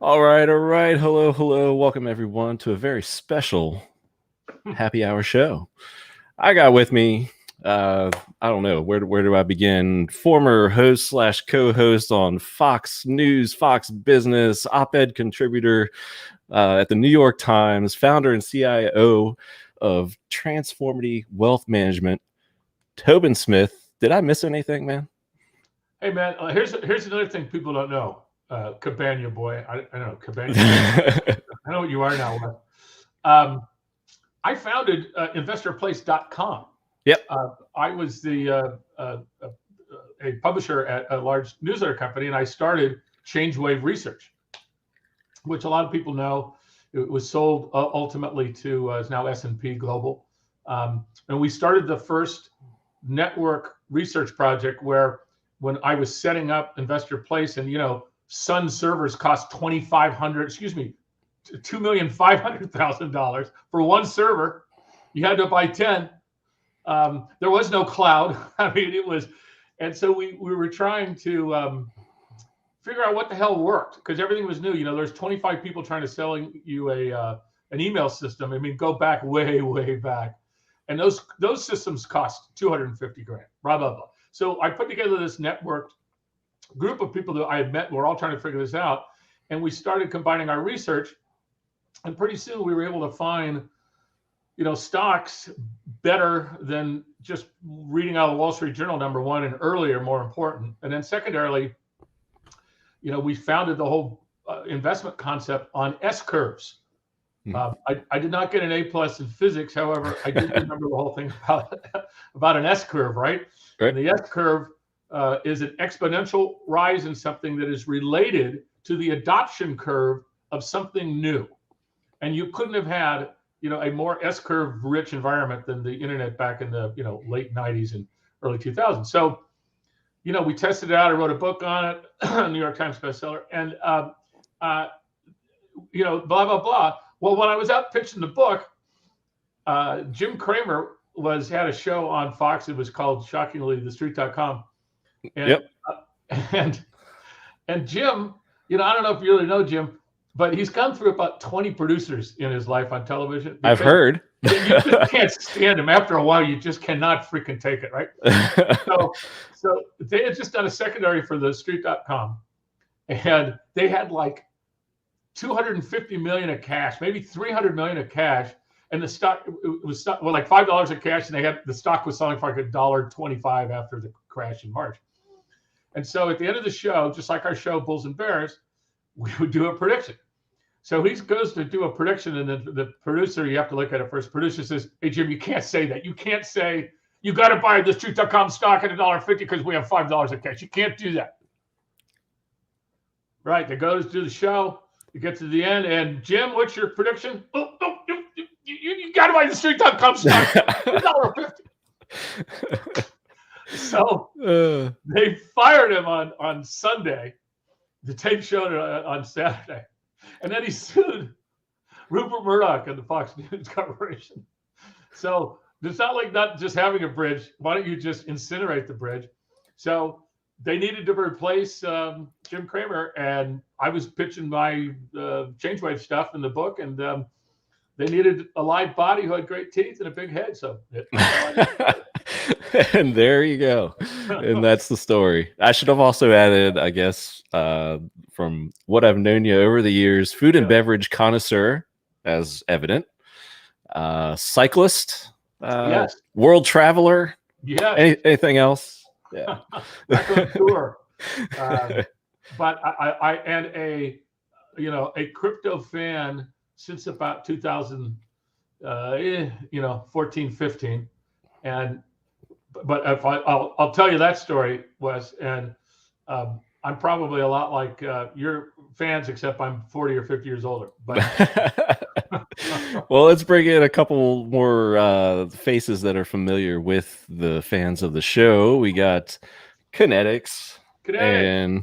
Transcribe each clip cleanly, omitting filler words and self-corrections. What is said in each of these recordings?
All right, all right. Hello, hello. Welcome everyone to a very special happy hour show. I got with me, I don't know, where do I begin? Former host / co-host on Fox News, Fox Business, op-ed contributor at the New York Times, founder and CIO of Transformity Wealth Management, Tobin Smith. Did I miss anything, man? Hey, man, here's another thing people don't know. Cabana boy, I know Cabana. I know what you are now. I founded InvestorPlace.com. Yep. I was a publisher at a large newsletter company, and I started ChangeWave Research, which a lot of people know. It was sold ultimately to is now S&P Global, and we started the first network research project where, when I was setting up Investor Place, and Sun servers cost $2,500,000 for one server. You had to buy 10. There was no cloud. I mean, it was, and so we were trying to figure out what the hell worked, because everything was new. There's 25 people trying to sell you an email system. I mean, go back way back, and those systems cost $250,000. Blah blah blah. So I put together this networked group of people that I had met. We're all trying to figure this out, and we started combining our research. And pretty soon we were able to find, stocks better than just reading out a Wall Street Journal, number one, and earlier, more important. And then secondarily, we founded the whole investment concept on S curves. I did not get an A+ in physics. However, I did remember the whole thing about an S curve, right? And the S curve is an exponential rise in something that is related to the adoption curve of something new. And you couldn't have had, a more S curve rich environment than the internet back in the, late 90s and early 2000s. So, we tested it out. I wrote a book on it, New York Times bestseller, and, blah, blah, blah. Well, when I was out pitching the book, Jim Cramer had a show on Fox. It was called, shockingly, TheStreet.com. And, and Jim, I don't know if you really know Jim, but he's gone through about 20 producers in his life on television. I've heard. You just can't stand him. After a while, you just cannot freaking take it, right? So they had just done a secondary for TheStreet.com, and they had like $250 million of cash, maybe $300 million of cash. And the stock was like $5 of cash, and the stock was selling for like $1.25 after the crash in March. And so at the end of the show, just like our show Bulls and Bears, we would do a prediction. So he goes to do a prediction, and the producer, you have to look at it first. Producer says, "Hey Jim, you can't say that. You can't say you got to buy the TheStreet.com stock at $1.50 because we have $5 of cash. You can't do that." Right? They go to do the show. You get to the end, and Jim, what's your prediction? Oh, you got to buy the TheStreet.com stock, $1.50. So they fired him on Sunday. The tape showed it on Saturday, and then he sued Rupert Murdoch and the Fox News Corporation. So it's not just having a bridge. Why don't you just incinerate the bridge? So they needed to replace Jim Cramer, and I was pitching my ChangeWave stuff in the book, and they needed a live body who had great teeth and a big head. So and there you go. And that's the story. I should have also added, I guess, from what I've known you over the years, food and beverage connoisseur, as evident, cyclist, yes. World traveler. Yeah. Anything else? Yeah. Back on tour. But I and a crypto fan since about 2014, 15. But if I'll tell you that story, Wes, and I'm probably a lot like your fans, except I'm 40 or 50 years older. But well, let's bring in a couple more faces that are familiar with the fans of the show. We got KNTX and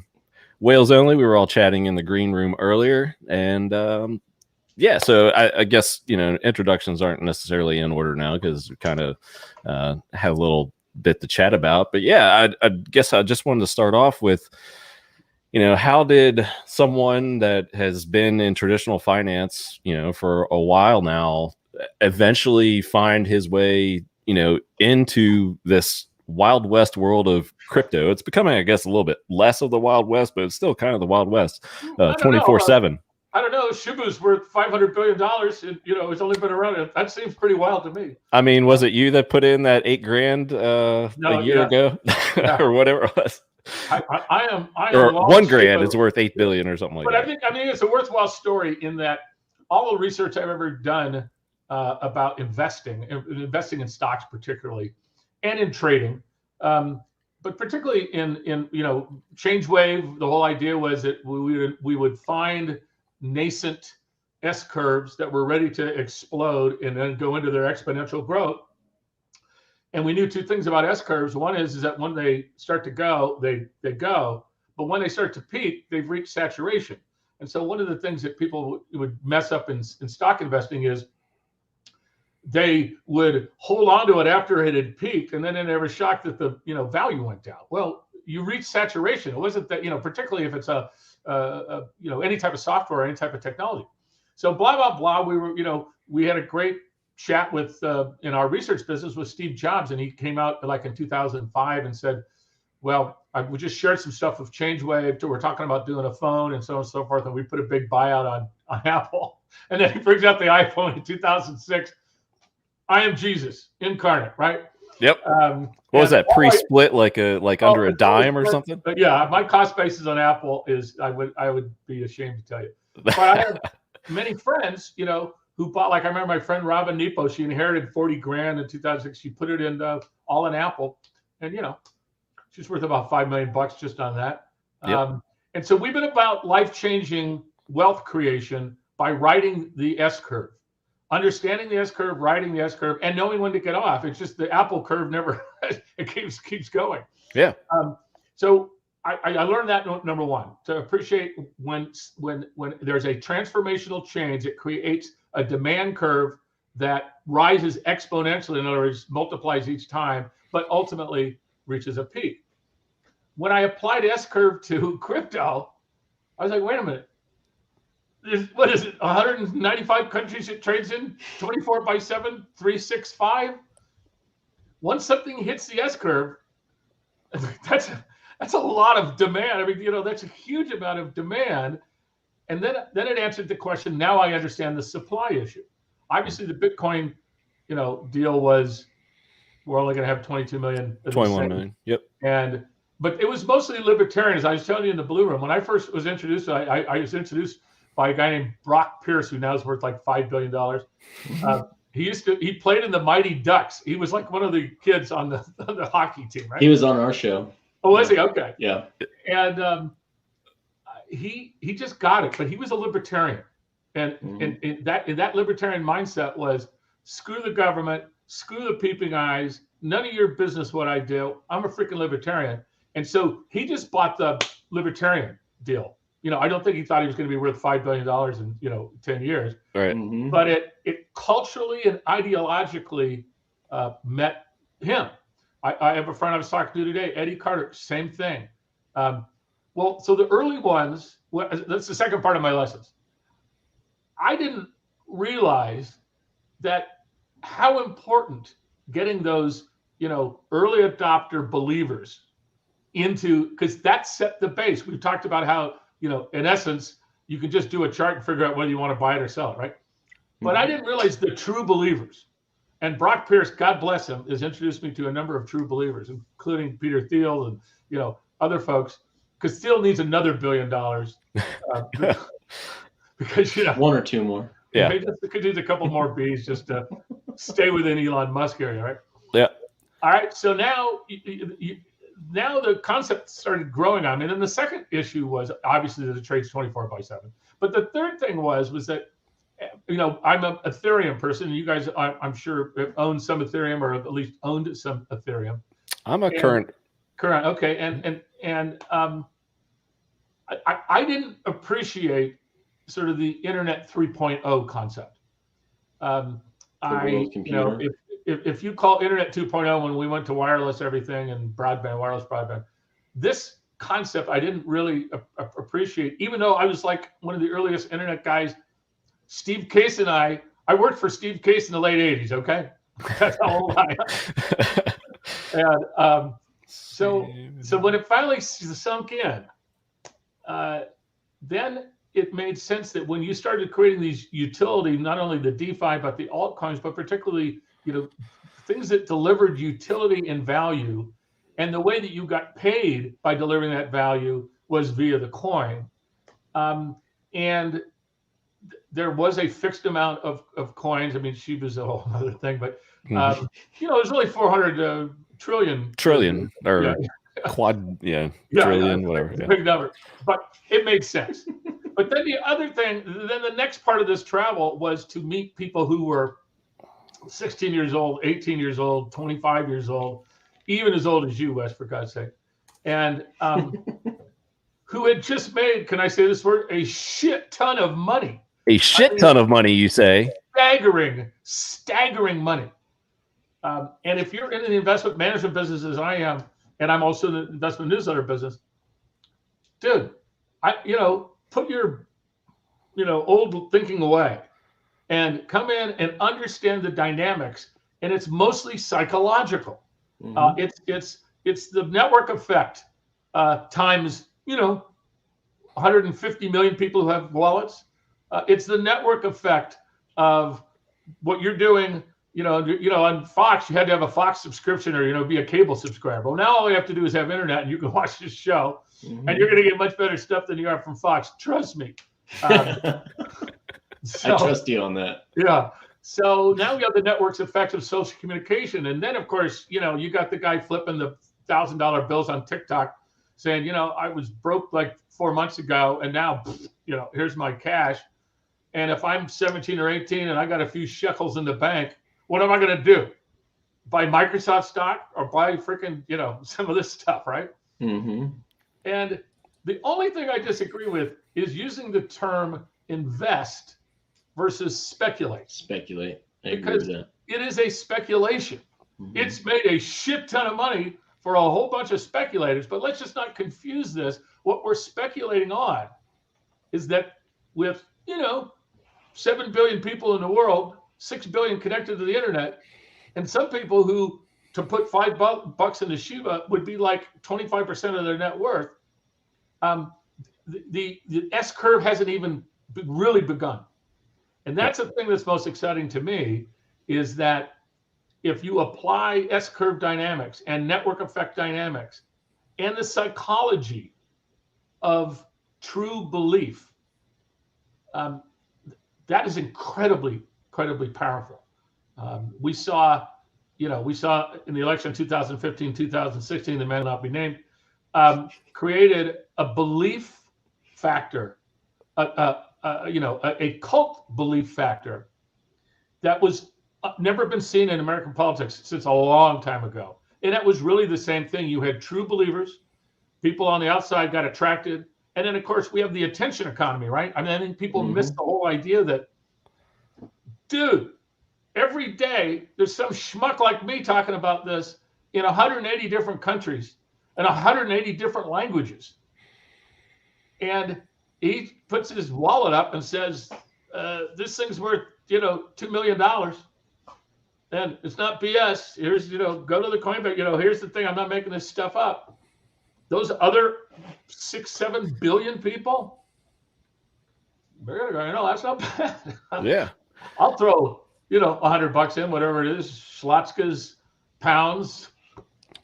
Wales Only. We were all chatting in the green room earlier, and yeah, so I guess introductions aren't necessarily in order now because we kind of have a little bit to chat about. But yeah, I guess I just wanted to start off with, how did someone that has been in traditional finance, for a while now, eventually find his way, into this Wild West world of crypto? It's becoming, I guess, a little bit less of the Wild West, but it's still kind of the Wild West, 24/7. I don't know. Shibu's worth $500 billion. And, it's only been around. That seems pretty wild to me. I mean, was it you that put in that $8,000 a year ago or whatever it was? I am or $1,000 Shibu. is worth $8 billion or something like that. But I think it's a worthwhile story in that all the research I've ever done about investing in stocks, particularly, and in trading, but particularly in change wave, the whole idea was that we would find nascent S curves that were ready to explode and then go into their exponential growth. And we knew two things about S curves. One is that when they start to go, they go, but when they start to peak, they've reached saturation. And so one of the things that people would mess up in stock investing is they would hold on to it after it had peaked, and then they were shocked that the value went down. Well, you reach saturation. It wasn't that, particularly if it's any type of software or any type of technology. So blah blah blah. We had a great chat with in our research business with Steve Jobs, and he came out like in 2005 and said, well, we just shared some stuff with ChangeWave. We're talking about doing a phone and so on and so forth, and we put a big buyout on Apple. And then he brings out the iPhone in 2006. I am Jesus incarnate, right? Yep. What was that, pre-split, like under a dime or something? Yeah, my cost basis on Apple is I would be ashamed to tell you. But I have many friends, who bought, like I remember my friend Robin Nepo, she inherited $40,000 in 2006. She put it in all in Apple, and she's worth about $5 million just on that. Yep. And so we've been about life-changing wealth creation by riding the S curve. Understanding the S curve, riding the S curve, and knowing when to get off. It's just the Apple curve never it keeps going. Yeah. So I learned that number one, to appreciate when there's a transformational change, it creates a demand curve that rises exponentially. In other words, multiplies each time, but ultimately reaches a peak. When I applied S curve to crypto, I was like, wait a minute. What is it? 195 countries it trades in, 24/7, 365. Once something hits the S curve, that's a lot of demand. I mean, that's a huge amount of demand. And then it answered the question. Now I understand the supply issue. Obviously, the Bitcoin, deal was we're only going to have 22 million. 21 million. Yep. But it was mostly libertarians. I was telling you in the Blue Room when I first was introduced. I was introduced by a guy named Brock Pierce, who now is worth like $5 billion. He played in the Mighty Ducks. He was like one of the kids on the hockey team, right? He was on our show. Oh, was he? Okay. Yeah. And he just got it, but he was a libertarian, and that libertarian mindset was screw the government, screw the peeping eyes, none of your business what I do. I'm a freaking libertarian, and so he just bought the libertarian deal. I don't think he thought he was going to be worth $5 billion in 10 years. Right. Mm-hmm. But it culturally and ideologically met him. I have a friend I was talking to today, Eddie Carter, same thing. So the early ones, that's the second part of my lessons. I didn't realize that how important getting those, early adopter believers into, because that set the base. We've talked about how, in essence, you can just do a chart and figure out whether you want to buy it or sell it, right? But I didn't realize the true believers. And Brock Pierce, God bless him, has introduced me to a number of true believers, including Peter Thiel and, other folks, because Thiel needs another $1 billion. Because, one or two more. Yeah. He could use a couple more Bs just to stay within Elon Musk area, right? Yeah. All right. So now now the concept started growing on me. And then the second issue was obviously that it trades 24/7. But the third thing was that, I'm an Ethereum person. You guys, I'm sure, have owned some Ethereum or at least owned some Ethereum. I'm a current. Okay. And I didn't appreciate sort of the Internet 3.0 concept. If you call Internet 2.0 when we went to wireless everything and wireless broadband, this concept I didn't really appreciate, even though I was like one of the earliest internet guys. Steve Case and I worked for Steve Case in the late 80s, okay? That's how old I am. And so when it finally sunk in, then it made sense that when you started creating these utility, not only the DeFi, but the altcoins, but particularly, things that delivered utility and value, and the way that you got paid by delivering that value was via the coin. And there was a fixed amount of coins. I mean, Shiba's a whole other thing, but there's really 400 trillion or quad, trillion, whatever. It's a big number, but it made sense. But then the other thing, then the next part of this travel was to meet people who were 16 years old, 18 years old, 25 years old, even as old as you, Wes, for God's sake, and who had just made, can I say this word, a shit ton of money. A shit ton of money, you say? Staggering money. And if you're in the investment management business as I am, and I'm also in the investment newsletter business, dude, put your, old thinking away and come in and understand the dynamics. And it's mostly psychological. It's the network effect times, 150 million people who have wallets. It's the network effect of what you're doing. On Fox, you had to have a Fox subscription or, be a cable subscriber. Well, now all you have to do is have internet and you can watch this show and you're going to get much better stuff than you are from Fox. Trust me. I trust you on that. Yeah. So now we have the network's effects of social communication. And then, of course, you got the guy flipping the $1,000 bills on TikTok saying, I was broke like 4 months ago and now, here's my cash. And if I'm 17 or 18 and I got a few shekels in the bank, what am I going to do? Buy Microsoft stock or buy freaking, some of this stuff, right? Mm-hmm. And the only thing I disagree with is using the term invest versus speculate. Speculate. I because agree with that. It is a speculation. Mm-hmm. It's made a shit ton of money for a whole bunch of speculators, but let's just not confuse this. What we're speculating on is that with, 7 billion people in the world, 6 billion connected to the internet, and some people who to put $5 into Shiba would be like 25% of their net worth. The S curve hasn't even really begun. And that's the thing that's most exciting to me is that if you apply S curve dynamics and network effect dynamics and the psychology of true belief, that is incredibly powerful. We saw in the election of 2015, 2016, the man will not be named, created a belief factor, a cult belief factor that was never been seen in American politics since a long time ago. And that was really the same thing. You had true believers, people on the outside got attracted. And then, of course, we have the attention economy, right? I mean, I think people miss the whole idea that, dude, every day there's some schmuck like me talking about this in 180 different countries and 180 different languages. And he puts his wallet up and says, this thing's worth, $2 million. And it's not BS. Here's, go to the Coinbase. Here's the thing. I'm not making this stuff up. Those other 6-7 billion people, they're gonna go, that's not bad. Yeah. I'll throw, $100 in, whatever it is, Schlotzkas, pounds,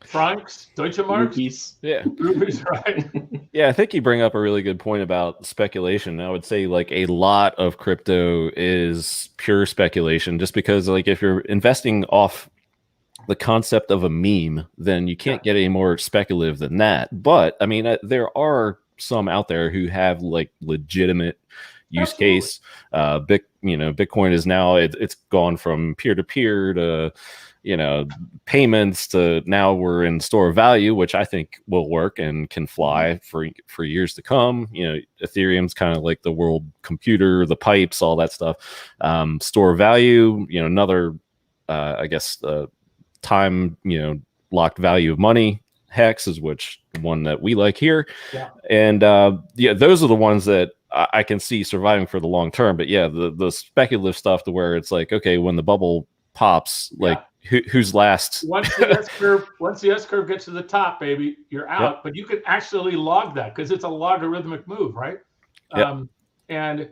francs, Deutsche Marks. Rupees. Yeah. Rupees, right. Yeah, I think you bring up a really good point about speculation. I would say like a lot of crypto is pure speculation just because like if you're investing off the concept of a meme, then you can't get any more speculative than that. But I mean, there are some out there who have like legitimate use case. Bitcoin is now it's gone from peer to peer to payments to now we're in store of value, which I think will work and can fly for years to come. Ethereum's kind of like the world computer, the pipes, all that stuff. Store of value, another time, locked value of money HEX is one that we like here. Yeah. And yeah, those are the ones that I can see surviving for the long term. But yeah, the speculative stuff to where it's like, okay, when the bubble pops, like who's last? Once the S curve gets to the top, baby, you're out. Yep. But you can actually log that because it's a logarithmic move, right? Yep. And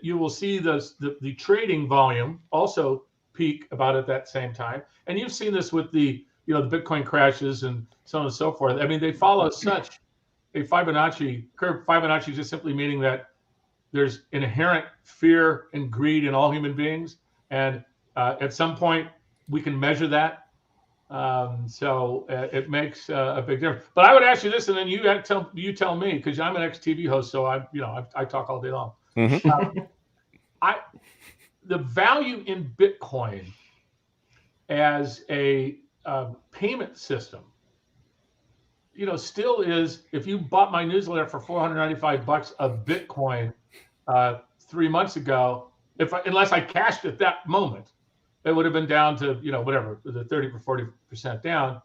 you will see the trading volume also peak about at that same time. And you've seen this with the the Bitcoin crashes and so on and so forth. I mean, they follow such a Fibonacci curve. Fibonacci just simply meaning that there's inherent fear and greed in all human beings, and at some point we can measure that. So it makes a big difference. But I would ask you this, and then you tell me, because I'm an ex-TV host, so I talk all day long. Mm-hmm. The value in Bitcoin as a payment system, still is, if you bought my newsletter for $495 of Bitcoin 3 months ago, unless I cashed at that moment, it would have been down to whatever, the 30 or 40% down.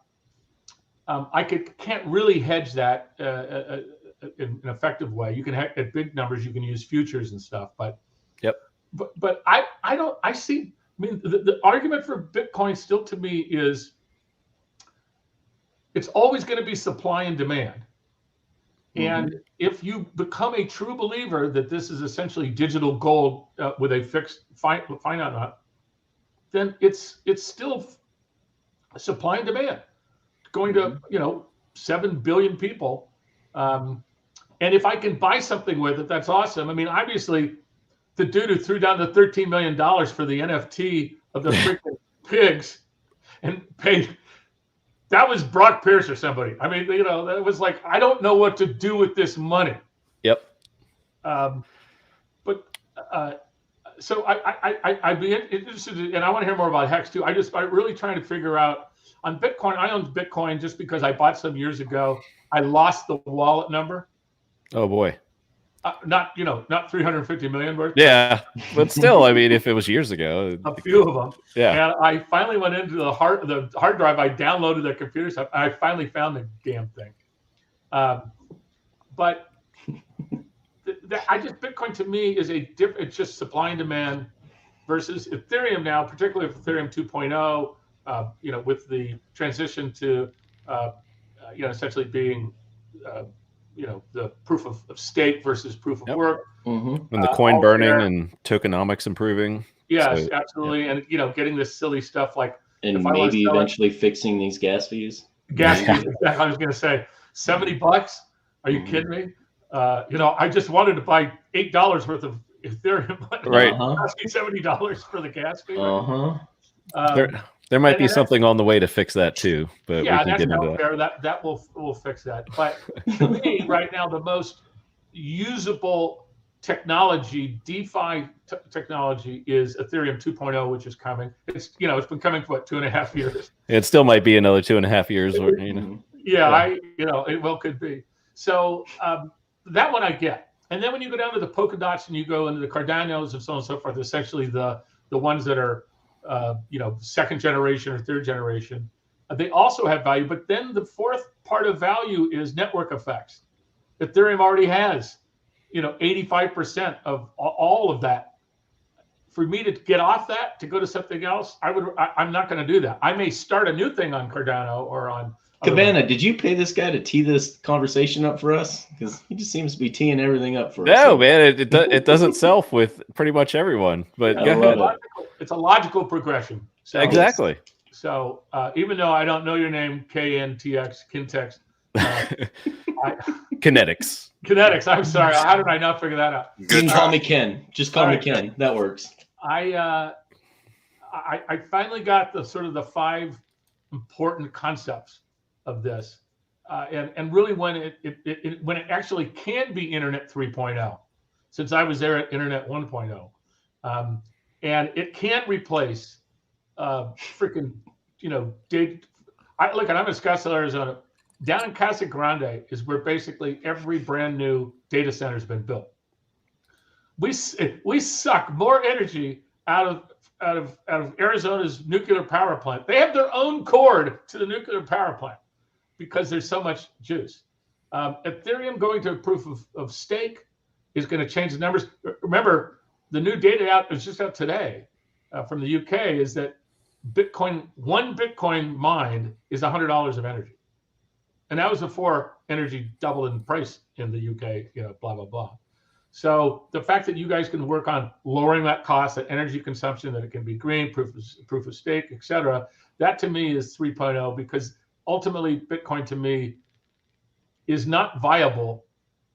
I can't really hedge that in an effective way. You can at big numbers, you can use futures and stuff, but I see. I mean, the argument for Bitcoin still to me is it's always going to be supply and demand. And if you become a true believer that this is essentially digital gold with a fixed finite amount, then it's still supply and demand going to 7 billion people. And if I can buy something with it, that's awesome. I mean, obviously, the dude who threw down the $13 million for the NFT of the freaking pigs and paid, that was Brock Pierce or somebody. I mean, that was like, I don't know what to do with this money. Yep. So I'd be interested in, and I want to hear more about HEX too. I'm really trying to figure out on Bitcoin. I owned Bitcoin just because I bought some years ago. I lost the wallet number. Oh boy. Not 350 million worth. Yeah, but still, I mean, if it was years ago, a few of them. Yeah. And I finally went into the hard drive. I downloaded the computer stuff. I finally found the damn thing. But Bitcoin to me is it's just supply and demand versus Ethereum now, particularly with Ethereum 2.0. With the transition to essentially being the proof of stake versus proof of work. And the coin burning and tokenomics improving. Yes, absolutely. And, getting this silly stuff like. And maybe eventually fixing these gas fees. Gas fees. I was going to say $70. Are you kidding me? I just wanted to buy $8 worth of Ethereum. Right. Asking $70 for the gas fee. There might be something on the way to fix that too, but yeah, we can get into fair. That will fix that. But to me, right now, the most usable technology, DeFi technology, is Ethereum 2.0, which is coming. It's been coming for 2.5 years. It still might be another 2.5 years, or Yeah, it could be. So that one I get. And then when you go down to the Polkadots and you go into the Cardanos and so on and so forth, essentially the ones that are second generation or third generation, they also have value. But then the fourth part of value is network effects. Ethereum already has, 85% of all of that. For me to get off that, to go to something else, I'm not going to do that. I may start a new thing on Cardano or on Cabana. Did you pay this guy to tee this conversation up for us? Because he just seems to be teeing everything up for us. No, man, it doesn't self with pretty much everyone. But go ahead. It's a logical progression. So, exactly. So even though I don't know your name, KNTX, Kinetics. I'm sorry. How did I not figure that out? You can call me Ken. Just call me Ken. That works. I finally got the sort of the 5 important concepts of this, and really when it actually can be Internet 3.0, since I was there at Internet 1.0, and it can't replace freaking data. I'm in Scottsdale, Arizona. Down in Casa Grande is where basically every brand new data center has been built. We suck more energy out of Arizona's nuclear power plant. They have their own cord to the nuclear power plant because there's so much juice. Ethereum going to a proof of stake is going to change the numbers. Remember, the new data out is just out today from the UK is that one Bitcoin mined is $100 of energy. And that was before energy doubled in price in the UK, blah, blah, blah. So the fact that you guys can work on lowering that cost, that energy consumption, that it can be green, proof of stake, et cetera, that to me is 3.0, because ultimately Bitcoin to me is not viable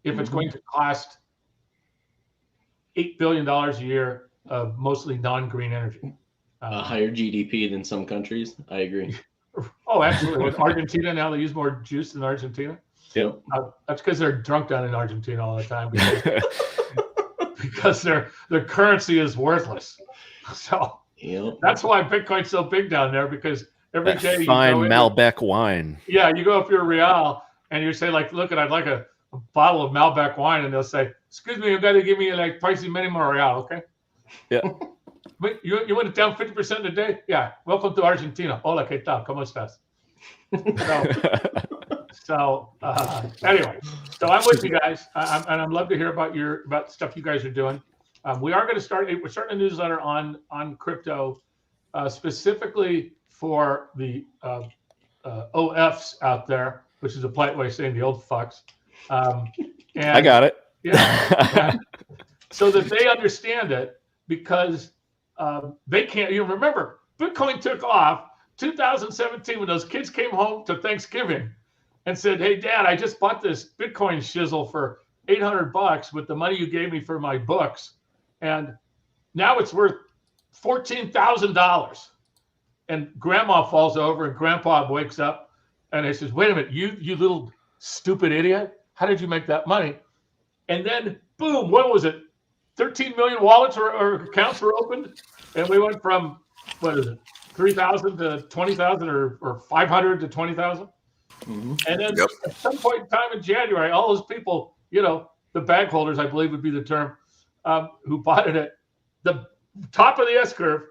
if it's going to cost $8 billion a year of mostly non-green energy. A higher GDP than some countries. I agree. Oh, absolutely. With Argentina now, they use more juice than Argentina. Yep. That's because they're drunk down in Argentina all the time because their currency is worthless. So that's why Bitcoin's so big down there, because every day you fine go in, Malbec wine. Yeah, you go up your Real and you say, like, look, I'd like a bottle of Malbec wine, and they'll say, excuse me, you've got to give me like pricey many more Real, okay? Yeah. But you went it down 50% a day? Yeah. Welcome to Argentina. Hola, ¿qué tal? ¿Cómo estás? So anyway, so I'm with you guys, and I'd love to hear about stuff you guys are doing. We are going to we're starting a newsletter on crypto, specifically for the OFs out there, which is a polite way of saying the old fucks. And I got it. Yeah. So that they understand it, because they can't. You remember, Bitcoin took off 2017 when those kids came home to Thanksgiving and said, "Hey, Dad, I just bought this Bitcoin shizzle for $800 with the money you gave me for my books, and now it's worth $14,000." And Grandma falls over, and Grandpa wakes up, and he says, "Wait a minute, you little stupid idiot! How did you make that money?" And then, boom! What was it? 13 million wallets or accounts were opened, and we went from 3,000 to 20,000, or 500 to 20,000. Mm-hmm. And then at some point in time in January, all those people, the bag holders, I believe would be the term, who bought it at the top of the S curve,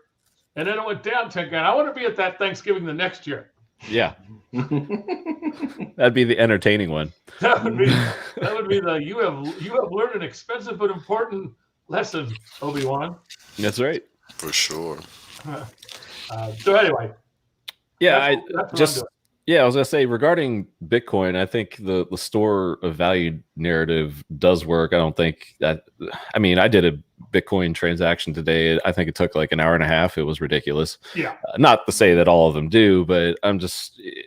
and then it went down 10 grand. I want to be at that Thanksgiving the next year. Yeah. That'd be the entertaining one. That would be the you have learned an expensive but important lesson, Obi-Wan. That's right. For sure. So anyway. Yeah, I was gonna say, regarding Bitcoin, I think the store of value narrative does work. I don't think that. I mean, I did a Bitcoin transaction today. I think it took like an hour and a half. It was ridiculous. Yeah. Not to say that all of them do, but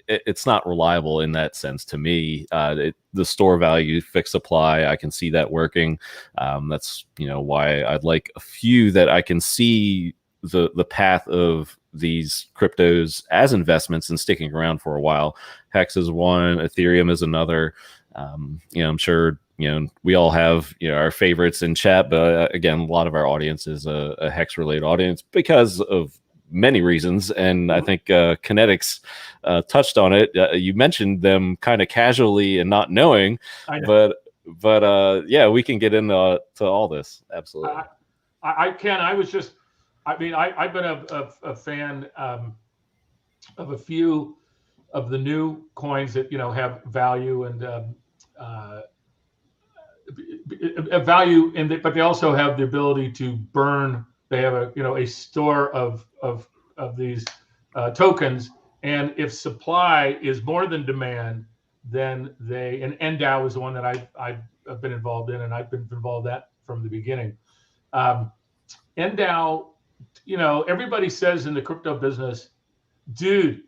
it's not reliable in that sense to me. The store value, fixed supply, I can see that working. That's why I'd like a few that I can see the path of these cryptos as investments and sticking around for a while. HEX is one, Ethereum is another. I'm sure we all have our favorites in chat, but again, a lot of our audience is a HEX related audience because of many reasons, and I think KNTX touched on it. You mentioned them kind of casually and not knowing, but yeah, we can get into all this. Absolutely. I can. I've been a fan of a few of the new coins that have value and value, but they also have the ability to burn. They have a store of these tokens, and if supply is more than demand, then and NDAU is the one that I've been involved in, and I've been involved in that from the beginning. NDAU. Everybody says in the crypto business, dude,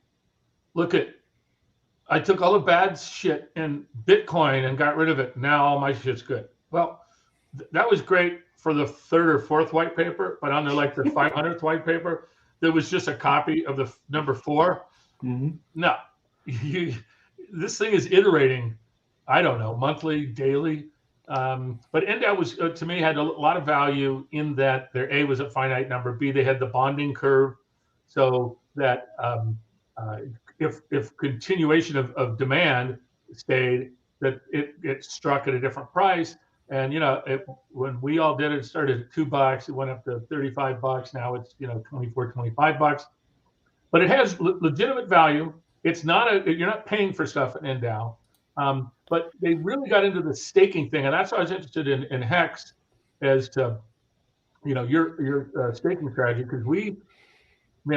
look I took all the bad shit in Bitcoin and got rid of it. Now all my shit's good. Well, that was great for the third or fourth white paper, but on the 500th white paper, there was just a copy of the number 4. Mm-hmm. No, this thing is iterating. I don't know, monthly, daily. But NDAU was, to me, had a lot of value in that their A was a finite number. B, they had the bonding curve, so that if continuation of demand stayed, that it struck at a different price. And when we all did it, it started at $2. It went up to $35. Now it's $24, $25. But it has legitimate value. it's not you're not paying for stuff in NDAU, but they really got into the staking thing, and that's why I was interested in HEX as to your staking strategy, because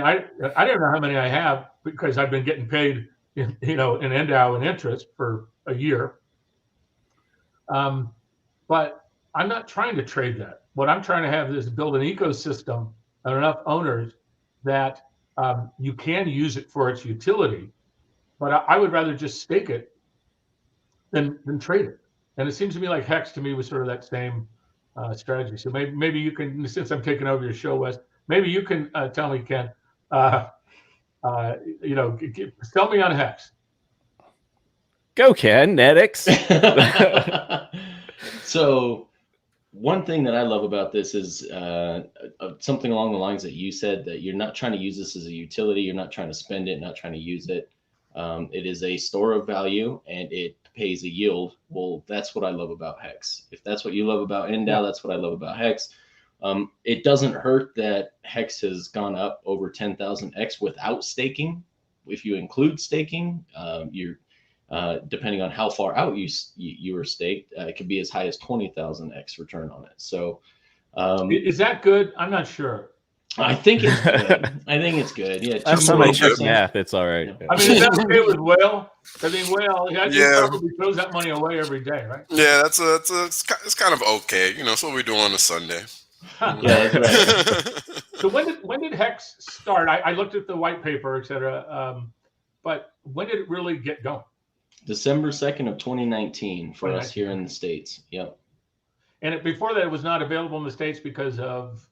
I don't know how many I have because I've been getting paid in NDAU and interest for a year. But I'm not trying to trade that. What I'm trying to have is build an ecosystem and enough owners that you can use it for its utility. But I would rather just stake it than trade it. And it seems to me like HEX to me was sort of that same strategy. So maybe you can, since I'm taking over your show, Wes, maybe you can tell me, Ken, sell me on HEX. Go, KNTX. So one thing that I love about this is something along the lines that you said, that you're not trying to use this as a utility. You're not trying to spend it, not trying to use it. It is a store of value and it pays a yield. Well, that's what I love about HEX. If that's what you love about NDAU, that's what I love about HEX. It doesn't hurt that HEX has gone up over 10,000x without staking. If you include staking, you're depending on how far out you were staked, it could be as high as 20,000x return on it. So is that good? I'm not sure. I think it's good. I think it's good. Yeah, that's somebody check math. It's all right. Yeah. I mean, is that okay with Whale? I mean, Whale, he probably throws that money away every day, right? Yeah, it's kind of okay. It's what we do on a Sunday. Yeah, that's right. So when did HEX start? I looked at the white paper, et cetera. But when did it really get going? December 2nd of 2019 for us here in the States. Yep. And before that, it was not available in the States because of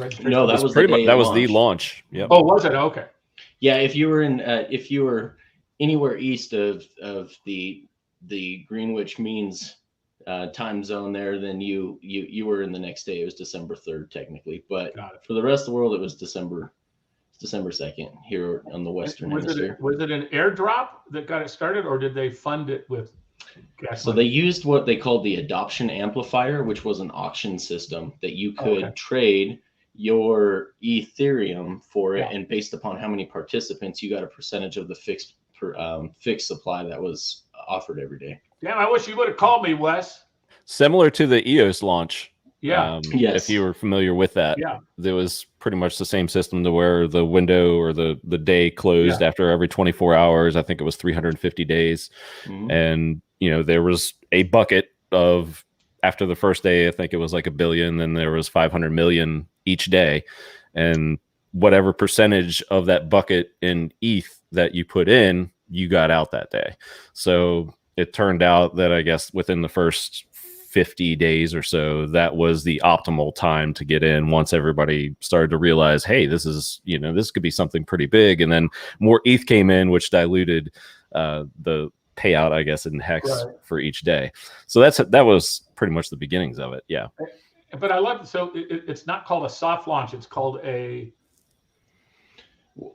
registration. No, that was the launch. Yep. Oh, was it? Okay. Yeah, if you were anywhere east of the Greenwich Means time zone there, then you were in the next day. It was December 3rd technically, but for the rest of the world, it was December 2nd here on the Western Hemisphere. Was it an airdrop that got it started, or did they fund it with cash So money? they used what they called the adoption amplifier, which was an auction system that you could trade your Ethereum for it, and based upon how many participants, you got a percentage of the fixed supply that was offered every day. Damn, I wish you would have called me, Wes. Similar to the EOS launch. Yeah. Yes. If you were familiar with that, there was pretty much the same system to where the window or the day closed after every 24 hours. I think it was 350 days. Mm-hmm. And, there was a bucket of, after the first day, I think it was like 1 billion. Then there was 500 million each day. And whatever percentage of that bucket in ETH that you put in, you got out that day. So it turned out that I guess within the first 50 days or so, that was the optimal time to get in once everybody started to realize, hey, this is, this could be something pretty big. And then more ETH came in, which diluted the payout, I guess, in HEX for each day. So that was pretty much the beginnings of it. Yeah. But I love it. So it's not called a soft launch. It's called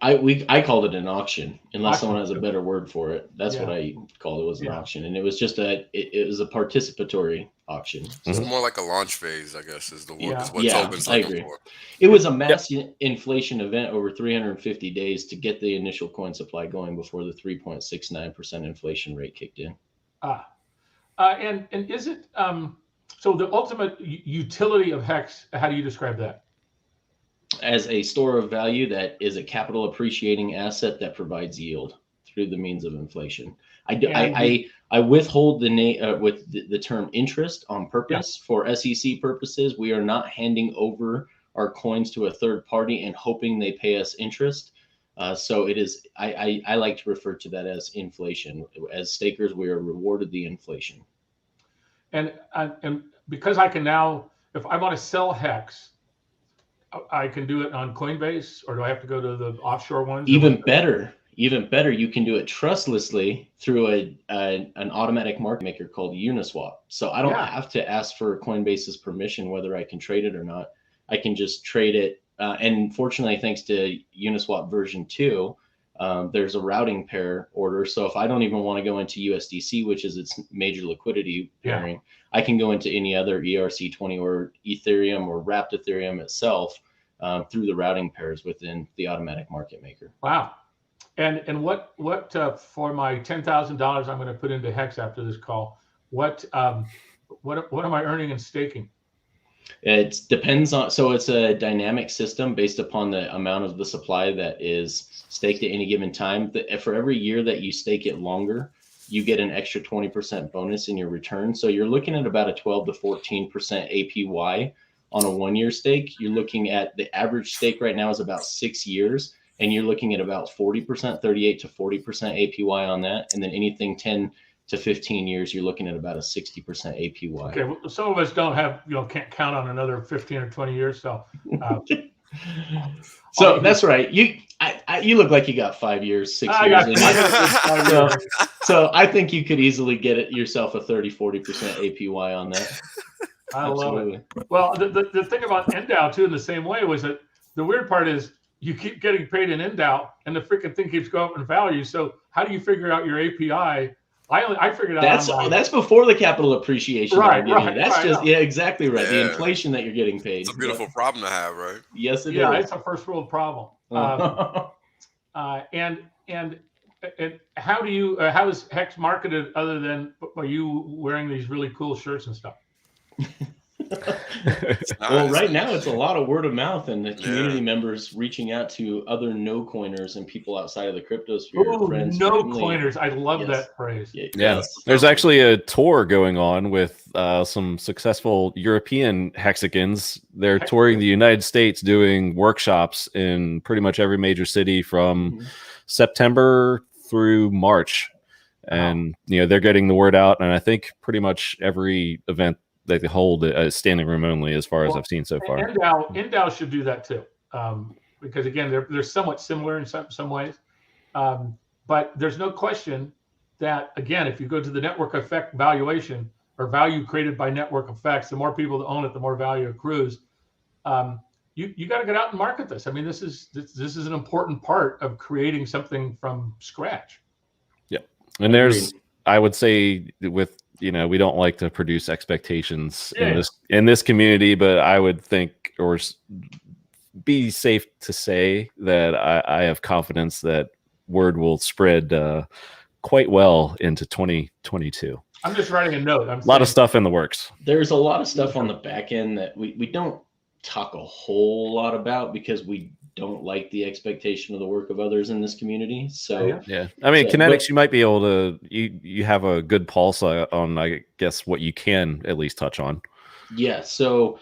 I called it an auction, unless someone has a better word for it. That's what I called it, was an auction. And it was just it was a participatory auction. It's more like a launch phase, I guess, is the word. Yeah, I agree. For. It was a mass inflation event over 350 days to get the initial coin supply going before the 3.69% inflation rate kicked in. And is it so the ultimate utility of HEX, how do you describe that? As a store of value that is a capital appreciating asset that provides yield through the means of inflation. I withhold the term interest on purpose for SEC purposes. We are not handing over our coins to a third party and hoping they pay us interest. So it is. I like to refer to that as inflation. As stakers, we are rewarded the inflation. And because I can now, if I want to sell HEX, I can do it on Coinbase, or do I have to go to the offshore ones? Even better, you can do it trustlessly through an automatic market maker called Uniswap. So I don't have to ask for Coinbase's permission whether I can trade it or not. I can just trade it. And fortunately, thanks to Uniswap version 2, there's a routing pair order. So if I don't even want to go into USDC, which is its major liquidity pairing, I can go into any other ERC20 or Ethereum or wrapped Ethereum itself through the routing pairs within the automatic market maker. Wow. And what for my $10,000 I'm going to put into HEX after this call? What am I earning in staking? It depends on, so it's a dynamic system based upon the amount of the supply that is staked at any given time. For every year that you stake it longer, you get an extra 20% bonus in your return. So you're looking at about a 12 to 14% APY on a 1 year stake. You're looking at the average stake right now is about 6 years, and you're looking at about 40%, 38 to 40% APY on that. And then anything 10 to 15 years, you're looking at about a 60% APY. Okay, well, some of us don't have, can't count on another 15 or 20 years. So, so that's right. You look like you got 5 years, 6 years. So I think you could easily get it yourself a 30, 40% APY on that. I love it. Well, the thing about NDAU too, in the same way, was that the weird part is you keep getting paid in NDAU and the freaking thing keeps going up in value. So how do you figure out your API? I figured out that's before the capital appreciation. Right. That's just exactly right. Yeah. The inflation that you're getting paid. It's a beautiful problem to have, right? Yes, it is. Yeah, it's a first world problem. And how is HEX marketed other than by you wearing these really cool shirts and stuff? Well, right now it's a lot of word of mouth and the community members reaching out to other no coiners and people outside of the crypto sphere. Friends, no coiners. I love that phrase. Yeah. There's actually a tour going on with some successful European hexagons. They're touring the United States, doing workshops in pretty much every major city from September through March. And they're getting the word out, and I think pretty much every event they hold standing room only, as far as I've seen so far. NDAU should do that too, because again, they're somewhat similar in some ways, but there's no question that, again, if you go to the network effect valuation or value created by network effects, the more people that own it, the more value accrues. You got to get out and market this. I mean, this is an important part of creating something from scratch. Yeah, and there's, I would say, with we don't like to produce expectations in this community, but I would think, or be safe to say, that I have confidence that word will spread quite well into 2022. I'm just writing a note. A lot of stuff in the works. There's a lot of stuff on the back end that we don't talk a whole lot about because we don't like the expectation of the work of others in this community. So yeah, I mean, KNTX, you might be able to, you have a good pulse on, I guess, what you can at least touch on. Yeah. So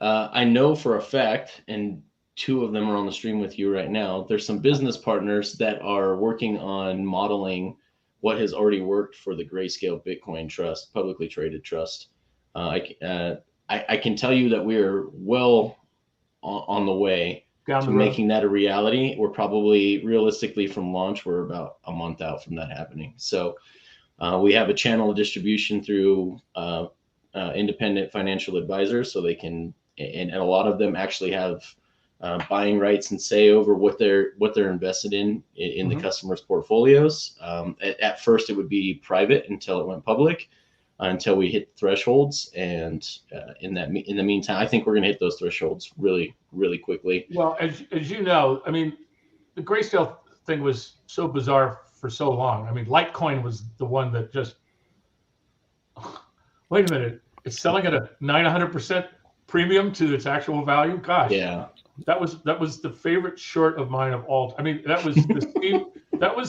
I know for a fact, and two of them are on the stream with you right now, there's some business partners that are working on modeling what has already worked for the Grayscale Bitcoin Trust, publicly traded trust. I can tell you that we are well on the way to making that a reality. We're probably, realistically, from launch, we're about a month out from that happening. So we have a channel of distribution through independent financial advisors, so they can, and a lot of them actually have buying rights and say over what they're invested in the customers' portfolios. At first, it would be private until it went public, until we hit thresholds. And in the meantime, I think we're going to hit those thresholds really, really quickly. Well, as you know, I mean, the Grayscale thing was so bizarre for so long. I mean, Litecoin was the one that just, wait a minute, it's selling at a 900% premium to its actual value. Gosh, yeah, that was the favorite short of mine of all. I mean, that was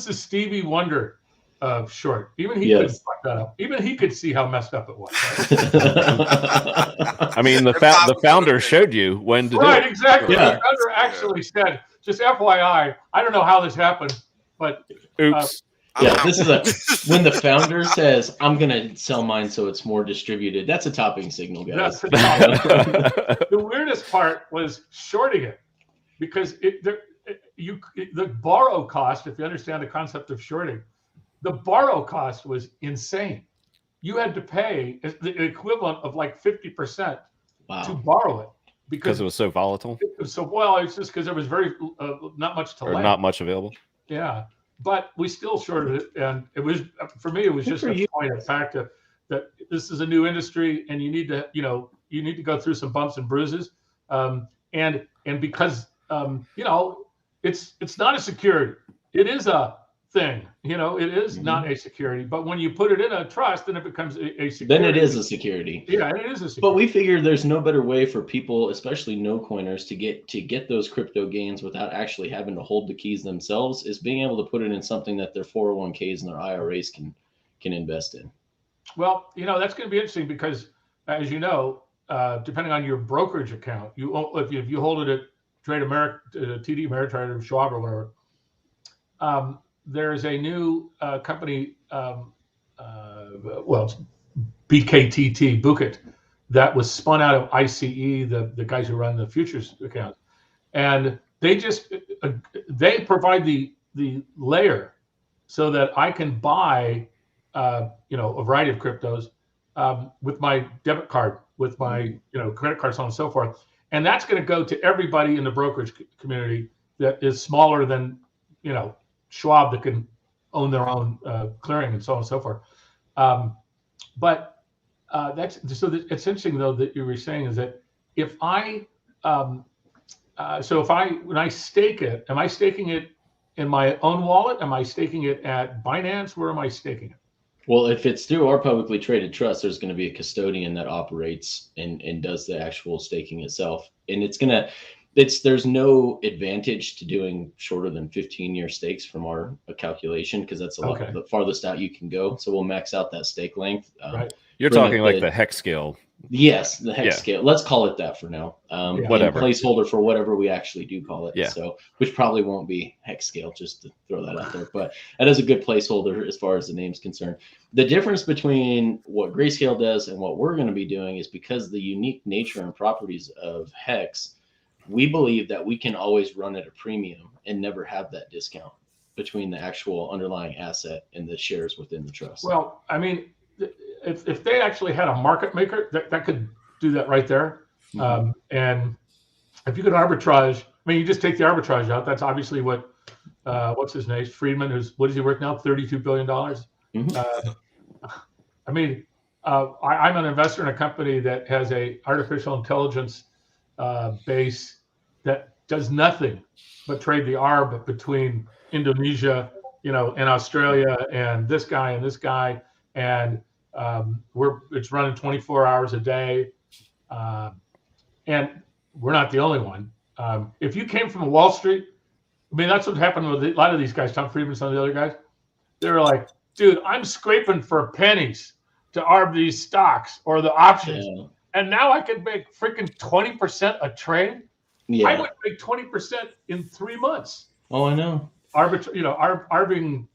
the Stevie Wonder short. Even he could fuck that up. Even he could see how messed up it was. I mean, the founder showed you when to do it. Exactly. Yeah. The founder actually said, just FYI, I don't know how this happened, but oops. This is when the founder says, I'm going to sell mine so it's more distributed. That's a topping signal, guys. The weirdest part was shorting it, because the borrow cost, if you understand the concept of shorting, the borrow cost was insane. You had to pay the equivalent of like 50% to borrow it because it was so volatile. It's just because there was very not much to lend. Not much available. Yeah, but we still shorted it, and it was, for me, it was just a point of fact that this is a new industry, and you need to go through some bumps and bruises, and because it's not a security. it is a thing. You know, it is not a security. But when you put it in a trust, then it becomes a security. Then it is a security. Yeah, it is a security. But we figure there's no better way for people, especially no coiners, to get those crypto gains without actually having to hold the keys themselves, is being able to put it in something that their 401ks and their IRAs can invest in. Well, you know, that's going to be interesting because, as you know, depending on your brokerage account, if you hold it at Trade America, TD Ameritrade, or Schwab, or whatever, there's a new company, well, it's BKTT, Book It, that was spun out of ICE, the guys who run the futures account, and they provide the layer so that I can buy you know, a variety of cryptos with my debit card, with my credit card, so on and so forth, and that's going to go to everybody in the brokerage community that is smaller than Schwab, that can own their own clearing and so on and so forth. But it's interesting though that you were saying is that if I when I stake it, am I staking it in my own wallet? Am I staking it at Binance? Where am I staking it? Well, if it's through our publicly traded trust, there's going to be a custodian that operates and does the actual staking itself. And there's no advantage to doing shorter than 15-year stakes from our calculation, because that's a lot the farthest out you can go. So we'll max out that stake length. Right. You're talking like the HEX scale. Yes, the HEX scale. Let's call it that for now. Whatever. Placeholder for whatever we actually do call it. Yeah. So, which probably won't be HEX scale, just to throw that out there. But that is a good placeholder as far as the name's concerned. The difference between what Grayscale does and what we're going to be doing is because the unique nature and properties of HEX, we believe that we can always run at a premium and never have that discount between the actual underlying asset and the shares within the trust. Well, I mean, if they actually had a market maker that could do that right there, and if you could arbitrage, I mean, you just take the arbitrage out. That's obviously what what's his name, Friedman, what is he worth now? $32 billion. I mean, I'm an investor in a company that has a artificial intelligence base that does nothing but trade the arb between Indonesia, and Australia, and this guy and this guy, and it's running 24 hours a day, and we're not the only one. If you came from Wall Street, I mean, that's what happened with a lot of these guys, Tom Friedman, some of the other guys. They were like, dude, I'm scraping for pennies to arb these stocks or the options, and now I could make freaking 20% a trade. Yeah. I would make 20% in 3 months. Oh, I know. Arbing,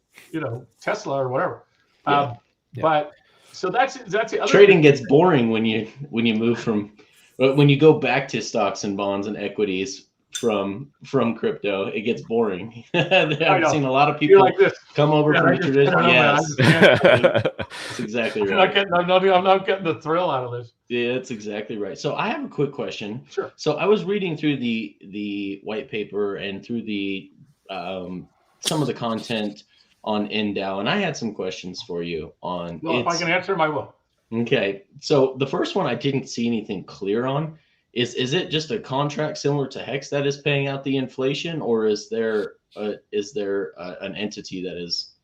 Tesla or whatever. But so that's the other trading gets boring when you move from when you go back to stocks and bonds and equities from crypto. It gets boring. I've seen a lot of people like this. come over from the traditional. Yes, that's exactly right. I'm not getting the thrill out of this. Yeah, that's exactly right. So I have a quick question. Sure. So I was reading through the white paper and through the some of the content on NDAU, and I had some questions for you on. Well, if I can answer them, I will. Okay, so the first one I didn't see anything clear on. Is it just a contract similar to HEX that is paying out the inflation, or is there an entity that is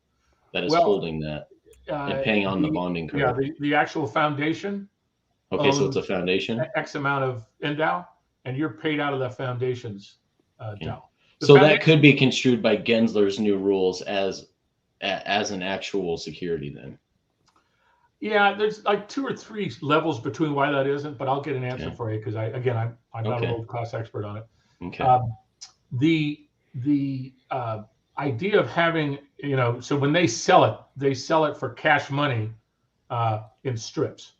holding that and paying on the bonding curve? Yeah, the actual foundation. Okay, so it's a foundation. X amount of NDAU, and you're paid out of the foundation's DAO. So that could be construed by Gensler's new rules as an actual security then. Yeah, there's like 2 or 3 levels between why that isn't, but I'll get an answer for you because I'm not a world class expert on it. Okay. The idea of having, so when they sell it for cash money in strips,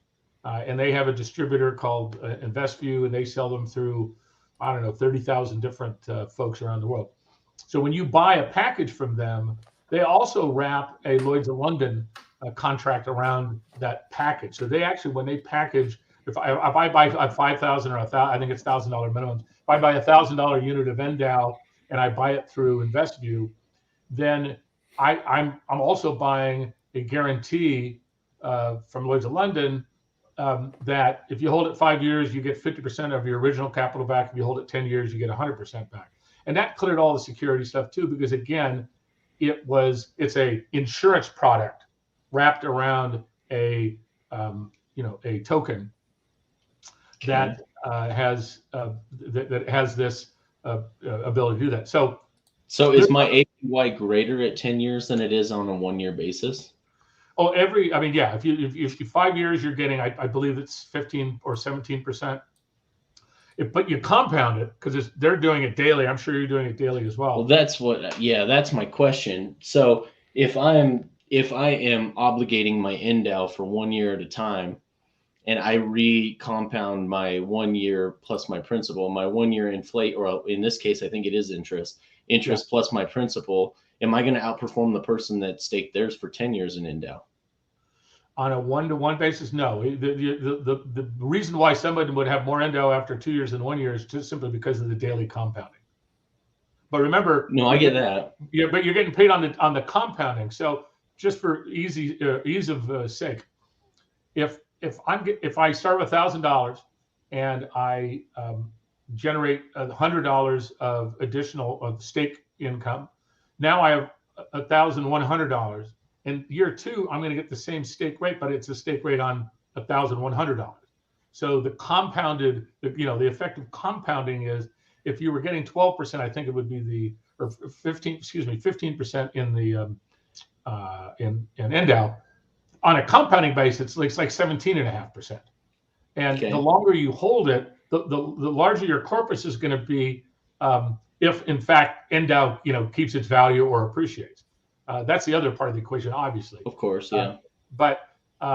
and they have a distributor called InvestView, and they sell them through 30,000 different folks around the world. So when you buy a package from them, they also wrap a Lloyd's of London contract around that package. So they actually, when they package, if I buy a 5,000 or I think it's $1,000 minimums, if I buy a $1,000 unit of NDAU and I buy it through InvestView, then I'm also buying a guarantee from Lloyd's of London that if you hold it 5 years, you get 50% of your original capital back. If you hold it 10 years, you get 100% back. And that cleared all the security stuff too, because again, it's a insurance product wrapped around a token that has this ability to do that. So is my APY greater at 10 years than it is on a 1 year basis? Oh, if you 5 years, you're getting, I believe it's 15 or 17%. But you compound it because they're doing it daily. I'm sure you're doing it daily as well. Well, that's my question. So if I am obligating my NDAU for 1 year at a time, and I re-compound my 1 year plus my principal, my 1 year inflate, or in this case, I think it is interest plus my principal, am I going to outperform the person that staked theirs for 10 years in NDAU? On a one-to-one basis, no. The reason why somebody would have more NDAU after 2 years than 1 year is just simply because of the daily compounding. But remember, no, I get that. Yeah, but you're getting paid on the compounding. So just for ease of sake, if I start with $1,000 and I generate $100 of additional stake income, now I have $1,100. In year 2, I'm going to get the same stake rate, but it's a stake rate on $1,100. So the compounded, the effective compounding is, if you were getting 12%, I think it would be 15% in the in NDAU. On a compounding basis, it's like 17.5%. And the longer you hold it, the larger your corpus is going to be, if in fact NDAU keeps its value or appreciates. That's the other part of the equation, obviously. Of course, yeah.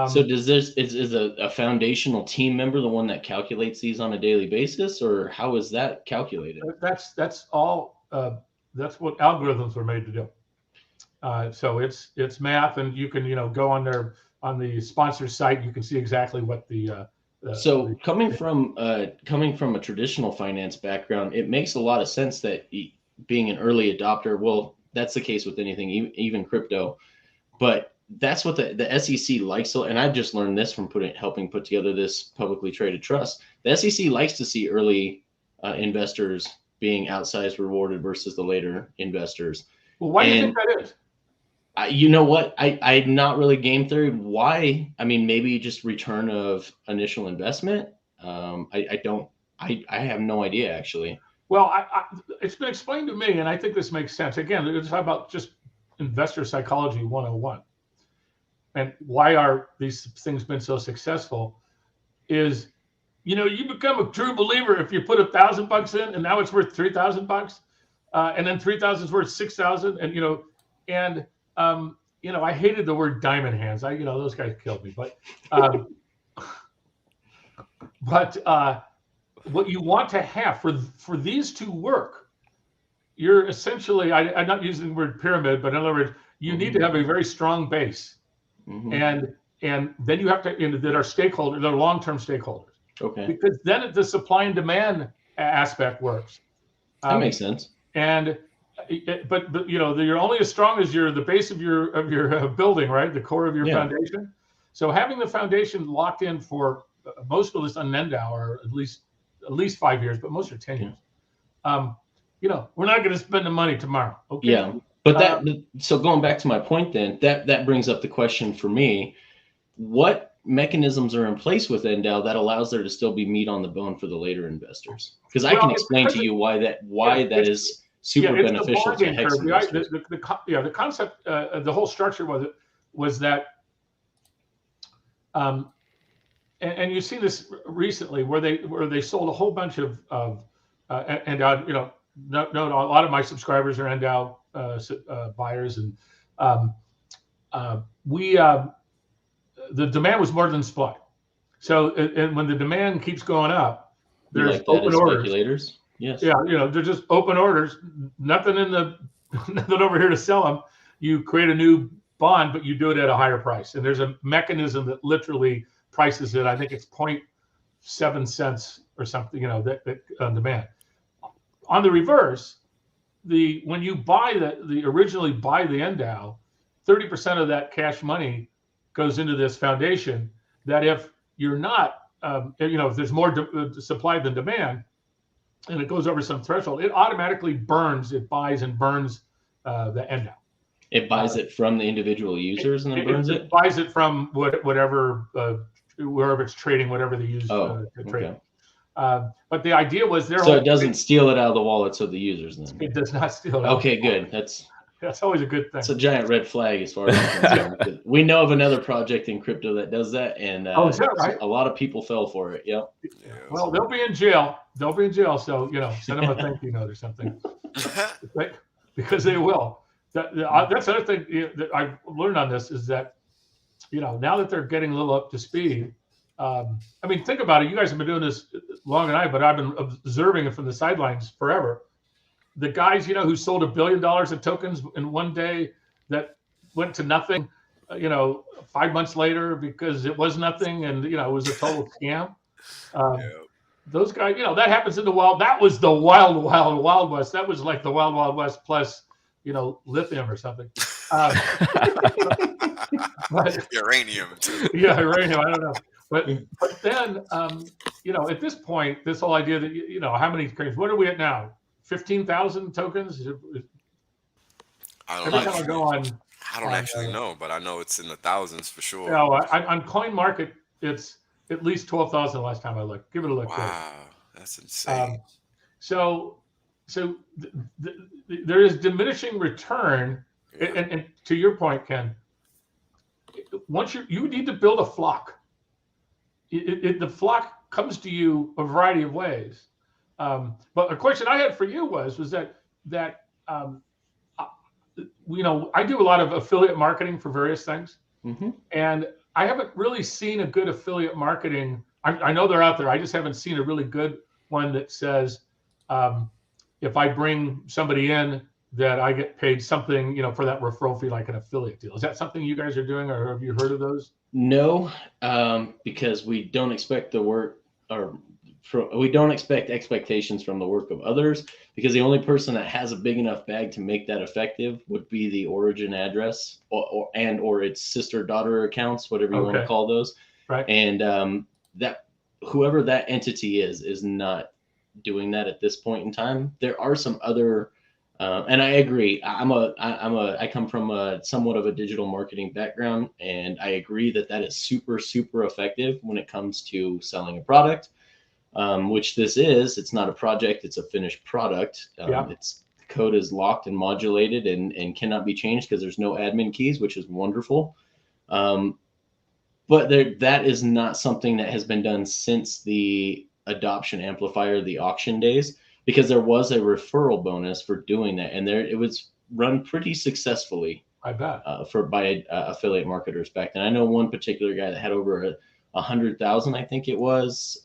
So does is a foundational team member the one that calculates these on a daily basis, or how is that calculated? That's all. That's what algorithms are made to do. So it's math, and you can go on the sponsor site, you can see exactly what the. So coming from a traditional finance background, it makes a lot of sense that being an early adopter, well, that's the case with anything, even crypto, but that's what the SEC likes. And I've just learned this from helping put together this publicly traded trust. The SEC likes to see early investors being outsized rewarded versus the later investors. Well, why do you think that is? You know what? I'm not really game theory. Why? I mean, maybe just return of initial investment. I have no idea, actually. Well, it's been explained to me, and I think this makes sense. Again, it's about just investor psychology 101. And why are these things been so successful is, you become a true believer if you put $1,000 in and now it's worth $3,000, and then 3,000 is worth 6,000. And, I hated the word diamond hands. Those guys killed me, but what you want to have for these to work, you're essentially, I'm not using the word pyramid, but in other words, you need to have a very strong base. And then you have to, that are stakeholders, they're long-term stakeholders. Okay. Because then the supply and demand aspect works. That makes sense. And but you're only as strong as the base of your building, right? The core of your foundation. So having the foundation locked in for most of us on NDAU are at least 5 years, but most are 10 years. We're not going to spend the money tomorrow. Okay. Yeah. But so going back to my point, then that brings up the question for me: what mechanisms are in place with NDAU that allows there to still be meat on the bone for the later investors? Because I can explain to you why that is super beneficial to HEX investors. The concept, the whole structure was that, and you've seen this recently where they sold a whole bunch of NDAU. No, a lot of my subscribers are NDAU buyers, and the demand was more than supply. So, and when the demand keeps going up, there's open orders. Speculators? Yes. Yeah, they're just open orders. Nothing nothing over here to sell them. You create a new bond, but you do it at a higher price. And there's a mechanism that literally prices it. I think it's 0.7 cents or something. That on demand. On the reverse, when you originally buy the NDAU, 30% of that cash money goes into this foundation. That if you're not, if there's more supply than demand, and it goes over some threshold, it automatically buys and burns the NDAU. It buys it from the individual users and then burns it? It buys it from whatever, wherever it's trading, whatever they use to trade. Okay. But the idea was So it doesn't steal it out of the wallets of the users then? It does not steal it. Okay, good. That's always a good thing. It's a giant red flag as far as I'm concerned. We know of another project in crypto that does that, and is that right? a lot of people fell for it. Yep. Well, they'll be in jail. They'll be in jail. So, send them a thank you note or something. Because they will. That's the other thing that I've learned on this is that, now that they're getting a little up to speed, I mean, think about it. You guys have been doing this long and but I've been observing it from the sidelines forever. The guys, who sold $1 billion of tokens in one day that went to nothing, 5 months later because it was nothing and, it was a total scam. Those guys, that happens in the wild. That was the wild, wild, wild west. That was like the wild, wild west plus, lithium or something. But, uranium too. Yeah, uranium. I don't know. But then, at this point, this whole idea that, how many coins, what are we at now? 15,000 tokens? I don't Every time I go on. I don't actually know, but I know it's in the thousands for sure. On Coin Market, it's at least 12,000 last time I looked. Give it a look. Wow, that's insane. So there is diminishing return, and to your point, Ken, once you need to build a flock. The flock comes to you a variety of ways. But a question I had for you was that I do a lot of affiliate marketing for various things, and I haven't really seen a good affiliate marketing. I know they're out there. I just haven't seen a really good one that says if I bring somebody in that I get paid something, for that referral fee, like an affiliate deal. Is that something you guys are doing, or have you heard of those? No, because we don't expect the work we don't expect expectations from the work of others, because the only person that has a big enough bag to make that effective would be the origin address or its sister daughter accounts, whatever you want to call those. Right. And that whoever that entity is not doing that at this point in time. There are some other, and I agree. I come from somewhat of a digital marketing background, and I agree that is super, super effective when it comes to selling a product. Which this is. It's not a project, it's a finished product. It's the code is locked and modulated and cannot be changed because there's no admin keys, which is wonderful. But that is not something that has been done since the adoption amplifier, the auction days, because there was a referral bonus for doing that. And it was run pretty successfully. I bet. By affiliate marketers back then. I know one particular guy that had over 100,000, I think it was,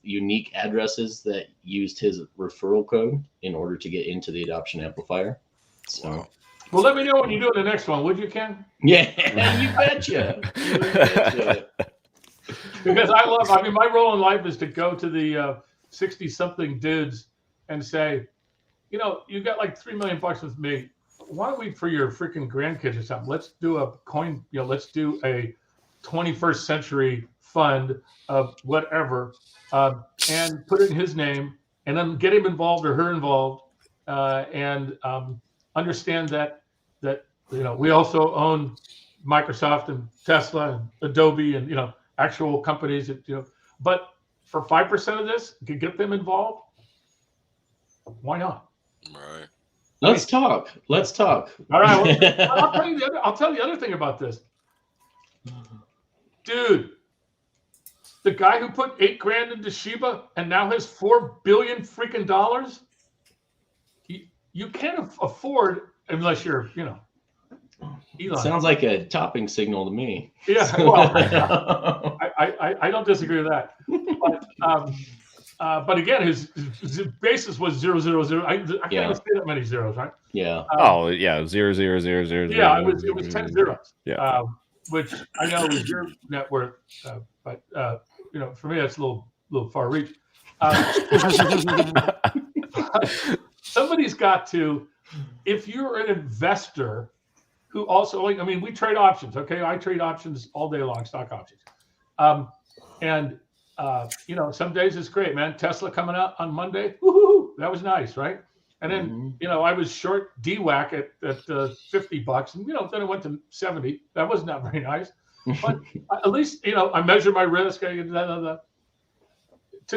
unique addresses that used his referral code in order to get into the adoption amplifier. So, wow. Well, let me know when you do the next one, would you, Ken? Yeah, you betcha. Because my role in life is to go to the 60-something dudes and say, you got like $3 million with me. Why don't we, for your freaking grandkids or something, let's do a coin, let's do a 21st century fund of whatever, and put it in his name, and then get him involved or her involved, and understand that we also own Microsoft and Tesla and Adobe and actual companies that but for 5% of this, you could get them involved. Why not? Right. Let's talk. All right. Well, I'll tell you the other thing about this. Dude, the guy who put $8,000 into Shiba and now has $4 billion freaking dollars, you can't afford unless you're, Elon. Sounds like a topping signal to me. Yeah, well, I don't disagree with that. But again, his basis was 000. I can't even say that many zeros, right? Yeah. 0, 0, 0, 0, 0. Yeah, it was 10 zeros. Yeah. Which I know is your net worth, but for me that's a little far reach. Somebody's got to, if you're an investor who also we trade options. Okay, I trade options all day long, stock options, and some days it's great, man. Tesla coming out on Monday, woohoo, that was nice, right? And then, I was short DWAC at $50, and then it went to 70. That was not very nice, but at least I measure my risk. To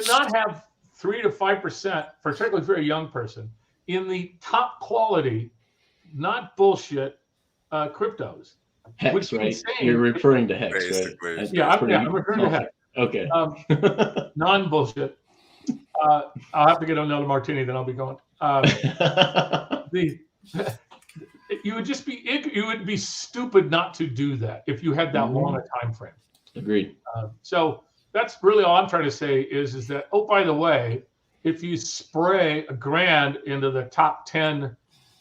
not have 3 to 5%, particularly for a young person, in the top quality, not bullshit cryptos. HEX, right? You're referring to HEX, basically, right? Yeah, I'm referring to HEX. Okay. Non-bullshit. I'll have to get another martini, then I'll be going. You would be stupid not to do that if you had that long a time frame. Agreed. So that's really all I'm trying to say is that, oh, by the way, if you spray $1,000 into the top 10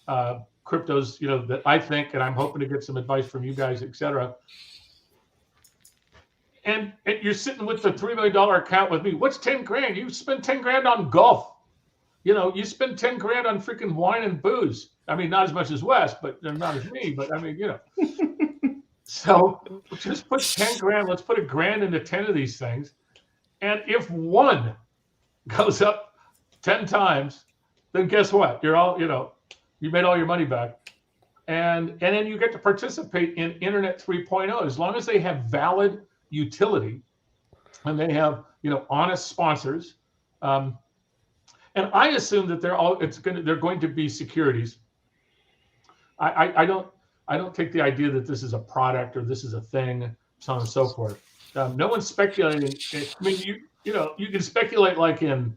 cryptos, that I think, and I'm hoping to get some advice from you guys, et cetera. And you're sitting with the $3 million account with me. What's 10 grand? You spend 10 grand on golf. You spend 10 grand on freaking wine and booze. I mean, not as much as Wes, but not as me. But I mean, So just put 10 grand. Let's put $1,000 into 10 of these things. And if one goes up 10 times, then guess what? You're all, you made all your money back. And then you get to participate in Internet 3.0 as long as they have valid utility and they have, honest sponsors. And I assume that they're going to be securities. I don't take the idea that this is a product or this is a thing, so on and so forth. No one's speculating. I mean, you can speculate like in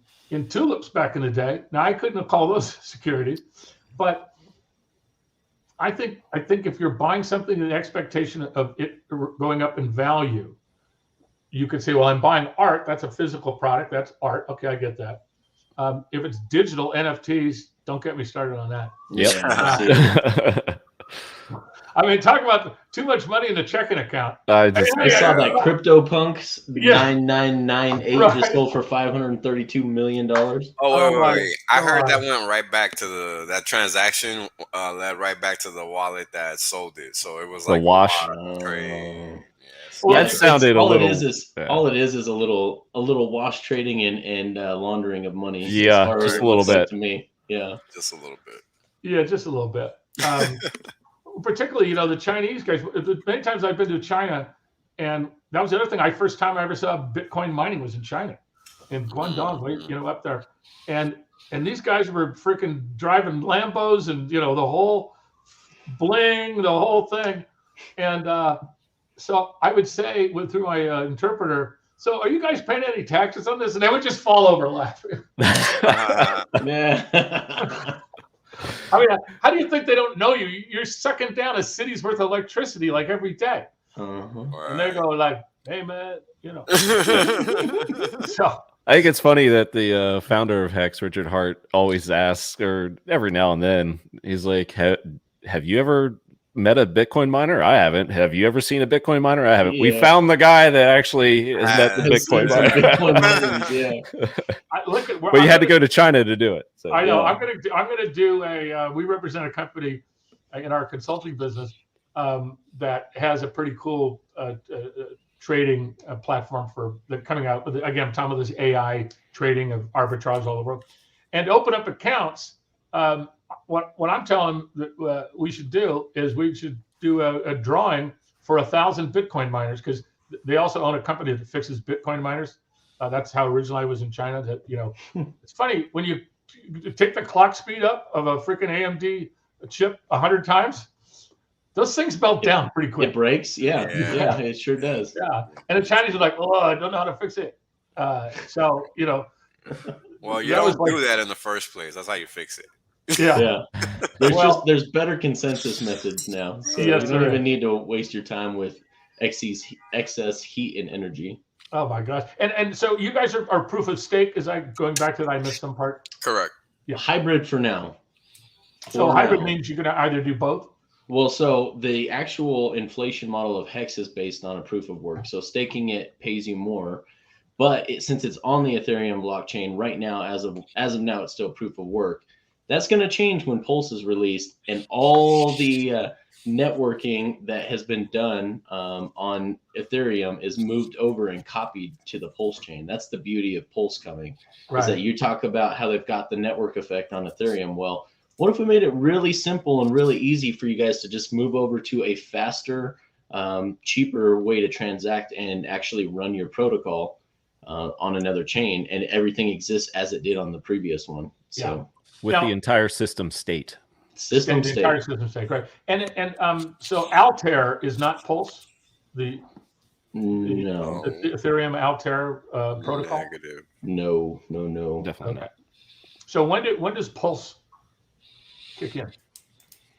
tulips back in the day. Now I couldn't have called those securities, but I think if you're buying something in the expectation of it going up in value, you could say, well, I'm buying art. That's a physical product. That's art. Okay, I get that. If it's digital NFTs, don't get me started on that. Yep. I mean, talk about too much money in the checking account. I saw that CryptoPunks 9998 just sold for $532 million. Oh, wait. I heard that went right back to that transaction led right back to the wallet that sold it. So it was like the wash. Well, that sounded a little. All it is a little wash trading and laundering of money. Yeah, just a little bit to me. Yeah, just a little bit. Yeah, just a little bit. Particularly, the Chinese guys. Many times I've been to China, and that was the other thing. First time I ever saw Bitcoin mining was in China, in Guangdong, up there, and these guys were freaking driving Lambos and the whole bling, the whole thing, and so I would say through my interpreter. So, are you guys paying any taxes on this? And they would just fall over laughing. I mean, how do you think they don't know you? You're sucking down a city's worth of electricity like every day. And they go like, hey, man, So I think it's funny that the founder of HEX, Richard Hart, always asks, or every now and then, he's like, have you ever met a Bitcoin miner? I haven't. Have you ever seen a Bitcoin miner? I haven't. Yeah. We found the guy that actually has met the Bitcoin miner. Bitcoin miners, yeah. But you had to go to China to do it. So. I know. Yeah. I'm gonna do a. We represent a company in our consulting business that has a pretty cool trading platform for coming out. Again, I'm talking about this AI trading of arbitrage all over the world, and to open up accounts. What I'm telling that we should do is we should do a drawing for 1,000 Bitcoin miners, because they also own a company that fixes Bitcoin miners. That's how originally I was in China. That it's funny when you take the clock speed up of a freaking AMD chip 100 times. Those things melt down pretty quick. It breaks, yeah, it sure does. Yeah, and the Chinese are like, oh, I don't know how to fix it. So Well, you don't do that in the first place. That's how you fix it. Yeah. There's better consensus methods now, so you don't even need to waste your time with excess heat and energy. Oh my gosh! And so you guys are proof of stake. Is I going back to that? I missed some part. Correct. Yeah, hybrid for now. So hybrid means you can either do both. Well, so the actual inflation model of HEX is based on a proof of work. So staking it pays you more, but since it's on the Ethereum blockchain right now, as of now, it's still proof of work. That's going to change when Pulse is released, and all the networking that has been done on Ethereum is moved over and copied to the Pulse chain. That's the beauty of Pulse coming, is that you talk about how they've got the network effect on Ethereum. Well, what if we made it really simple and really easy for you guys to just move over to a faster, cheaper way to transact and actually run your protocol on another chain, and everything exists as it did on the previous one. So with the entire system state. The entire system state, right? And so Altair is not Pulse, the Ethereum Altair protocol. Negative. No, Definitely not. So when does Pulse kick in?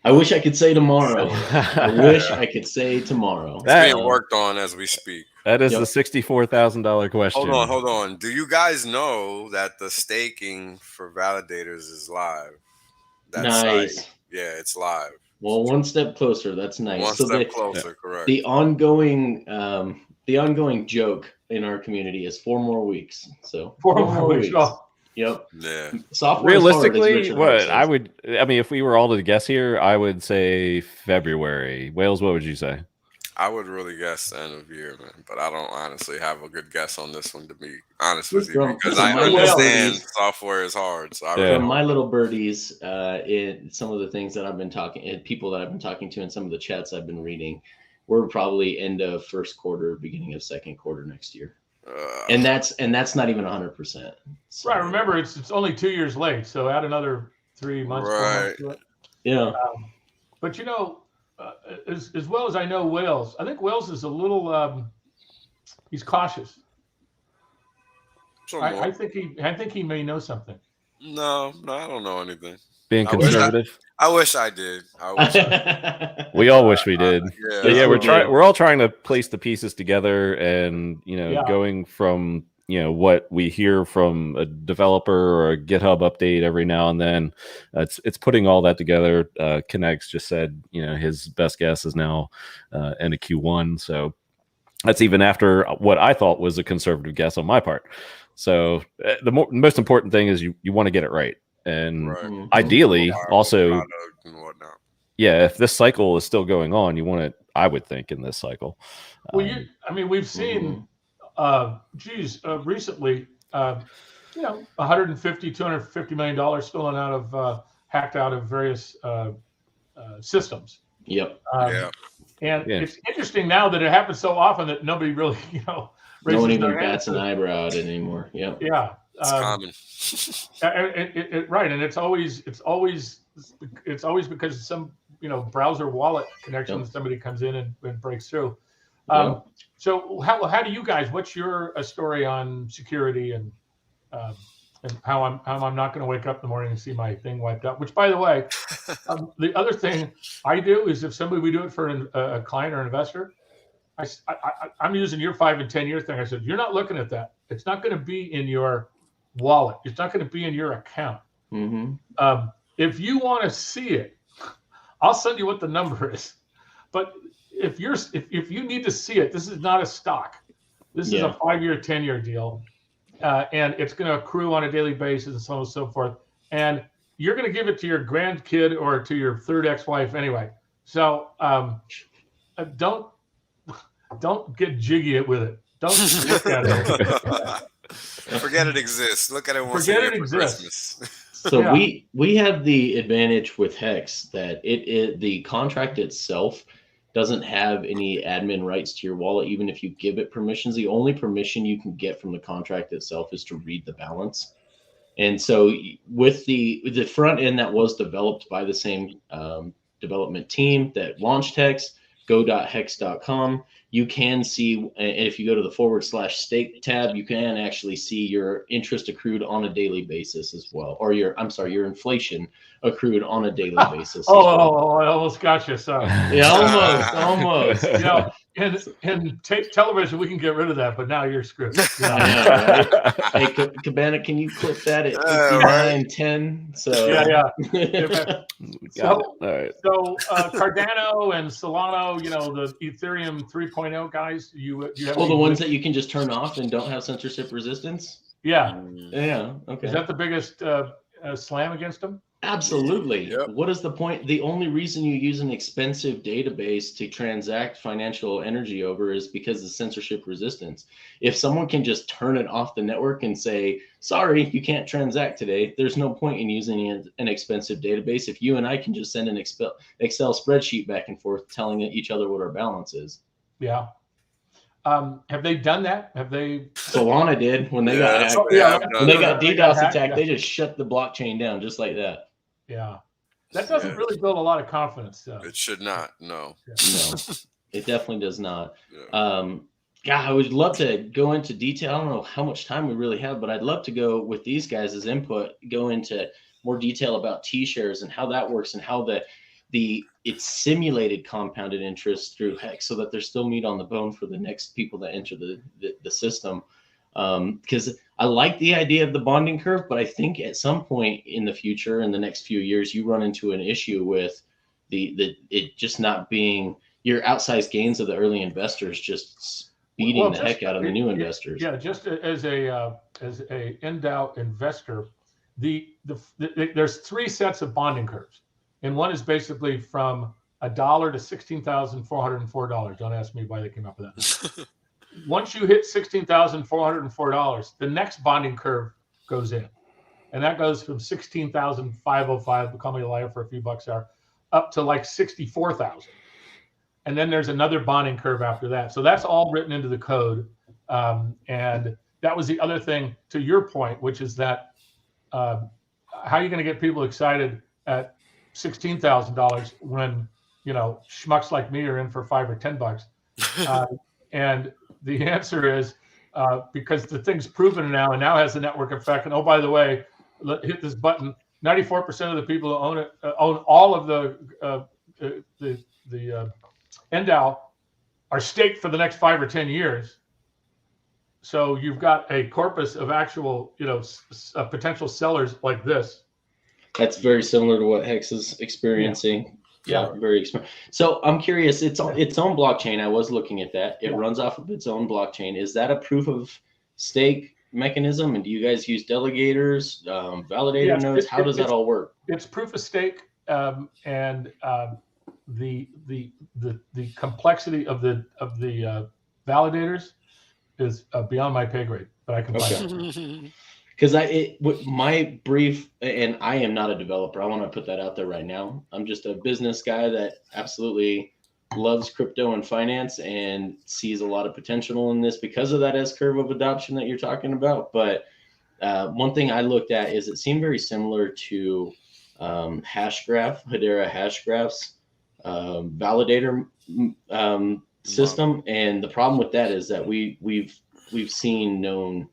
I wish I could say tomorrow. I wish I could say tomorrow. It's being worked on as we speak. That is the $64,000 question. Hold on. Do you guys know that the staking for validators is live? That's nice. Site. Yeah, it's live. Well, one step closer. That's nice. One step closer, correct. The ongoing joke in our community is 4 more weeks. So 4 more weeks. Oh. Yep. Yeah. Software realistically, if we were all to guess here, I would say February. Wales, what would you say? I would really guess the end of the year, man. But I don't honestly have a good guess on this one, to be honest with you, because I understand software is hard. So from my little birdies, in some of the things that I've been talking, people that I've been talking to, in some of the chats I've been reading, we're probably end of first quarter, beginning of second quarter next year. And that's not even 100%. So. Right. Remember, it's only 2 years late, so add another 3 months. Right. 4 months to it. Yeah. But as well as I know Wales, I think Wales is a little he's cautious. I think he may know something. No, I don't know anything. Being conservative. I wish I did. We all wish we did. Yeah, we're all trying to place the pieces together, and going from what we hear from a developer or a GitHub update every now and then. It's putting all that together. Kinetics just said his best guess is now end of Q1, so that's even after what I thought was a conservative guess on my part. So the most important thing is you want to get it right. And ideally, also, if this cycle is still going on, you want it, I would think, in this cycle. Well, we've seen, recently, $150, $250 million stolen out of, hacked out of various systems. Yep. And it's interesting now that it happens so often that nobody really, no one even bats an eyebrow at it anymore. Yep. Yeah. It's common. Right, and it's always because some browser wallet connection, somebody comes in and breaks through. So how do you guys? What's your story on security and how I'm not going to wake up in the morning and see my thing wiped out? Which, by the way, the other thing I do is if we do it for a client or an investor, I'm using your 5 and 10 year thing. I said, you're not looking at that. It's not going to be in your wallet. It's not going to be in your account. If you want to see it, I'll send you what the number is. But if you need to see it, this is not a stock. This is a 5-year, 10-year deal, and it's going to accrue on a daily basis and so on and so forth. And you're going to give it to your grandkid or to your third ex-wife anyway. So don't get jiggy with it. Don't look at it. Forget it exists. Look at it once a year for Christmas. So we have the advantage with HEX that the contract itself doesn't have any admin rights to your wallet, even if you give it permissions. The only permission you can get from the contract itself is to read the balance. And so with the front end that was developed by the same development team that launched HEX, go.hex.com, you can see, and if you go to the /stake tab, you can actually see your interest accrued on a daily basis as well, or your inflation accrued on a daily basis. I almost got you. Sorry. Yeah, almost. In tape television, we can get rid of that, but now you're screwed. I know, right? Hey, Cabana, can you clip that at 59.10? So all right. So Cardano and Solano, the Ethereum 3.0 guys, you have the ones that you can just turn off and don't have censorship resistance. Yeah. Okay. Is that the biggest slam against them? Absolutely. Yep. What is the point? The only reason you use an expensive database to transact financial energy over is because of censorship resistance. If someone can just turn it off the network and say, sorry, you can't transact today, there's no point in using an expensive database if you and I can just send an Excel spreadsheet back and forth telling each other what our balance is. Yeah. Have they done that? Have they? Solana did when they got hacked. When they got DDoS attacked, they just shut the blockchain down just like that. Yeah. That doesn't really build a lot of confidence. It should not. No. No, it definitely does not. Yeah. God, I would love to go into detail. I don't know how much time we really have, but I'd love to go with these guys' input, go into more detail about T-shares and how that works and how it's simulated compounded interest through HEX so that there's still meat on the bone for the next people that enter the system. Because I like the idea of the bonding curve, but I think at some point in the future, in the next few years, you run into an issue with it just not being your outsized gains of the early investors just beating the heck out of the new investors. Yeah, just as a NDAU investor, there's 3 sets of bonding curves, and one is basically from $1 to $16,404. Don't ask me why they came up with that. Once you hit $16,404, the next bonding curve goes in, and that goes from $16,505, call me a liar for a few bucks there, up to like $64,000. And then there's another bonding curve after that. So that's all written into the code. And that was the other thing to your point, which is that how are you going to get people excited at $16,000 when, schmucks like me are in for $5 or $10? And the answer is because the thing's proven now and now has a network effect. And oh, by the way, hit this button. 94% of the people who own it own all of the NDAU are staked for the next 5 or 10 years. So you've got a corpus of actual, potential sellers like this. That's very similar to what HEX is experiencing. Yeah, very expensive. So I'm curious, it's on its own blockchain. I was looking at that. It runs off of its own blockchain. Is that a proof of stake mechanism? And do you guys use delegators, validator nodes? How does that all work? It's proof of stake, and the complexity of the validators is beyond my pay grade, but I can find out. Because my brief, and I am not a developer. I want to put that out there right now. I'm just a business guy that absolutely loves crypto and finance and sees a lot of potential in this because of that S-curve of adoption that you're talking about. But one thing I looked at is it seemed very similar to Hedera hash graphs validator system. And the problem with that is that we've seen known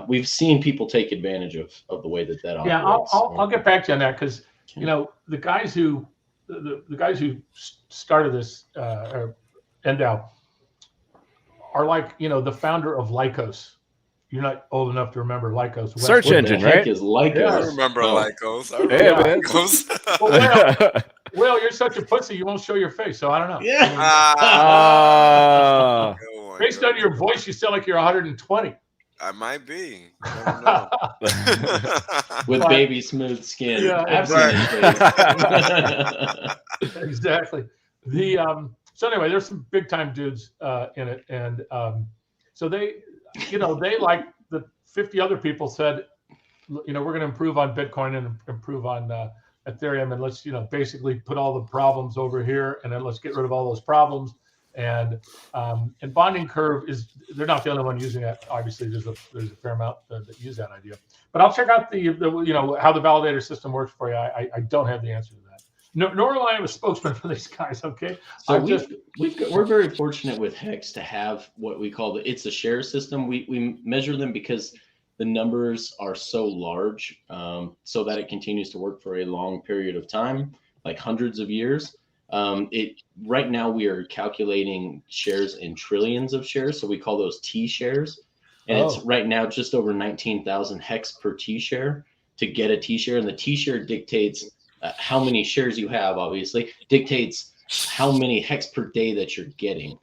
we've seen people take advantage of the way that operates. Yeah, I'll get back to you on that because the guys who started this NDAU are like the founder of Lycos. You're not old enough to remember Lycos. Search engine, right? Is Lycos? Yeah, I remember Lycos. Well, you're such a pussy. You won't show your face, so I don't know. Yeah. Based on your voice, you sound like you're 120. I might be. I don't know. With baby smooth skin. Yeah, exactly. So anyway, there's some big time dudes in it, and so they like the 50 other people said, we're going to improve on Bitcoin and improve on Ethereum, and let's basically put all the problems over here, and then let's get rid of all those problems. And bonding curve they're not the only one using that. Obviously, there's a fair amount that use that idea. But I'll check out the how the validator system works for you. I don't have the answer to that. Nor will I am a spokesman for these guys. Okay, so we're very fortunate with HEX to have what we call it's a share system. We measure them because the numbers are so large, so that it continues to work for a long period of time, like hundreds of years. Right now we are calculating shares in trillions of shares, so we call those T shares, and it's right now just over 19,000 HEX per T share to get a T share, and the T share dictates how many shares you have. Obviously, dictates how many HEX per day that you're getting.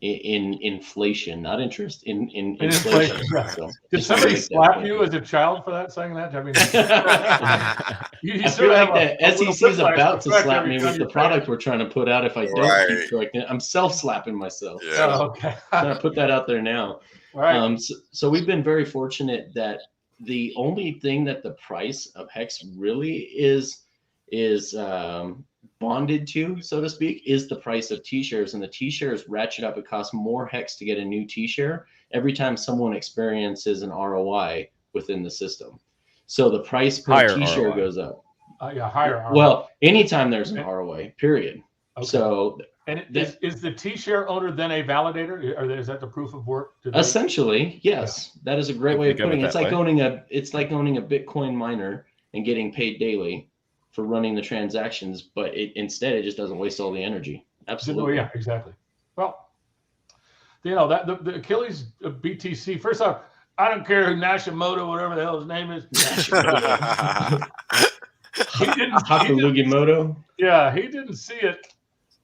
in inflation, not interest, in inflation. Yeah. So did somebody slap you as a child for that, saying that? I mean, I feel like the SEC is about to slap me with the product we're trying to put out if I don't keep correcting it. I'm self-slapping myself. Yeah. Oh, okay. Trying to put that out there now. Right. So we've been very fortunate that the only thing that the price of HEX really is bonded to, so to speak, is the price of T-shares, and the T-shares ratchet up. It costs more HEX to get a new T-share every time someone experiences an ROI within the system. So the price per T-share goes up. Yeah, higher ROI. Well, anytime there's an ROI, period. Okay. So, and is the T-share owner then a validator, or is that the proof of work? Essentially, yes. Yeah. That is a great way of putting it. It's like owning a Bitcoin miner and getting paid daily for running the transactions, but instead it just doesn't waste all the energy. Absolutely. Oh, yeah, exactly. Well, you know, that the Achilles BTC, first off, I don't care who Nashimoto, whatever the hell his name is. Hakulugimoto. Yeah, he didn't see it.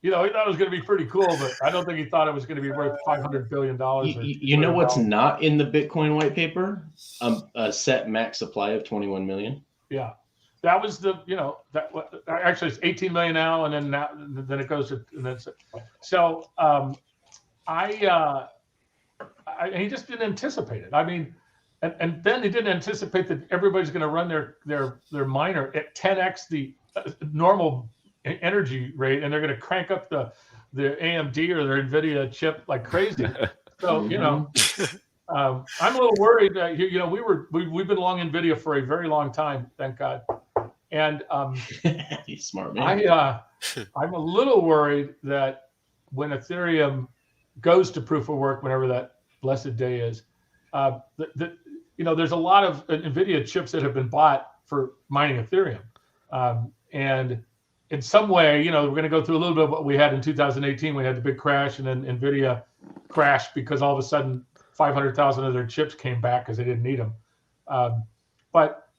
You know, he thought it was going to be pretty cool, but I don't think he thought it was going to be worth $500 billion. You know what's not in the Bitcoin white paper? A set max supply of 21 million. Yeah. That was the, you know, that actually it's 18 million now, and then it goes to, and then so he just didn't anticipate it. I mean, and then he didn't anticipate that everybody's going to run their miner at 10x the normal energy rate, and they're going to crank up the AMD or their NVIDIA chip like crazy. So you know, I'm a little worried that you know we've been long NVIDIA for a very long time, thank God. And he's smart man. I'm a little worried that when Ethereum goes to proof of work, whenever that blessed day is, you know, there's a lot of NVIDIA chips that have been bought for mining Ethereum, and in some way, you know, we're going to go through a little bit of what we had in 2018. We had the big crash, and then NVIDIA crashed because all of a sudden 500,000 of their chips came back because they didn't need them. But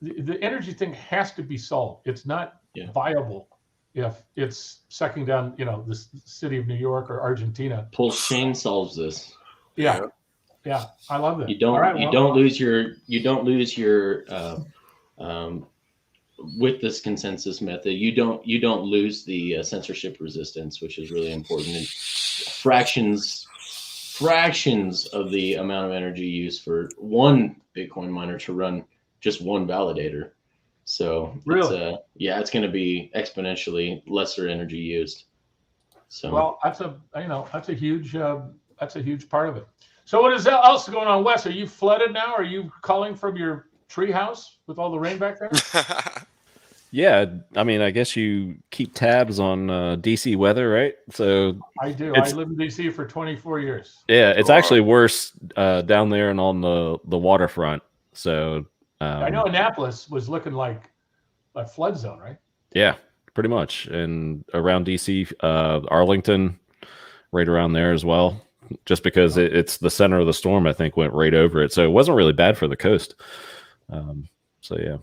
the energy thing has to be solved. It's not viable if it's sucking down, you know, the city of New York or Argentina. PulseChain solves this. Yeah, I love that. You don't lose your with this consensus method. You don't lose the censorship resistance, which is really important. And fractions of the amount of energy used for one Bitcoin miner to run just one validator. So really, it's going to be exponentially lesser energy used. So well, that's a huge part of it. So what is else going on, Wes? Are you flooded now? Are you calling from your tree house with all the rain back there? Yeah, I mean, I guess you keep tabs on DC weather, right? So I do. I lived in DC for 24 years. Yeah, it's actually worse down there and on the waterfront. So I know Annapolis was looking like a flood zone, right? Yeah, pretty much, and around DC, Arlington, right around there as well. Just because it's the center of the storm, I think went right over it, so it wasn't really bad for the coast. So yeah.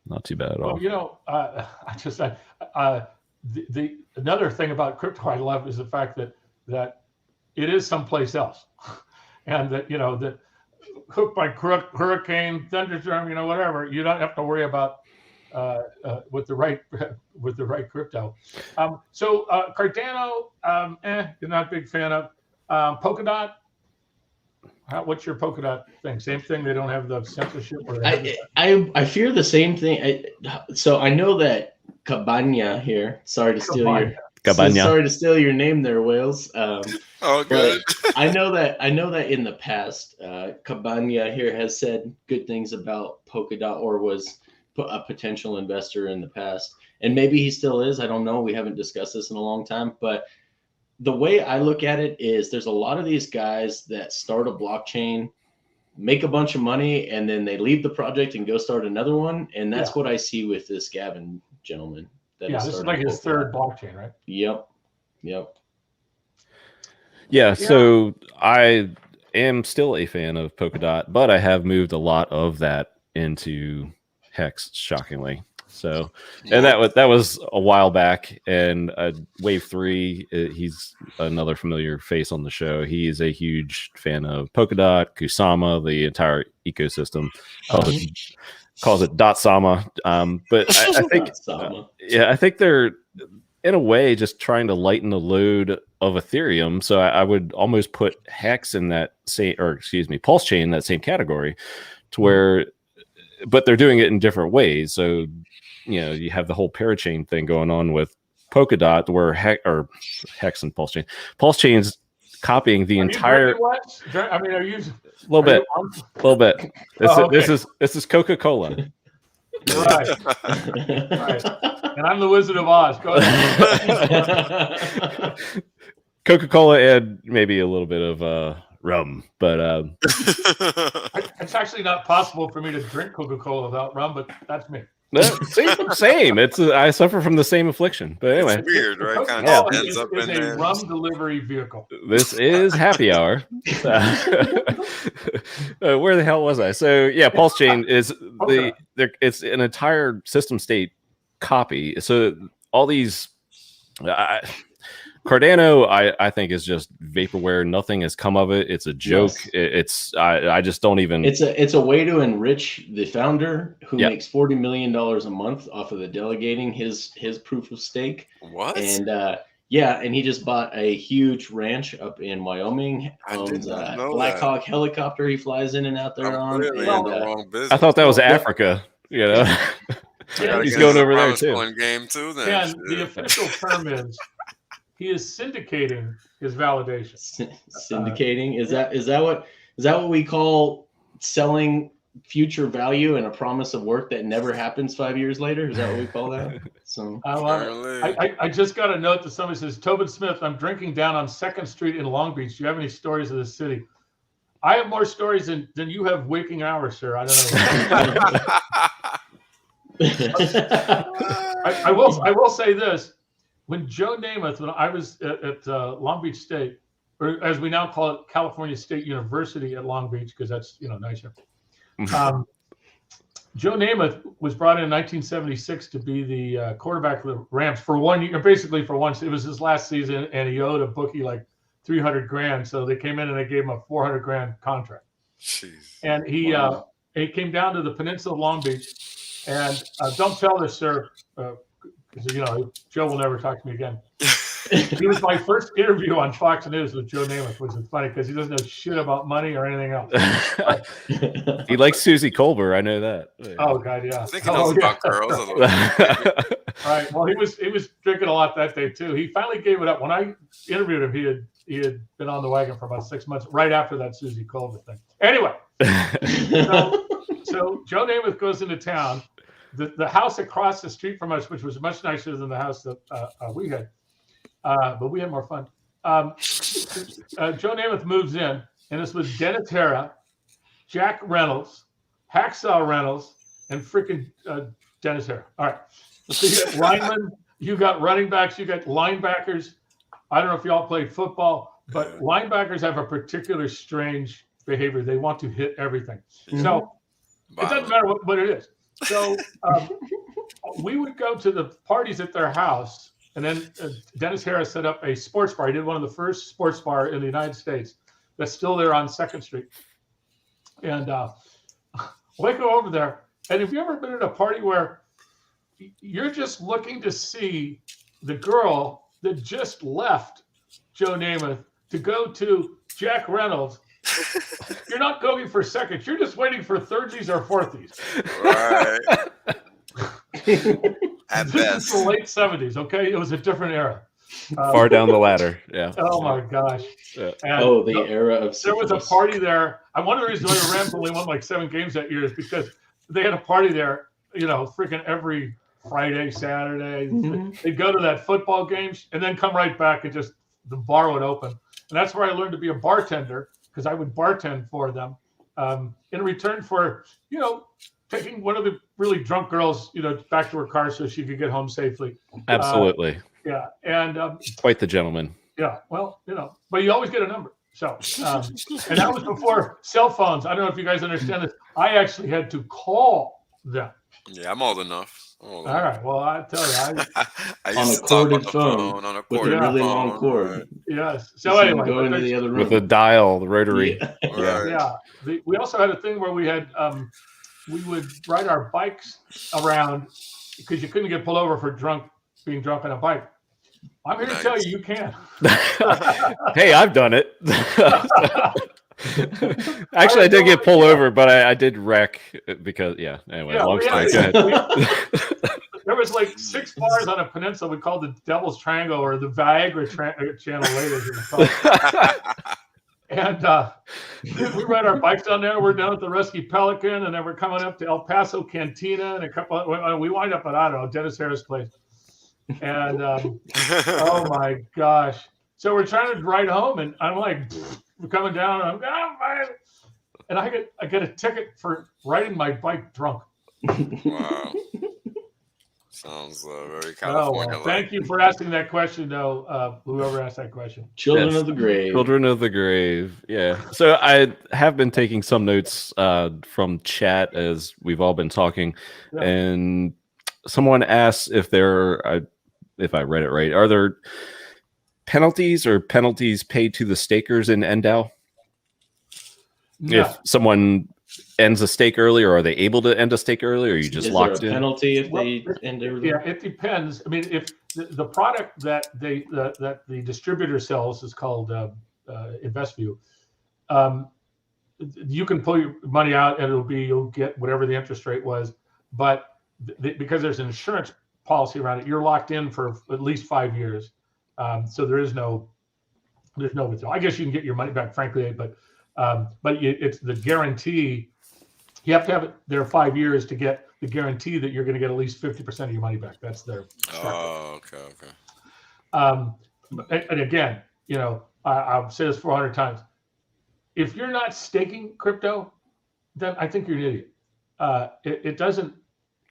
Not too bad at all. Well, you know, the another thing about crypto I love is the fact that it is someplace else, and that, you know, that hooked by crook, hurricane, thunderstorm, you know, whatever, you don't have to worry about with the right crypto. So Cardano, you're not a big fan of. Polkadot. What's your Polkadot thing? Same thing. They don't have the censorship. Or I fear the same thing. So I know that Cabana here. Sorry to steal your name there, Wales. Oh, good. I know that in the past, Cabana here has said good things about Polkadot, or was a potential investor in the past, and maybe he still is. I don't know. We haven't discussed this in a long time, but the way I look at it is there's a lot of these guys that start a blockchain, make a bunch of money, and then they leave the project and go start another one. And that's what I see with this Gavin gentleman. This is like his third blockchain, right? Yep. Yeah, so I am still a fan of Polkadot, but I have moved a lot of that into HEX, shockingly. So, and that was a while back. And Wave 3, he's another familiar face on the show. He is a huge fan of Polkadot, Kusama, the entire ecosystem. Calls it Dotsama. But I think, I think they're in a way just trying to lighten the load of Ethereum. So I would almost put HEX in that same, or excuse me, PulseChain in that same category, to where, but they're doing it in different ways. So, you have the whole parachain thing going on with Polkadot, where HEX and PulseChain. PulseChain's copying the entire. I mean, are you? A little bit. This is Coca-Cola. Right. And I'm the Wizard of Oz. Go ahead. Coca-Cola and maybe a little bit of rum, but it's actually not possible for me to drink Coca-Cola without rum, but that's me. Same. I suffer from the same affliction. But anyway, it's weird, right? Kind of ends up in a rum delivery vehicle. This is happy hour. Where the hell was I? So yeah, PulseChain is it's an entire system state copy. So all these. Cardano, I think, is just vaporware. Nothing has come of it. It's a joke. Yes. I just don't even. It's a way to enrich the founder who makes $40 million a month off of the delegating his proof of stake. What? And and he just bought a huge ranch up in Wyoming. Owns a Black Hawk helicopter he flies in and out there on. I thought that was Africa. He's going over there too. Game too. Then and the official term is. He is syndicating his validation. Syndicating is that what we call selling future value and a promise of work that never happens 5 years later? Is that what we call that? So I just got a note that somebody says, Tobin Smith, I'm drinking down on 2nd Street in Long Beach. Do you have any stories of the city? I have more stories than you have waking hours, sir. I don't know. I will say this. When Joe Namath, when I was at Long Beach State, or as we now call it, California State University at Long Beach, because that's nicer. Joe Namath was brought in 1976 to be the quarterback of the Rams for 1 year, basically for once. It was his last season, and he owed a bookie like $300,000. So they came in and they gave him a $400,000 contract. Jeez. And he came down to the peninsula of Long Beach, and don't tell this, sir. Joe will never talk to me again. He was my first interview on Fox News with Joe Namath, which is funny because he doesn't know shit about money or anything else. He likes Susie Colbert, I know that. Oh God, yeah. I think he knows about girls. Right. Well, he was drinking a lot that day too. He finally gave it up. When I interviewed him, he had been on the wagon for about 6 months, right after that Susie Colbert thing. Anyway, so Joe Namath goes into town. The house across the street from us, which was much nicer than the house that we had, but we had more fun. Joe Namath moves in, and this was Dennis Hara, Jack Reynolds, Hacksaw Reynolds, and freaking Dennis Hara. All right. So you got linemen, you got running backs, you got linebackers. I don't know if y'all played football, but linebackers have a particular strange behavior. They want to hit everything. Mm-hmm. So it doesn't matter what it is. So we would go to the parties at their house, and then Dennis Harris set up a sports bar. He did one of the first sports bar in the United States that's still there on 2nd Street. And we go over there, and have you ever been at a party where you're just looking to see the girl that just left Joe Namath to go to Jack Reynolds? You're not going for seconds. You're just waiting for thirdies or fourthies. Right. At best. The late 70s, okay? It was a different era. Far down the ladder, yeah. Oh, my gosh. Yeah. The era of syphilis. There was a party there. One of the reasons why the Rams only won like 7 games that year is because they had a party there, freaking every Friday, Saturday. Mm-hmm. They'd go to that football games and then come right back and just the bar would open. And that's where I learned to be a bartender, because I would bartend for them in return for, taking one of the really drunk girls, back to her car so she could get home safely. Absolutely. Yeah. And quite the gentleman. Yeah. Well, but you always get a number. So, and that was before cell phones. I don't know if you guys understand this. I actually had to call Yeah. Yeah, I'm old enough. All right. Well, I tell you, I On used a to talk corded on the phone on a with a corded really phone, long cord. right. yes. So So you can anyway, go into the other room With a dial, the rotary. Yeah. Yeah. Right. yeah, we also had a thing where we had we would ride our bikes around because you couldn't get pulled over for being drunk on a bike. I'm here to tell you, you can. Hey, I've done it. Actually, I did get pulled over, but I did wreck because Anyway, Yeah, long story. yeah. Go ahead. There was like 6 bars on a peninsula we called the Devil's Triangle or the Viagra Channel later. And we ride our bikes down there. We're down at the Rusky Pelican, and then we're coming up to El Paso Cantina, and a couple. We wind up at, I don't know, Dennis Harris' place. And oh my gosh! So we're trying to ride home, and I'm like, we're coming down, and and I get a ticket for riding my bike drunk. Wow. Sounds very California. Well, thank you for asking that question, though. Whoever asked that question. Children of the grave. Children of the grave. Yeah. So I have been taking some notes from chat as we've all been talking, and someone asked if if I read it right, are there penalties paid to the stakers in NDAU? No. If someone ends a stake early, or are they able to end a stake early, or are you just locked in? Penalty if they end early? Yeah, it depends. I mean, if the product that that the distributor sells is called InvestView, you can pull your money out and you'll get whatever the interest rate was, but because there's an insurance policy around it, you're locked in for at least 5 years. So there's no withdrawal. I guess you can get your money back, frankly, but it's the guarantee. You have to have it there 5 years to get the guarantee that you're going to get at least 50% of your money back. That's their structure. Oh, okay. And again, I've said this 400 times. If you're not staking crypto, then I think you're an idiot. It doesn't.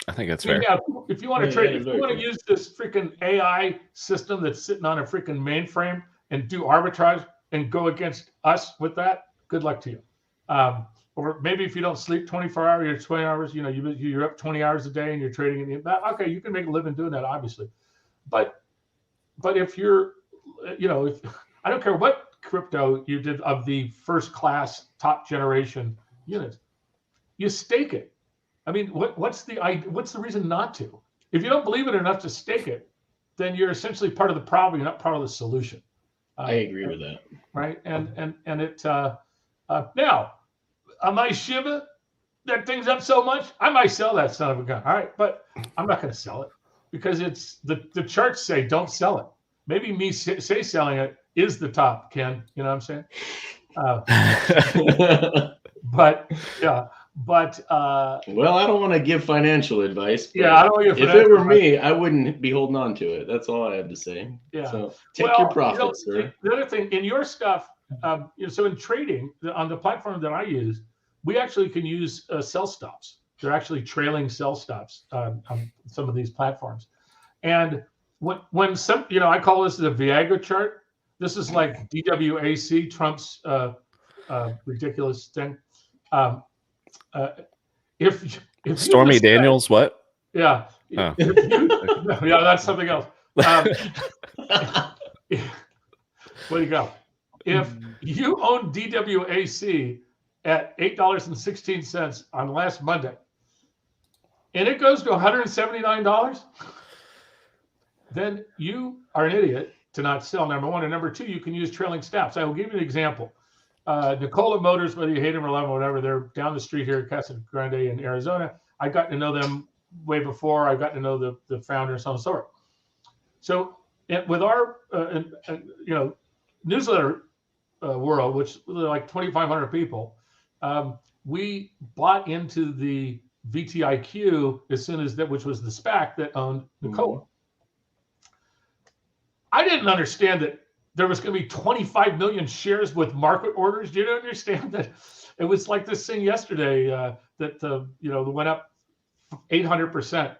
I think that's fair. Yeah, if you want to trade, if you want to use this freaking AI system that's sitting on a freaking mainframe and do arbitrage and go against us with that, good luck to you. Or maybe if you don't sleep 24 hours, you're 20 hours, you're up 20 hours a day and you're trading in the, okay, you can make a living doing that, obviously. But if you're, if I don't care what crypto you did of the first class top generation units, you stake it. I mean, what's the reason not to? If you don't believe it enough to stake it, then you're essentially part of the problem. You're not part of the solution. I agree with that. Right, and it now on my Shiba, that thing's up so much, I might sell that son of a gun. All right, but I'm not going to sell it because it's the charts say don't sell it. Maybe me say selling it is the top, Ken. You know what I'm saying? But yeah. But well, I don't want to give financial advice. Yeah, I don't want to give. If it were me, I wouldn't be holding on to it. That's all I have to say. Yeah. So take your profits, sir. The other thing in your stuff, so in trading on the platform that I use, we actually can use sell stops. They're actually trailing sell stops on some of these platforms. And when some, I call this the Viagra chart. This is like DWAC, Trump's ridiculous thing. If Stormy Daniels, what? Yeah. Oh. Yeah, that's something else. Where do you go? If you own DWAC at $8.16 on last Monday, and it goes to $179, then you are an idiot to not sell, number one. And number two, you can use trailing stops. I will give you an example. Nikola Motors, whether you hate them or love them or whatever, they're down the street here at Casa Grande in Arizona. I got to know them way before I got to know the founder and so on and so forth. So with our newsletter world, which is like 2,500 people, we bought into the VTIQ as soon as that, which was the SPAC that owned Nikola. I didn't understand that there was going to be 25 million shares with market orders. Do you understand that? It was like this thing yesterday that went up 800%.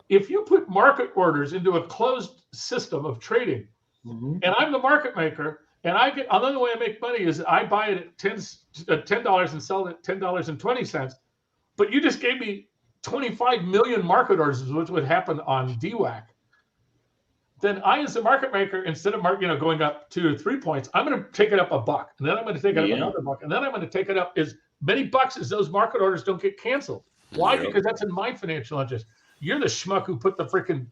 If you put market orders into a closed system of trading, and I'm the market maker, and the only way I make money is I buy it at $10 and sell it at $10.20. But you just gave me 25 million market orders, which would happen on DWAC, then I, as a market maker, instead of going up 2 or 3 points, I'm going to take it up $1, and then I'm going to take it up another $1, and then I'm going to take it up as many bucks as those market orders don't get canceled. Why? Because that's in my financial interest. You're the schmuck who put the freaking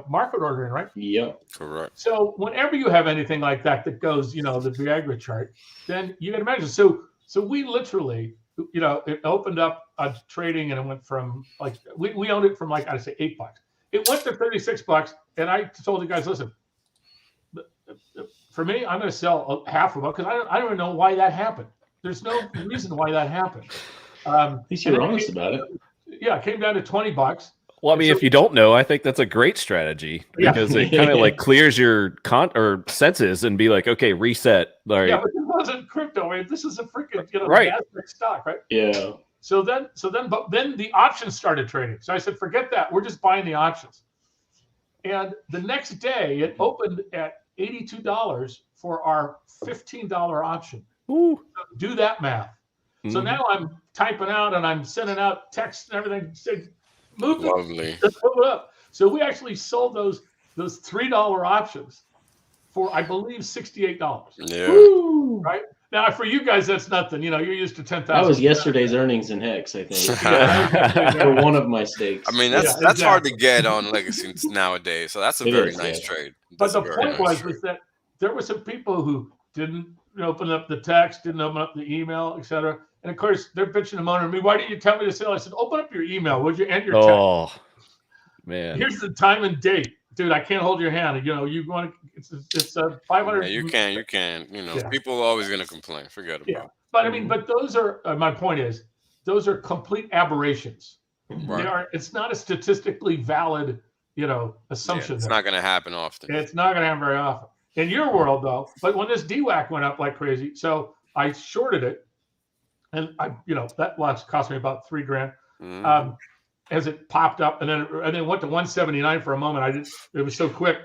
market order in, right? Yep. Correct. So whenever you have anything like that goes, the Viagra chart, then you can imagine. So we literally, it opened up trading, and it went from we owned it from I'd say $8. It went to $36, and I told the guys, listen, for me, I'm going to sell half of it because I don't even know why that happened. There's no reason why that happened. At least you're honest about it. Yeah, it came down to $20. Well, I mean, if you don't know, I think that's a great strategy because it kind of clears your senses and be like, okay, reset. Right. Yeah, but this wasn't crypto. I mean, this is a freaking right. Nasdaq stock, right? Yeah. So then the options started trading. So I said, forget that. We're just buying the options. And the next day, it opened at $82 for our $15 option. Ooh. So do that math. Mm-hmm. So now I'm typing out and I'm sending out texts and everything. Say, move it. Let's move it up. So we actually sold those $3 options for, I believe, $68. Yeah. Woo! Right? Now, for you guys, that's nothing. You're used to 10,000. That was yesterday's earnings in HEX, I think. For one of my stakes. I mean, that's hard to get on legacy nowadays. So that's a very nice trade. But the point was that there were some people who didn't open up the text, didn't open up the email, etc. And of course, they're bitching and moaning at me. Why didn't you tell me to sell? I said, open up your email, would you? And your text. Oh, man. Here's the time and date. Dude, I can't hold your hand. You want to, it's a 500. Yeah, you can. People are always going to complain. Forget about it. But I mean, but those are, my point is, those are complete aberrations. Right. It's not a statistically valid, assumption. It's not going to happen often. It's not going to happen very often. In your world, though, but when this DWAC went up like crazy, so I shorted it, and that loss cost me about $3,000 as it popped up, and then it went to 179 for a moment. It was so quick,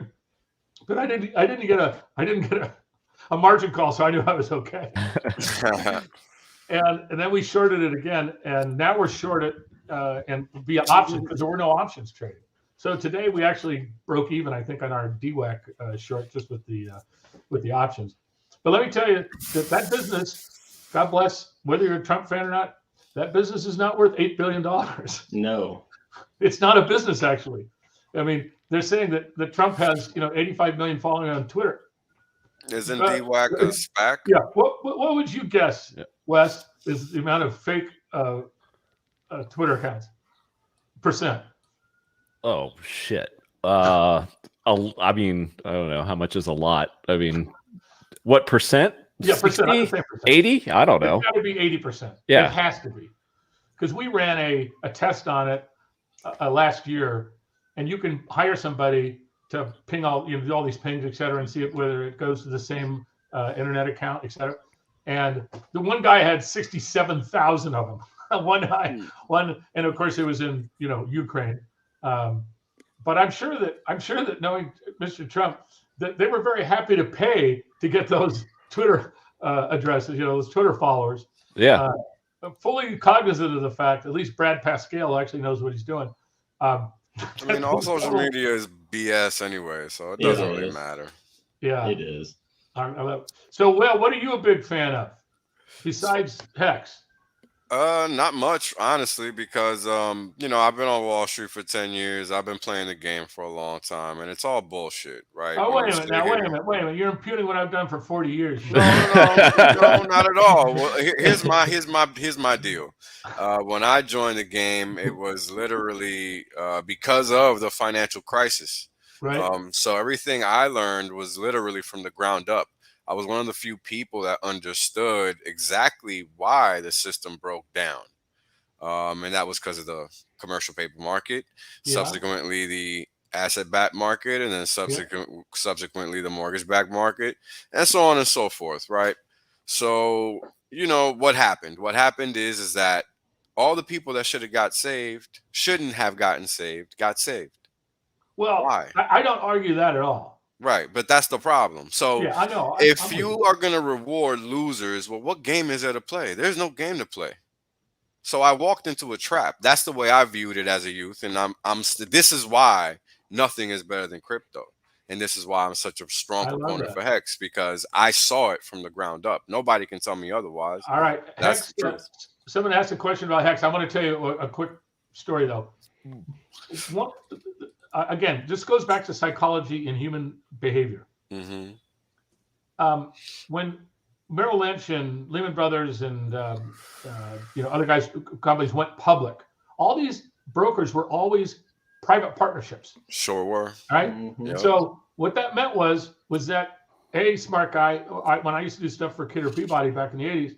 but I didn't get a margin call, so I knew I was okay. and then we shorted it again, and now we're shorted and via options because there were no options traded. So today we actually broke even, I think, on our DWAC short just with the options. But let me tell you that business, God bless, whether you're a Trump fan or not, that business is not worth $8 billion. No, it's not a business actually. I mean, they're saying that Trump has 85 million following on Twitter. Isn't DWAC a SPAC? Yeah. What would you guess, Wes, is the amount of fake Twitter accounts percent? Oh shit. I mean, I don't know how much is a lot. I mean, what percent? Yeah, 60, 80? I don't know. It's got to be 80%. Yeah, it has to be, because we ran a test on it last year, and you can hire somebody to ping all these pings, et cetera, and see whether it goes to the same internet account, et cetera. And the one guy had 67,000 of them. One, and of course it was in Ukraine. But I'm sure that knowing Mr. Trump, that they were very happy to pay to get those Twitter addresses, those Twitter followers. Yeah. Fully cognizant of the fact, at least Brad Pascal actually knows what he's doing. I mean, all social media is BS anyway, so it doesn't really matter. Yeah, it is. So, what are you a big fan of besides HEX? Not much, honestly, because I've been on Wall Street for 10 years. I've been playing the game for a long time, and it's all bullshit, right? Oh, wait a minute. You're imputing what I've done for 40 years. No, not at all. Well, here's my deal. When I joined the game, it was literally because of the financial crisis. Right. So everything I learned was literally from the ground up. I was one of the few people that understood exactly why the system broke down. And that was because of the commercial paper market, subsequently the asset-backed market, and then subsequently the mortgage-backed market, and so on and so forth, right? So, what happened? What happened is that all the people that shouldn't have gotten saved, got saved. Well, why? I don't argue that at all. Right, but that's the problem. So I know. If you are going to reward losers, well, what game is there to play? There's no game to play. So I walked into a trap. That's the way I viewed it as a youth, and this is why nothing is better than crypto. And this is why I'm such a strong proponent for HEX, because I saw it from the ground up. Nobody can tell me otherwise. All right. That's HEX, someone asked a question about HEX. I want to tell you a quick story, though. Again, this goes back to psychology and human behavior. When Merrill Lynch and Lehman Brothers and other guys, companies went public, all these brokers were always private partnerships. Sure were. Right? Yep. So what that meant was that a smart guy, when I used to do stuff for Kidder Peabody back in the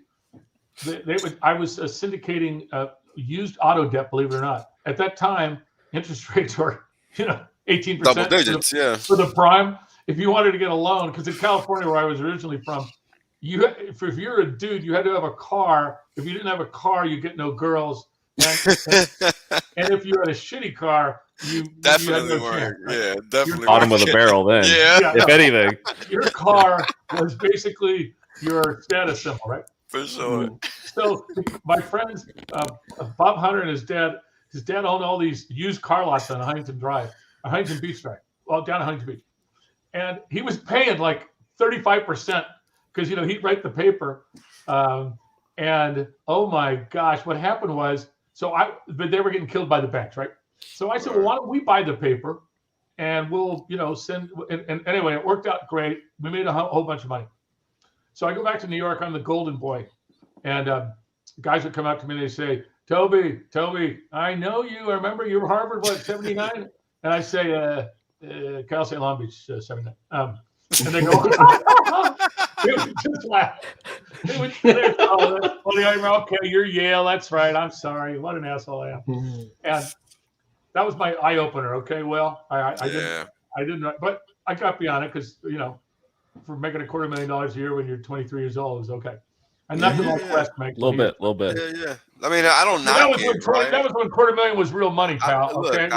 80s, I was syndicating used auto debt, believe it or not. At that time, interest rates were 18%. Double digits, for the prime. If you wanted to get a loan, because in California, where I was originally from, if you're a dude, you had to have a car. If you didn't have a car, you get no girls. And if you had a shitty car, you definitely you had no weren't. Definitely bottom of the barrel then. If anything, your car was basically your status symbol, right? For sure. So my friends, Bob Hunter and his dad owned all these used car lots on Huntington Beach Drive, down at Huntington Beach, and he was paying like 35% because he'd write the paper, and oh my gosh, what happened was. But they were getting killed by the banks, right? So I said, well, why don't we buy the paper and we'll, send. And anyway, it worked out great. We made a whole bunch of money. So I go back to New York. I'm the golden boy. And guys would come up to me and they say, Toby, I know you. I remember you were Harvard, 79? And I say, Cal State Long Beach, 79. And they go, they would just laugh. They would say, okay, you're Yale. That's right. I'm sorry. What an asshole I am. And that was my eye opener. Okay, well, I didn't, but I got beyond it because for making $250,000 a year when you're 23 years old is okay. And nothing like West makes. A little bit. Yeah. I mean, I don't knock it. That was when $250,000 was real money, pal. Okay.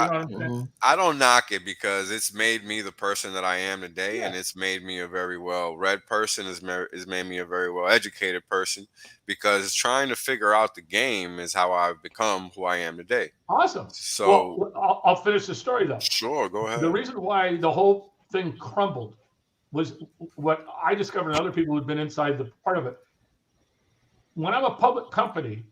I don't knock it because it's made me the person that I am today, and it's made me a very well-read person. Has made me a very well-educated person because trying to figure out the game is how I've become who I am today. Awesome. So I'll finish the story though. Sure, go ahead. The reason why the whole thing crumbled was what I discovered, and other people who'd been inside the part of it. When I'm a public company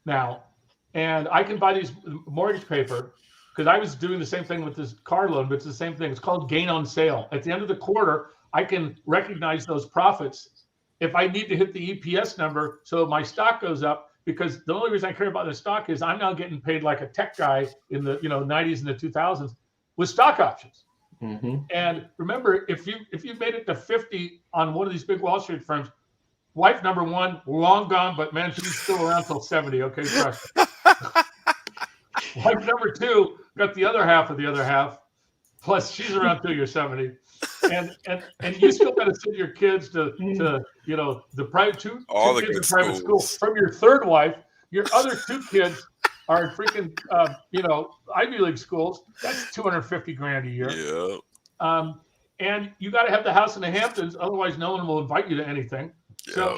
now, and I can buy these mortgage paper, because I was doing the same thing with this car loan, but it's the same thing. It's called gain on sale. At the end of the quarter, I can recognize those profits if I need to hit the EPS number so my stock goes up, because the only reason I care about the stock is I'm now getting paid like a tech guy in the 90s and the 2000s with stock options. And remember, if you made it to 50 on one of these big Wall Street firms, wife number one, long gone, but man, she's still around till 70. Okay, trust me. Wife number two got the other half of the other half, plus she's around till you're 70, and you still got to send your kids to the private two kids in private school. From your third wife, your other two kids are in freaking Ivy League schools. That's $250,000 a year. Yeah. And you got to have the house in the Hamptons, otherwise no one will invite you to anything. So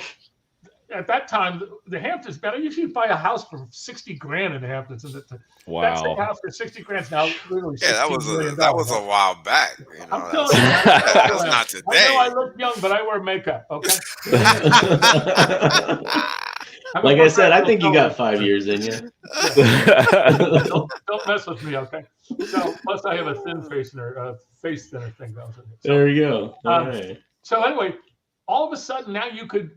at that time, the Hamptons, man, I usually buy a house for $60,000 in the Hamptons. Wow. That's a house for $60,000 now. Literally, that was a while back. I'm telling you, that was not today. I know I look young, but I wear makeup. Okay. Like I said, I think you got 5 years in you. Don't mess with me, okay? So plus I have a thin face thinner thing. There you go. All right. So anyway, all of a sudden now you could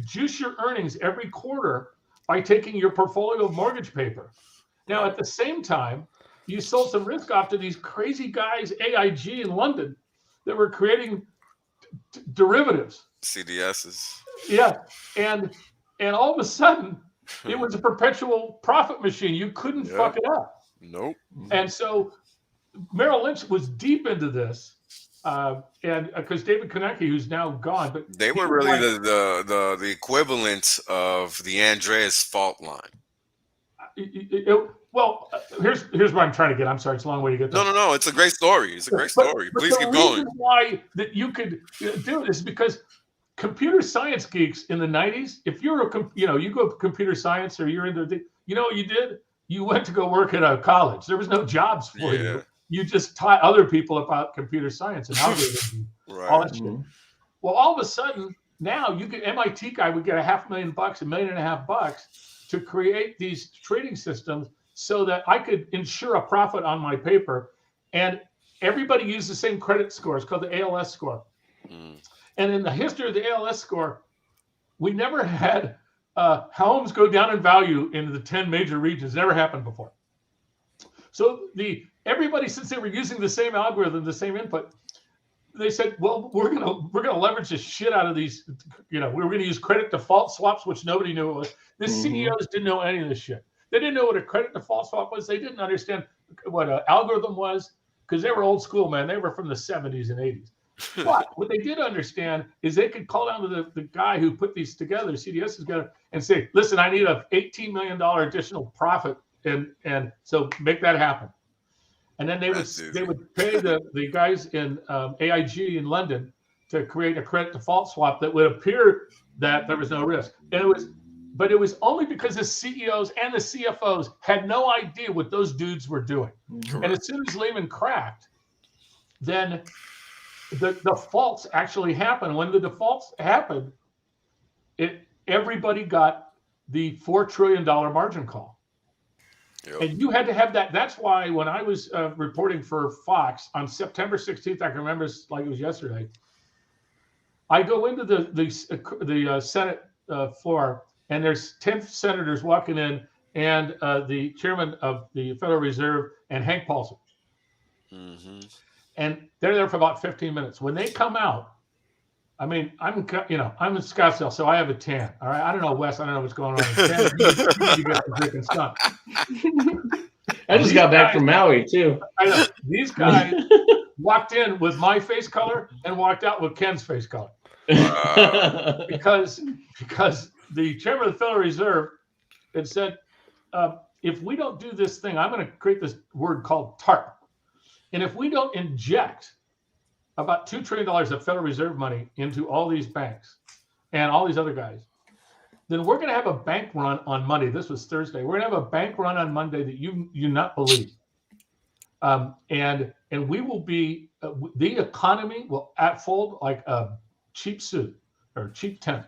juice your earnings every quarter by taking your portfolio of mortgage paper. Now at the same time, you sold some risk off to these crazy guys, AIG in London, that were creating derivatives. CDSs. Yeah, and all of a sudden, it was a perpetual profit machine. You couldn't fuck it up. Nope. And so Merrill Lynch was deep into this, and because David Konecki, who's now gone, but they were really the equivalent of the Andreas fault line. Here's what I'm trying to get. I'm sorry, it's a long way to get there. No. It's a great story. It's a great story. Please keep going. The reason why that you could do this is because computer science geeks in the 90s, if you're you go computer science or you're into You know what you did? You went to go work at a college. There was no jobs for Yeah. you. You just taught other people about computer science and algorithms and all that shit. Well, all of a sudden, now you get MIT guy would get $500,000, $1.5 million to create these trading systems so that I could ensure a profit on my paper. And everybody used the same credit score. It's called the ALS score. And in the history of the ALS score, we never had homes go down in value in the 10 major regions. Never happened before. So everybody, since they were using the same algorithm, the same input, they said, well, we're gonna leverage the shit out of these. You know, we were gonna use credit default swaps, which nobody knew what was. The CEOs didn't know any of this shit. They didn't know what a credit default swap was. They didn't understand what an algorithm was because they were old school, man. They were from the 70s and 80s. But what they did understand is they could call down to the guy who put these together, CDS together, and say, listen, I need a $18 million additional profit, and so make that happen. And then they would pay the guys in AIG in London to create a credit default swap that would appear that there was no risk. And it was only because the CEOs and the CFOs had no idea what those dudes were doing. And as soon as Lehman cracked, then the defaults actually happened. When the defaults happened, everybody got the $4 trillion margin call. Yep. And you had to have that. That's why when I was reporting for Fox on September 16th, I can remember like it was yesterday, I go into the Senate floor, and there's 10 senators walking in, and the chairman of the Federal Reserve and Hank Paulson. And they're there for about 15 minutes. When they come out, I mean, I'm in Scottsdale, so I have a tan. All right, I don't know, Wes. I don't know what's going on. You got the freaking sun. I just got back from Maui too. I know. These guys walked in with my face color and walked out with Ken's face color. Because the chairman of the Federal Reserve had said, if we don't do this thing, I'm going to create this word called TARP. And if we don't inject about $2 trillion of Federal Reserve money into all these banks and all these other guys, then we're going to have a bank run on Monday. This was Thursday. We're going to have a bank run on Monday that you not believe. And we will be, the economy will fold like a cheap suit or cheap tent.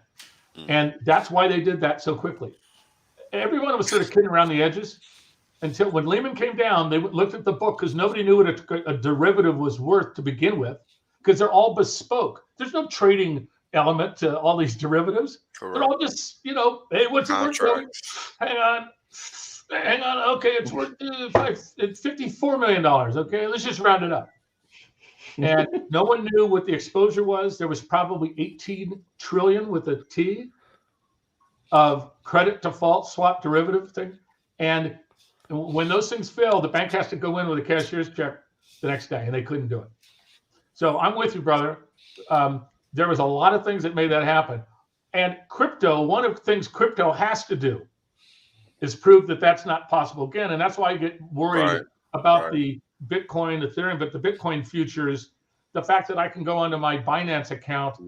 And that's why they did that so quickly. Everyone was sort of kidding around the edges. Until when Lehman came down, they looked at the book because nobody knew what a derivative was worth to begin with, because they're all bespoke. There's no trading element to all these derivatives. Correct. They're all just, hey, what's it worth? Hang on. Okay, it's worth $54 million. Okay, let's just round it up. And no one knew what the exposure was. There was probably 18 trillion with a T of credit default swap derivative thing. And when those things fail, the bank has to go in with a cashier's check the next day, and they couldn't do it. So I'm with you, brother. There was a lot of things that made that happen. And crypto, one of the things crypto has to do is prove that that's not possible again. And that's why I get worried about the Bitcoin, Ethereum, but the Bitcoin futures, the fact that I can go onto my Binance account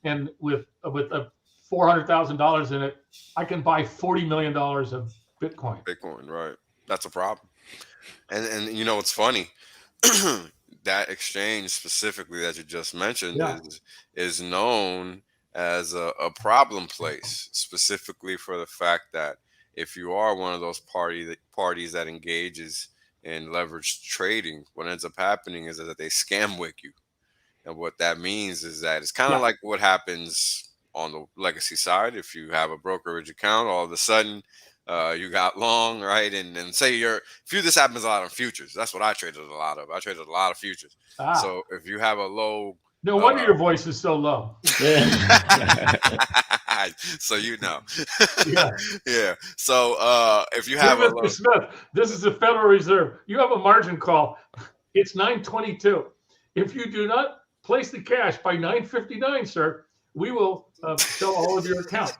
and with a $400,000 in it, I can buy $40 million of Bitcoin. Bitcoin, right. That's a problem. And it's funny. That exchange specifically that you just mentioned is known as a problem place, specifically for the fact that if you are one of those parties that engages in leveraged trading, what ends up happening is that they scam wick you. And what that means is that it's kind of like what happens on the legacy side. If you have a brokerage account, all of a sudden you got long, right? And say this happens a lot on futures. That's what I traded a lot of. I traded a lot of futures. So if you have a low, no wonder your voice is so low. So Yeah. So if you have Mr. Smith, this is the Federal Reserve. You have a margin call. It's 9:22. If you do not place the cash by 9:59, sir, we will sell all of your account.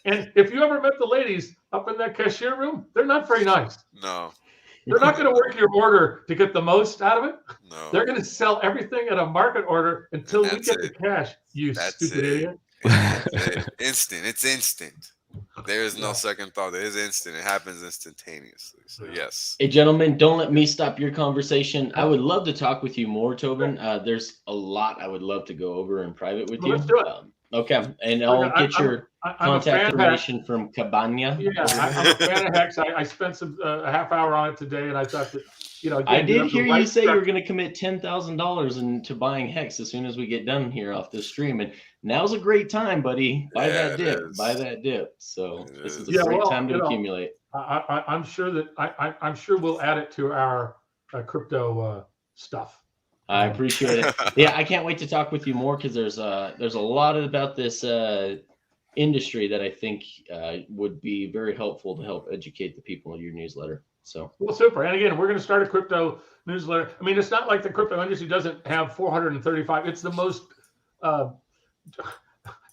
And if you ever met the ladies up in that cashier room, they're not very nice. No. They're not going to work your order to get the most out of it. No. They're going to sell everything at a market order until we get the cash, stupid idiot. Instant. It's instant. There's no second thought. It is instant. It happens instantaneously. So yes. Hey, gentlemen, don't let me stop your conversation. I would love to talk with you more, Tobin. There's a lot I would love to go over in private with you. Let's do it. Okay, and I'll get your contact information from Cabana. Yeah, I'm a fan of HEX. I spent a half hour on it today, and I thought that, again, I did hear you say you were going to commit $10,000 into buying HEX as soon as we get done here off this stream, and now's a great time, buddy. Buy that dip. Buy that dip. So this is a great time to accumulate. I'm sure that I'm sure we'll add it to our crypto stuff. I appreciate it. Yeah, I can't wait to talk with you more because there's a lot about this industry that I think would be very helpful to help educate the people in your newsletter. So well, super. And again, we're going to start a crypto newsletter. I mean, it's not like the crypto industry doesn't have 435. It's the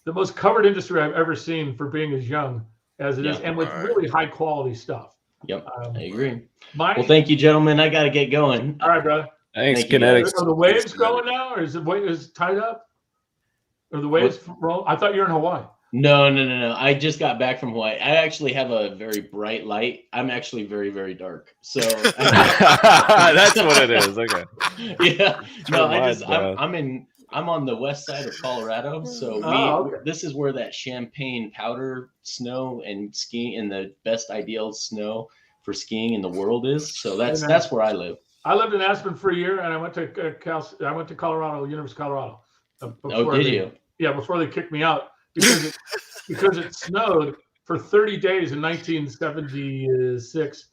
most covered industry I've ever seen for being as young as it is, and with really high quality stuff. Yep, I agree. Well, thank you, gentlemen. I got to get going. All right, brother. Thanks, KNTX. Are the waves going now, or is it tied up? Or the waves roll? I thought you were in Hawaii. No. I just got back from Hawaii. I actually have a very bright light. I'm actually very, very dark. So that's what it is. Okay. Yeah. No, I'm on the west side of Colorado. So this is where that champagne powder snow and skiing and the best ideal snow for skiing in the world is. So that's where I live. I lived in Aspen for a year, and I went to Colorado, University of Colorado. Did you? Yeah, before they kicked me out because it snowed for 30 days in 1976.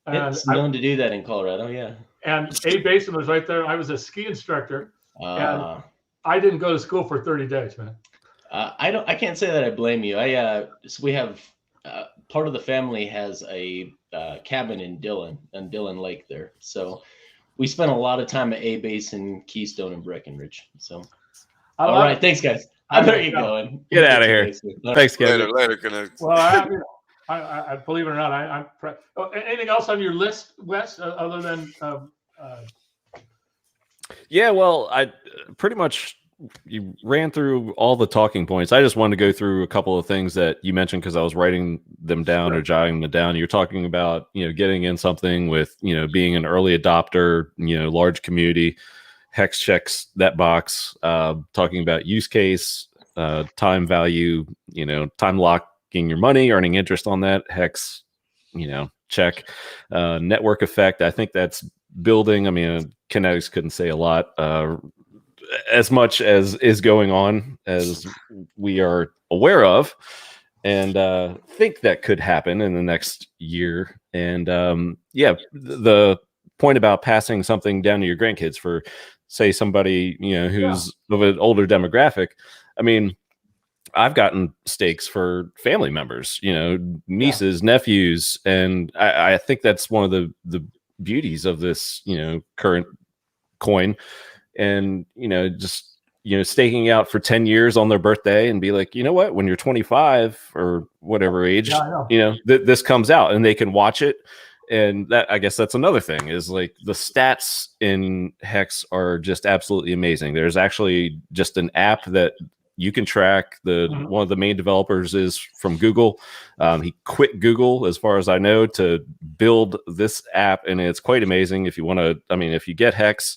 It's known to do that in Colorado, yeah. And A Basin was right there. I was a ski instructor, and I didn't go to school for 30 days, man. I can't say that I blame you. So we have part of the family has a cabin in Dillon Lake there. So we spent a lot of time at A Basin, Keystone, and Breckenridge. So, all right, thanks, guys. I better get going. Get out of here. Thanks, Kevin. Later. Well, I believe it or not, I'm. Anything else on your list, Wes, other than? Yeah, well, I pretty much you ran through all the talking points. I just wanted to go through a couple of things that you mentioned because I was writing them down or jotting them down. You're talking about, getting in something with, being an early adopter, large community. HEX checks that box. Talking about use case, time value, time locking your money, earning interest on that. HEX, check. Network effect. I think that's building. I mean, KNTX couldn't say a lot. As much as is going on as we are aware of, and think that could happen in the next year. And the point about passing something down to your grandkids for, say, somebody who's of an older demographic. I mean, I've gotten stakes for family members, nieces, nephews, and I think that's one of the beauties of this current coin. And, staking out for 10 years on their birthday and be like, you know what, when you're 25 or whatever age, this comes out and they can watch it. And that, I guess that's another thing is like the stats in HEX are just absolutely amazing. There's actually just an app that you can track. One of the main developers is from Google. He quit Google, as far as I know, to build this app. And it's quite amazing. If you want to, if you get HEX,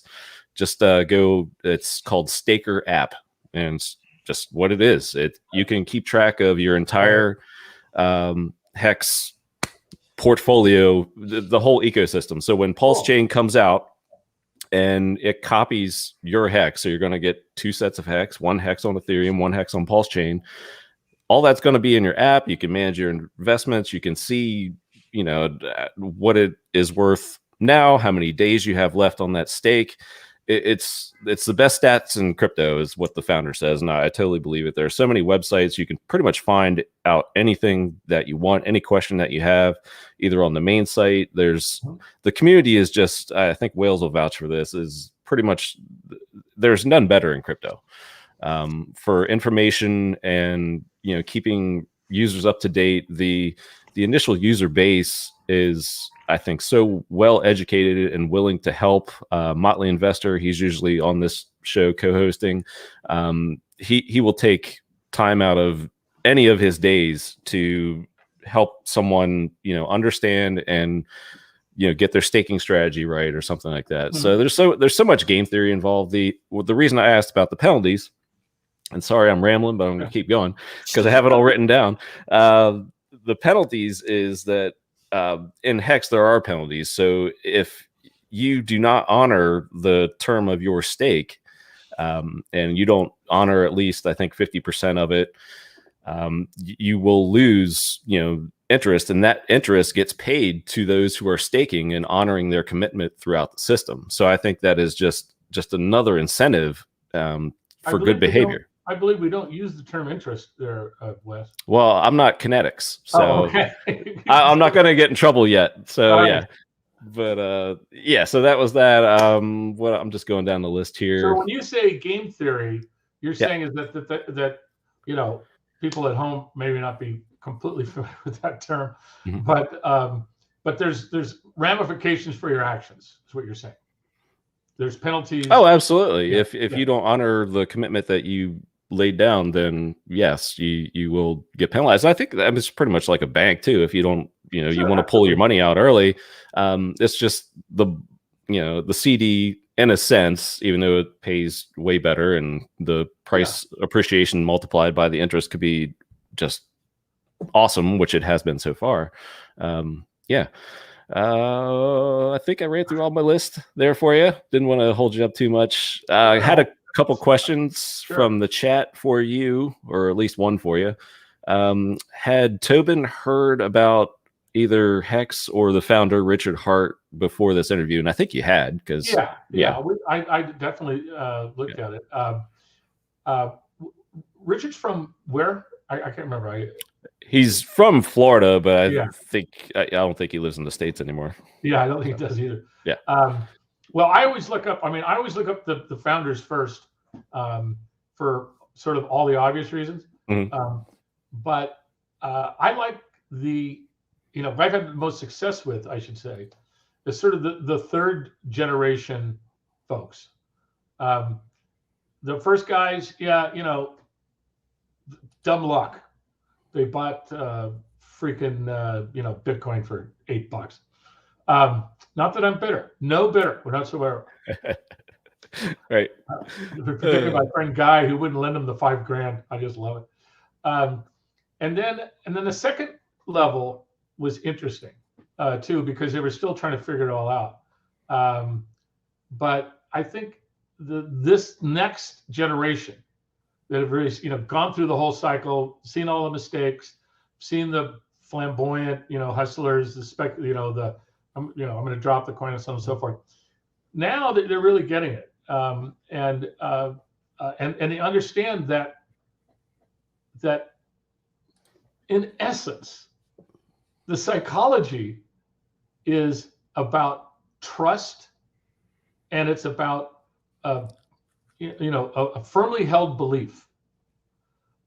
just go. It's called Staker app, and it's just what it is. You can keep track of your entire HEX portfolio, the whole ecosystem. So when PulseChain comes out and it copies your HEX, so you're going to get 2 sets of HEX, 1 HEX on Ethereum, 1 HEX on PulseChain. All that's going to be in your app. You can manage your investments. You can see, what it is worth now, how many days you have left on that stake. It's the best stats in crypto is what the founder says. And I totally believe it. There are so many websites. You can pretty much find out anything that you want, any question that you have, either on the main site. The community is just, I think Wales will vouch for this, is pretty much, there's none better in crypto for information and, keeping users up to date. The initial user base is, I think, so well educated and willing to help. Motley Investor, he's usually on this show co-hosting. He will take time out of any of his days to help someone, understand and, get their staking strategy right or something like that. So there's so much game theory involved. The reason I asked about the penalties, and sorry, I'm rambling, but I'm going to keep going because I have it all written down. The penalties is that in HEX, there are penalties. So if you do not honor the term of your stake, and you don't honor at least, I think, 50% of it, you will lose, interest, and that interest gets paid to those who are staking and honoring their commitment throughout the system. So I think that is just another incentive for good behavior. I believe we don't use the term interest there, Wes. Well, I'm not KNTX, so okay. I'm not going to get in trouble yet. So right. Yeah, but so that was that. What I'm just going down the list here. So when you say game theory, you're saying is that people at home maybe not be completely familiar with that term, but there's ramifications for your actions. Is what you're saying. There's penalties. Oh, absolutely. If you don't honor the commitment that you laid down, then yes, you will get penalized. I think that it's pretty much like a bank too. If you don't, you want to pull your money out early, it's just the CD in a sense, even though it pays way better and the price appreciation multiplied by the interest could be just awesome, which it has been so far. I think I ran through all my list there for you. Didn't want to hold you up too much. I had a couple questions from the chat for you, or at least one for you. Had Tobin heard about either HEX or the founder Richard Hart before this interview? And I think you had, because I definitely looked at it. Richard's from where? I can't remember. He's from Florida, but I don't think he lives in the States anymore. Yeah, I don't think he does either. Yeah. Well, I always look up the founders first for sort of all the obvious reasons. But I like I've had the most success with, I should say, is sort of the third generation folks. The first guys, dumb luck. They bought freaking Bitcoin for $8. Not that I'm bitter. No bitter whatsoever. Right. Particularly my friend Guy, who wouldn't lend him the $5,000. I just love it. And then the second level was interesting too, because they were still trying to figure it all out. But I think this next generation that have really, gone through the whole cycle, seen all the mistakes, seen the flamboyant, hustlers, I'm going to drop the coin and so on and so forth. Now that they're really getting it, and they understand that in essence, the psychology is about trust, and it's about a firmly held belief.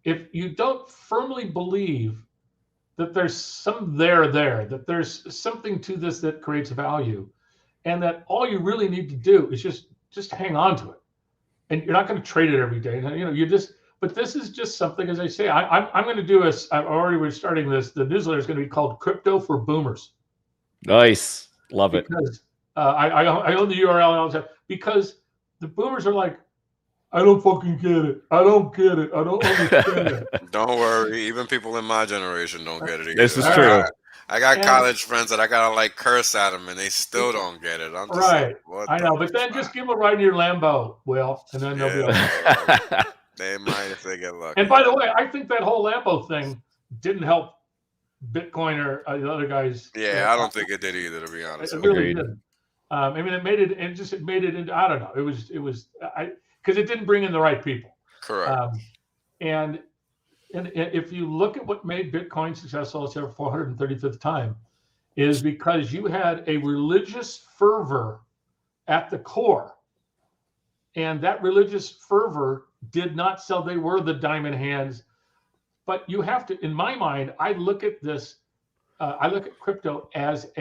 If you don't firmly believe that there's some that there's something to this that creates value, and that all you really need to do is just hang on to it, and you're not going to trade it every day. But this is just something, as I say, I'm going to do we're starting this. The newsletter is going to be called Crypto for Boomers. Nice. Love it. Because I own the URL and all that, because the boomers are like, I don't fucking get it. I don't get it. I don't understand it. Don't worry. Even people in my generation don't get it either. This is true. I got college friends that I gotta curse at them, and they still don't get it. I'm just right. I know, but then just give them a ride in your Lambo, Will, and then they'll be okay. They might if they get lucky. And by the way, I think that whole Lambo thing didn't help Bitcoin or the other guys. Yeah, I don't think it did either, to be honest. It really didn't. I mean, it made it into, I don't know. It was because it didn't bring in the right people. Correct. And if you look at what made Bitcoin successful for 435th time, is because you had a religious fervor at the core, and that religious fervor did not sell. They were the diamond hands, but you have to. In my mind, I look at this. I look at crypto as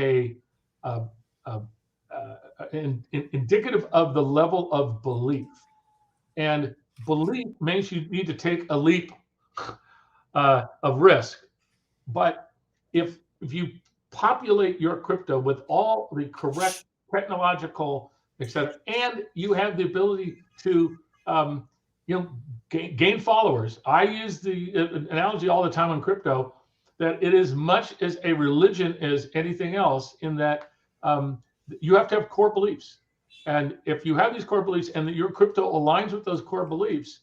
indicative of the level of belief, and belief means you need to take a leap of risk. But if you populate your crypto with all the correct technological, etc., and you have the ability to gain followers. I use the analogy all the time on crypto that it is much as a religion as anything else, in that you have to have core beliefs. And if you have these core beliefs and that your crypto aligns with those core beliefs,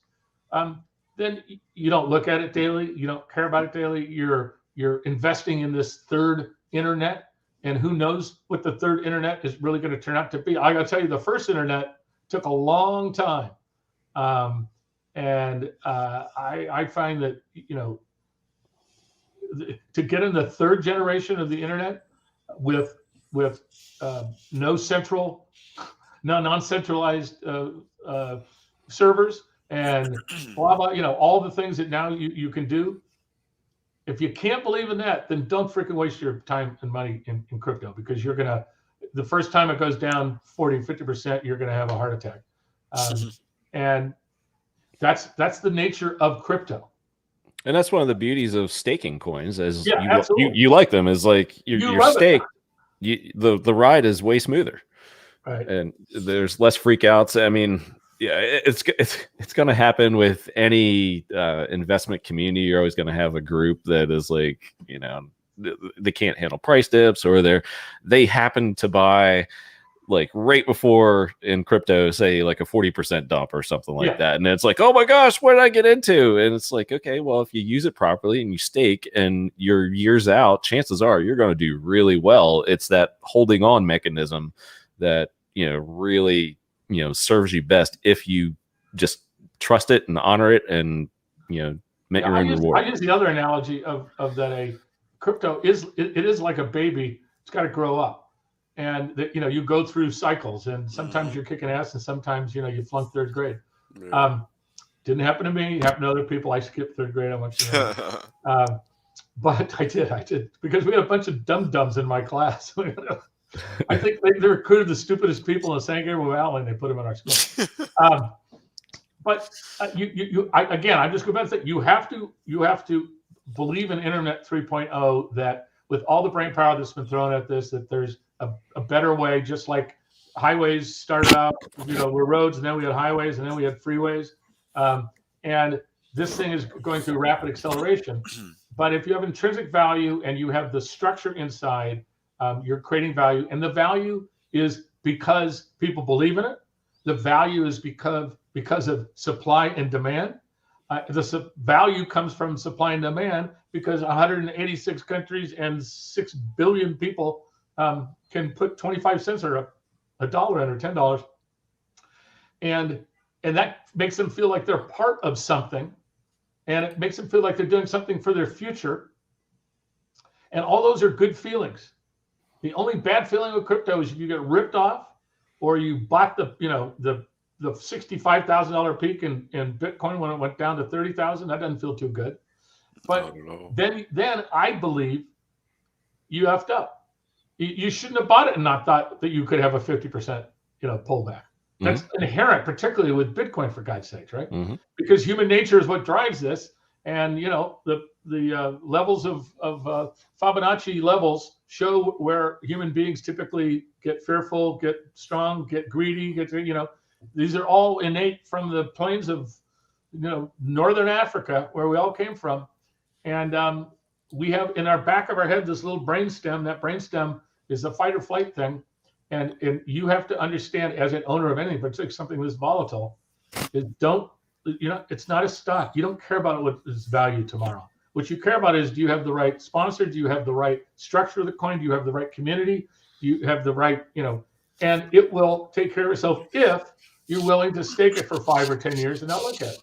then you don't look at it daily. You don't care about it daily. You're investing in this third internet, and who knows what the third internet is really going to turn out to be. I got to tell you, the first internet took a long time. I find that, to get in the third generation of the internet with non-centralized servers and blah blah, all the things that now you can do. If you can't believe in that, then don't freaking waste your time and money in crypto, because the first time it goes down 40-50%, you're gonna have a heart attack. And that's the nature of crypto. And that's one of the beauties of staking coins, is you like them, is like you're staked. The ride is way smoother, right? And there's less freakouts. I mean, yeah, it's going to happen with any investment community. You're always going to have a group that is like, they can't handle price dips, or they happen to buy like right before in crypto, say like a 40% dump or something like that. And it's like, oh my gosh, what did I get into? And it's like, okay, well, if you use it properly and you stake and you're years out, chances are you're going to do really well. It's that holding on mechanism that, really, serves you best if you just trust it and honor it and, make your own reward. I use the other analogy of that a crypto is like a baby. It's got to grow up. And that, you go through cycles, and sometimes you're kicking ass, and sometimes you flunk third grade. Didn't happen to me. It happened to other people. I skipped third grade. I went to but I did because we had a bunch of dum-dums in my class. I think they recruited the stupidest people in San Gabriel Valley, and they put them in our school. But I'm just going back to say, you have to believe in Internet 3.0, that with all the brain power that's been thrown at this, that there's a better way. Just like highways started out, were roads, and then we had highways, and then we had freeways. And this thing is going through rapid acceleration. But if you have intrinsic value and you have the structure inside, you're creating value. And the value is because people believe in it. The value is because of supply and demand. The value comes from supply and demand because 186 countries and 6 billion people can put 25 cents or a dollar in, or $10. And that makes them feel like they're part of something. And it makes them feel like they're doing something for their future. And all those are good feelings. The only bad feeling with crypto is if you get ripped off, or you bought the $65,000 peak in Bitcoin when it went down to 30,000. That doesn't feel too good. But then I believe you effed up. You shouldn't have bought it and not thought that you could have a 50% pullback. That's inherent, particularly with Bitcoin, for God's sakes, right? Because human nature is what drives this. And the levels of Fibonacci levels show where human beings typically get fearful, get strong, get greedy, these are all innate from the plains of northern Africa, where we all came from. And we have in our back of our head this little brainstem. That brainstem is a fight or flight thing. And you have to understand, as an owner of anything, particularly something this volatile, is it's not a stock. You don't care about what its value tomorrow. What you care about is, do you have the right sponsor? Do you have the right structure of the coin? Do you have the right community? Do you have the right, and it will take care of itself if you're willing to stake it for 5 or 10 years and not look at it.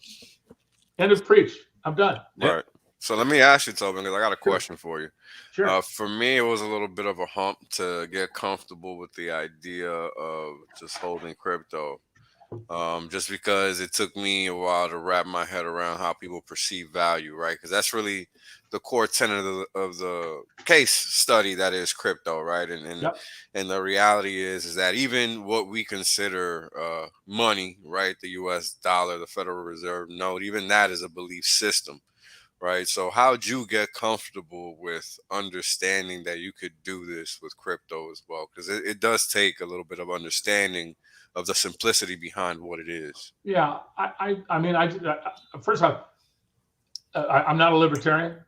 End of preach. I'm done. Right. So let me ask you, Tobin, because I got a question for you. Sure. For me, it was a little bit of a hump to get comfortable with the idea of just holding crypto. Just because it took me a while to wrap my head around how people perceive value, right? Because that's really the core tenet of the case study that is crypto, right? And the reality is that even what we consider money, right, the U.S. dollar, the Federal Reserve note, even that is a belief system. right? So how'd you get comfortable with understanding that you could do this with crypto as well? Because it does take a little bit of understanding of the simplicity behind what it is. Yeah, I mean, first off, I'm not a libertarian.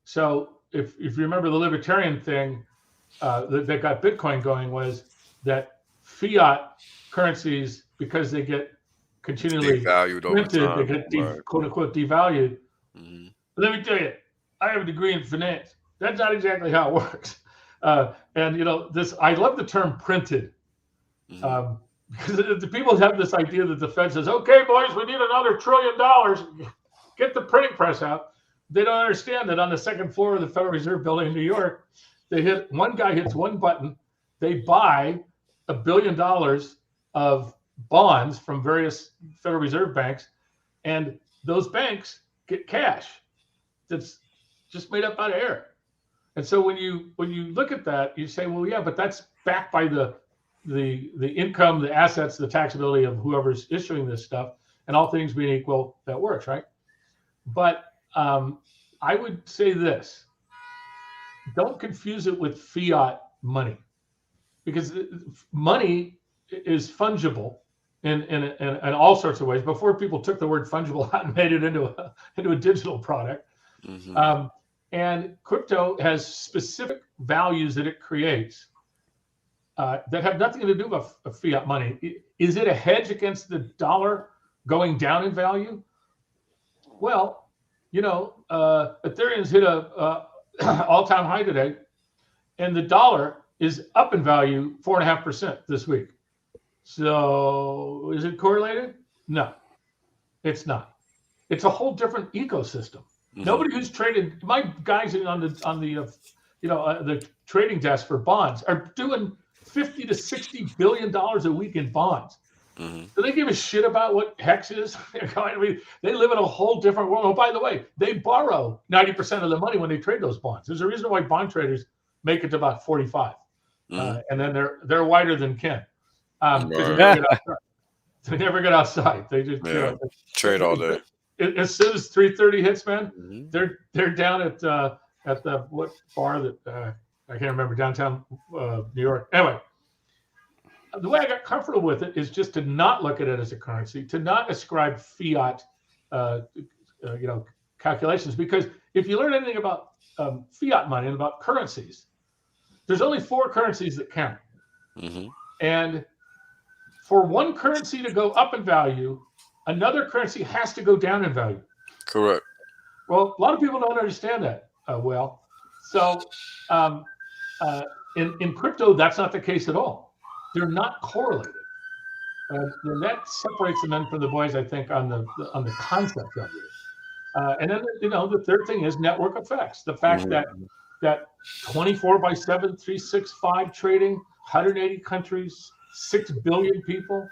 So if you remember the libertarian thing that got Bitcoin going was that fiat currencies, because they get continually Devalued over printed, they time. get Right. quote unquote devalued. Mm-hmm. But let me tell you, I have a degree in finance. That's not exactly how it works. And you know, I love the term printed. Mm-hmm. Because the people have this idea that the Fed says, okay, boys, we need another $1 trillion. Get the printing press out. They don't understand that on the second floor of the Federal Reserve Building in New York, one guy hits one button, they buy $1 billion of bonds from various Federal Reserve banks, and those banks get cash that's just made up out of air. And so when you look at that, you say, well, yeah, but that's backed by the income, the assets, the taxability of whoever's issuing this stuff, and all things being equal, that works, right? But I would say this: don't confuse it with fiat money, because money is fungible in all sorts of ways. Before people took the word fungible out and made it into a digital product, Mm-hmm. And crypto has specific values that it creates that have nothing to do with fiat money. Is it a hedge against the dollar going down in value? Well, you know, Ethereum's hit a all-time high today, and the dollar is up in value 4.5% this week. So is it correlated? No, it's not. It's a whole different ecosystem. Mm-hmm. Nobody who's traded, my guys on the trading desk for bonds are doing $50 to $60 billion a week in bonds. Mm-hmm. Do they give a shit about what HEX is? I mean, they live in a whole different world. Oh, by the way, they borrow 90% of the money when they trade those bonds. There's a reason why bond traders make it to about 45, and then they're whiter than Ken. Right. They never get outside. They just trade all day. As soon as 3:30 hits, man, Mm-hmm. they're down at the what bar that I can't remember, downtown New York. Anyway, the way I got comfortable with it is just to not look at it as a currency, to not ascribe fiat, calculations. Because if you learn anything about fiat money and about currencies, there's only 4 currencies that count, and for one currency to go up in value, another currency has to go down in value. Correct. Well, a lot of people don't understand that well. So in crypto, that's not the case at all. They're not correlated. And that separates the men from the boys, I think, on the concept of it. And then, the third thing is network effects. The fact that 24/7, 365 trading, 180 countries, 6 billion people.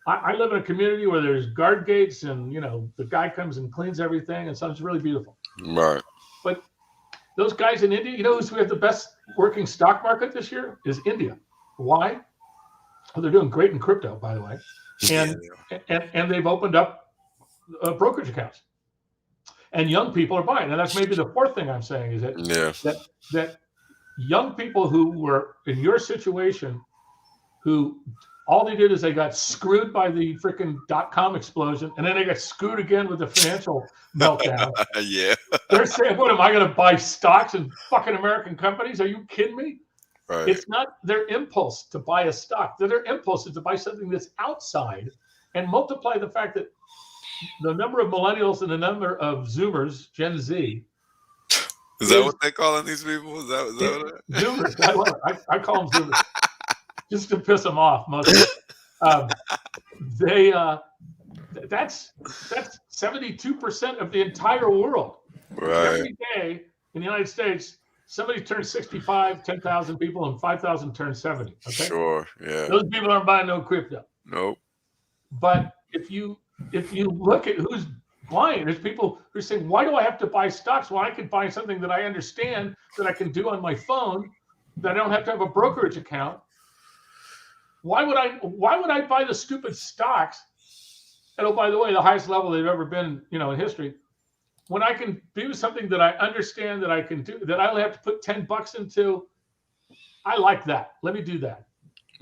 I live in a community where there's guard gates, and the guy comes and cleans everything, and so it's really beautiful. Right. But those guys in India, who have the best working stock market this year is India. Why? Well, they're doing great in crypto, by the way, and they've opened up brokerage accounts, and young people are buying. And that's maybe the fourth thing I'm saying is that young people who were in your situation, who all they did is they got screwed by the freaking .com explosion, and then they got screwed again with the financial meltdown. Yeah. They're saying, what, am I going to buy stocks in fucking American companies? Are you kidding me? Right. It's not their impulse to buy a stock. Their impulse is to buy something that's outside and multiply the fact that the number of millennials and the number of Zoomers, Gen Z. Is that what they calling these people? Is that what Zoomers. I love it. I call them Zoomers. Just to piss them off, mostly. That's 72% of the entire world. Right. Every day in the United States, somebody turns 65, 10,000 people, and 5,000 turn 70. Okay? Sure. Yeah. Those people aren't buying no crypto. Nope. But if you look at who's buying, there's people who are saying, why do I have to buy stocks? Well, I can buy something that I understand that I can do on my phone, that I don't have to have a brokerage account. Why would I buy the stupid stocks? And oh, by the way, the highest level they've ever been, in history, when I can do something that I understand that I can do, that I only have to put $10 into, I like that. Let me do that.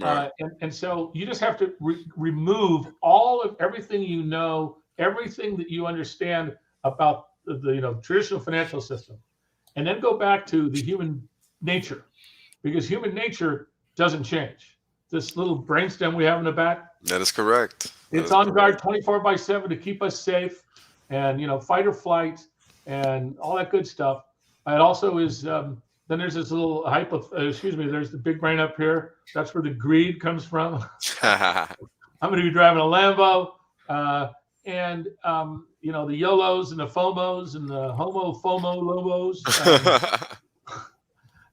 Right. And so you just have to remove all of everything you know, everything that you understand about the traditional financial system, and then go back to the human nature, because human nature doesn't change. This little brainstem we have in the back, That is correct. it's on guard 24/7 to keep us safe, and fight or flight and all that good stuff. It also is. Then there's this little there's the big brain up here. That's where the greed comes from. I'm going to be driving a Lambo, and the YOLOs and the FOMOs and the FOMO lobos.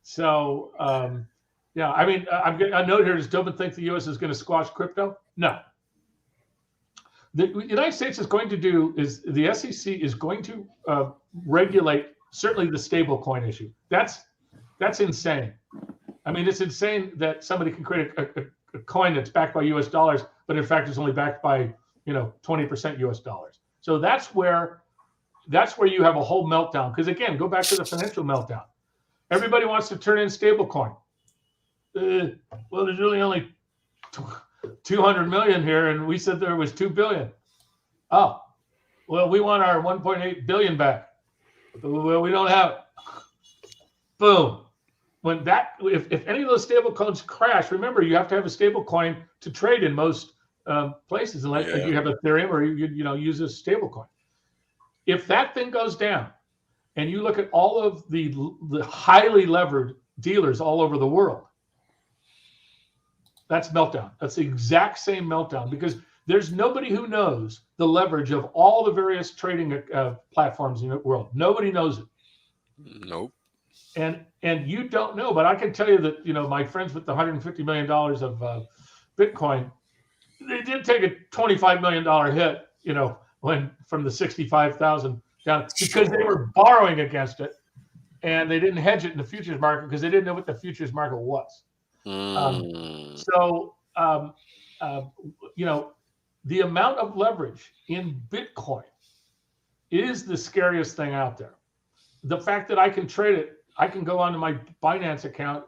So I mean, I note here, does Tobin think the U.S. is going to squash crypto? No. The United States is going to do is the SEC is going to regulate certainly the stablecoin issue. That's insane. I mean, it's insane that somebody can create a coin that's backed by U.S. dollars, but in fact is only backed by 20% U.S. dollars. So that's where you have a whole meltdown. Because again, go back to the financial meltdown. Everybody wants to turn in stablecoin. Well, there's really only 200 million here, and we said there was 2 billion. Oh, well, we want our 1.8 billion back. Well, we don't have it. Boom. When if any of those stable coins crash, remember you have to have a stable coin to trade in most places, unless you have Ethereum or you use a stable coin. If that thing goes down, and you look at all of the highly levered dealers all over the world, that's meltdown. That's the exact same meltdown, because there's nobody who knows the leverage of all the various trading platforms in the world. Nobody knows it. Nope. And you don't know, but I can tell you that my friends with the $150 million of Bitcoin, they did take a $25 million hit, when from the 65,000 down, because they were borrowing against it, and they didn't hedge it in the futures market because they didn't know what the futures market was. The amount of leverage in Bitcoin is the scariest thing out there. The fact that I can trade it, I can go onto my Binance account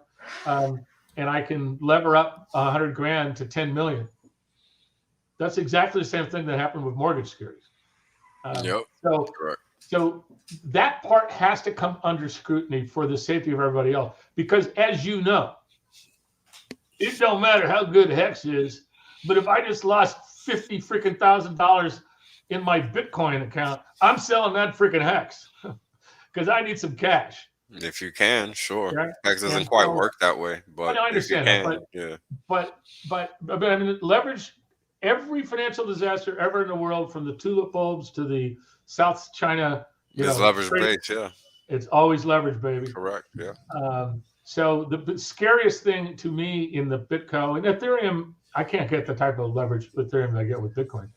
and I can lever up 100 grand to 10 million. That's exactly the same thing that happened with mortgage securities. Yep. Correct. So that part has to come under scrutiny for the safety of everybody else, because as you know, it don't matter how good HEX is, but if I just lost $50,000 in my Bitcoin account, I'm selling that freaking HEX because I need some cash. If you can, sure. Right? HEX doesn't quite work that way, but I understand that, but I mean, leverage. Every financial disaster ever in the world, from the tulip bulbs to the South China, it's leverage based, it's always leverage, baby. Correct, yeah. So the scariest thing to me in the Bitcoin and Ethereum, I can't get the type of leverage with Ethereum that I get with Bitcoin.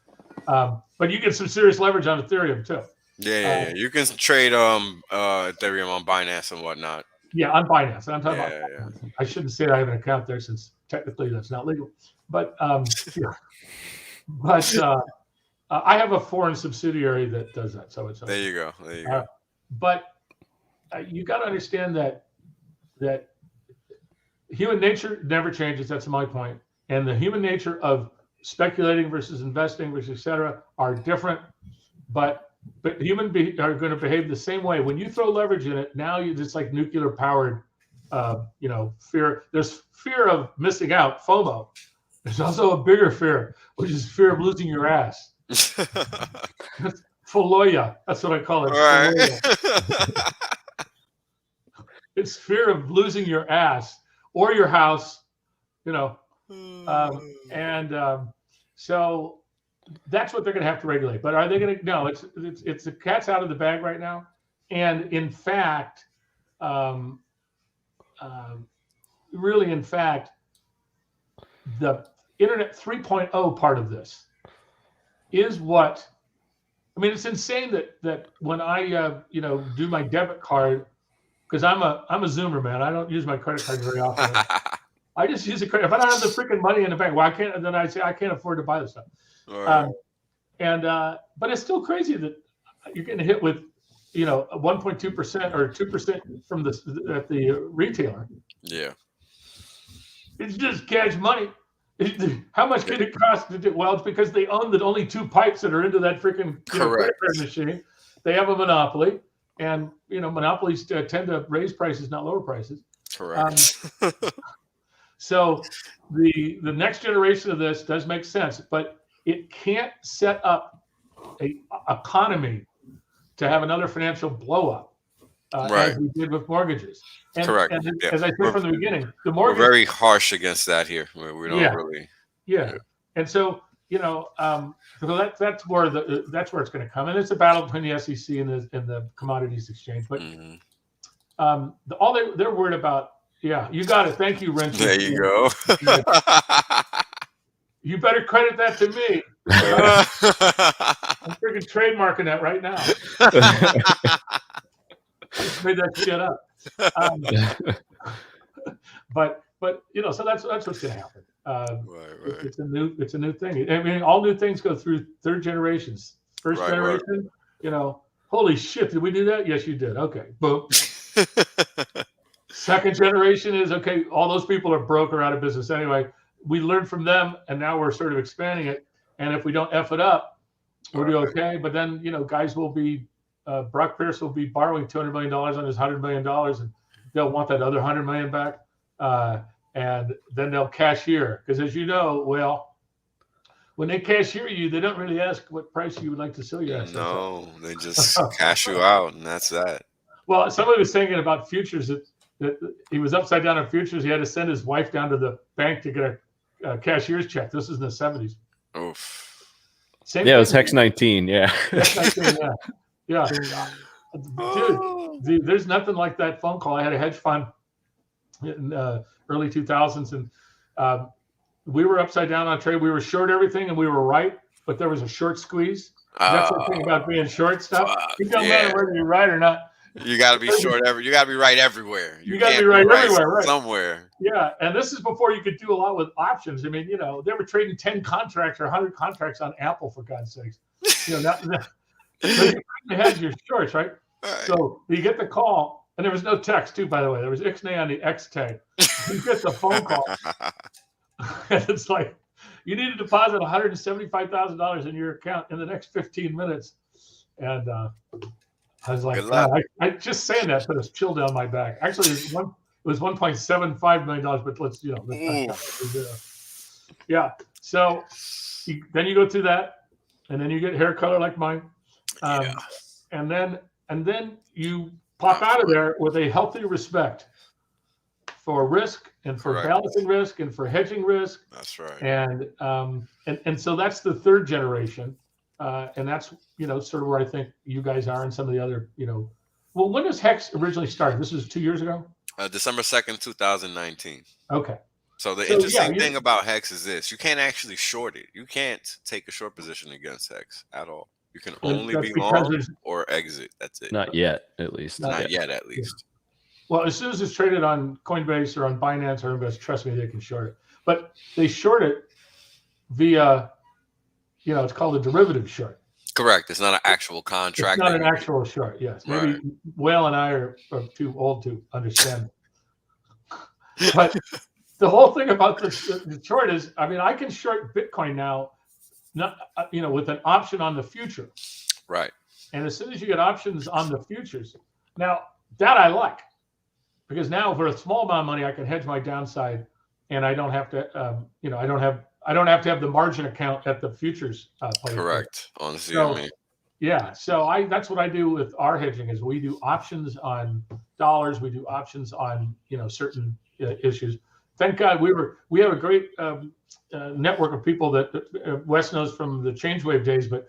But you get some serious leverage on Ethereum too. Yeah. You can trade Ethereum on Binance and whatnot. Yeah, on Binance. And I'm talking about. I shouldn't say that I have an account there, since technically that's not legal. But I have a foreign subsidiary that does that. So it's there you go. But you got to understand that human nature never changes. That's my point. And the human nature of speculating versus investing versus et cetera are different. But human are going to behave the same way. When you throw leverage in it, now it's like nuclear powered, fear. There's fear of missing out, FOMO. There's also a bigger fear, which is fear of losing your ass. Foloya, that's what I call it. Right. It's fear of losing your ass or your house, so that's what they're going to have to regulate. But are they going to? No, it's the cat's out of the bag right now. And in fact, really, in fact, the Internet 3.0 part of this is what, I mean, it's insane that when I do my debit card, because I'm a Zoomer, man. I don't use my credit card very often. I just use a credit. If I don't have the freaking money in the bank, well, I can't. Then I say I can't afford to buy this stuff. Right. But it's still crazy that you're getting hit with 1.2% or 2% from at the retailer. Yeah. It's just cash money. How much can it cost to do? Well, it's because they own the only 2 pipes that are into that freaking credit card machine. They have a monopoly, and monopolies tend to raise prices, not lower prices. Correct. So the next generation of this does make sense, but it can't set up a economy to have another financial blow up as we did with mortgages. And, Correct. And as I said from the beginning, the mortgage. We're very harsh against that here. We don't really. Yeah. And so so that's where it's going to come, and it's a battle between the SEC and the Commodities Exchange. But all they're worried about. Yeah, you got it. Thank you, Wrench. There you go. You better credit that to me. I'm freaking trademarking that right now. Just made that shit up. But so that's what's going to happen. Right. It's a new thing. I mean, all new things go through third generations. First generation, holy shit, did we do that? Yes, you did. Okay, boom. Second generation is okay. All those people are broke or out of business anyway. We learned from them, and now we're sort of expanding it. And if we don't F it up, we'll be okay. But then, guys will be, Brock Pierce will be borrowing $200 million on his $100 million, and they'll want that other $100 million back. And then they'll cashier. Because as you know, when they cashier you, they don't really ask what price you would like to sell your assets. No, they just cash you out, and that's that. Well, somebody was saying about futures that he was upside down on futures. He had to send his wife down to the bank to get a cashier's check. This is in the 70s. Oof. Same it was HEX 19. Yeah. HEX 19, yeah. Dude, there's nothing like that phone call. I had a hedge fund in early 2000s, and we were upside down on trade. We were short everything, and we were right, but there was a short squeeze. That's the thing about being short stuff. It don't matter whether you're right or not. You got to be short you got to be right everywhere. You got to be right everywhere, right? Somewhere. Yeah, and this is before you could do a lot with options. I mean, they were trading 10 contracts or 100 contracts on Apple, for God's sakes. So you couldn't hedge your shorts, right? So you get the call, and there was no text, too, by the way. There was Ixnay on the X tag. You get the phone call, and it's like, you need to deposit $175,000 in your account in the next 15 minutes. And I was like, I just saying that put a chill down my back. Actually, it was $1.75 million, but let's yeah. So then you go through that, and then you get hair color like mine, and then you pop out of there with a healthy respect for risk and for balancing risk and for hedging risk. That's right. And so that's the third generation. And that's, sort of where I think you guys are and some of the other, well, when does HEX originally start? This was 2 years ago? December 2nd, 2019. Okay. So the interesting thing about HEX is this. You can't actually short it. You can't take a short position against HEX at all. You can only be long or exit. That's it. Not yet, at least. Not yet, at least. Yeah. Well, as soon as it's traded on Coinbase or on Binance or Invest, trust me, they can short it. But they short it via, it's called a derivative short. Correct. It's not an actual contract. It's not an actual short, yes. Maybe Whale and I are too old to understand. But the whole thing about the short is, I can short Bitcoin now, not with an option on the future. Right. And as soon as you get options on the futures, now that I like, because now for a small amount of money, I can hedge my downside, and I don't have to, I don't have to have the margin account at the futures place. Correct. Honestly, yeah. So that's what I do with our hedging is we do options on dollars. We do options on certain issues. Thank God we have a great network of people that Wes knows from the ChangeWave days, but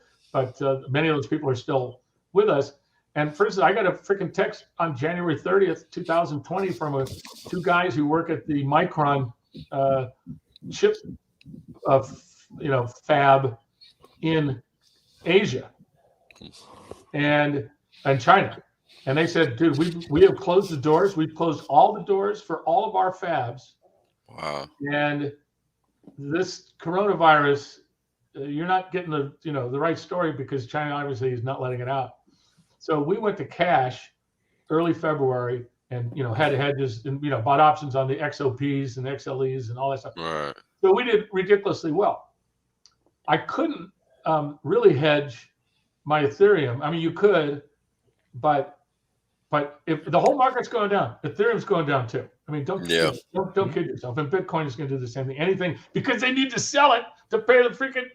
many of those people are still with us. And for instance, I got a freaking text on January 30th, 2020 from two guys who work at the Micron chip fab in Asia and China. And they said, dude, we have closed the doors. We've closed all the doors for all of our fabs. Wow. And this coronavirus, you're not getting the right story because China obviously is not letting it out. So we went to cash early February, and had hedges and bought options on the XOPs and XLEs and all that stuff. Right. So we did ridiculously well. I couldn't really hedge my Ethereum. I mean, you could, but if the whole market's going down, Ethereum's going down too. I mean, don't kid yourself. And Bitcoin is going to do the same thing. Anything, because they need to sell it to pay the freaking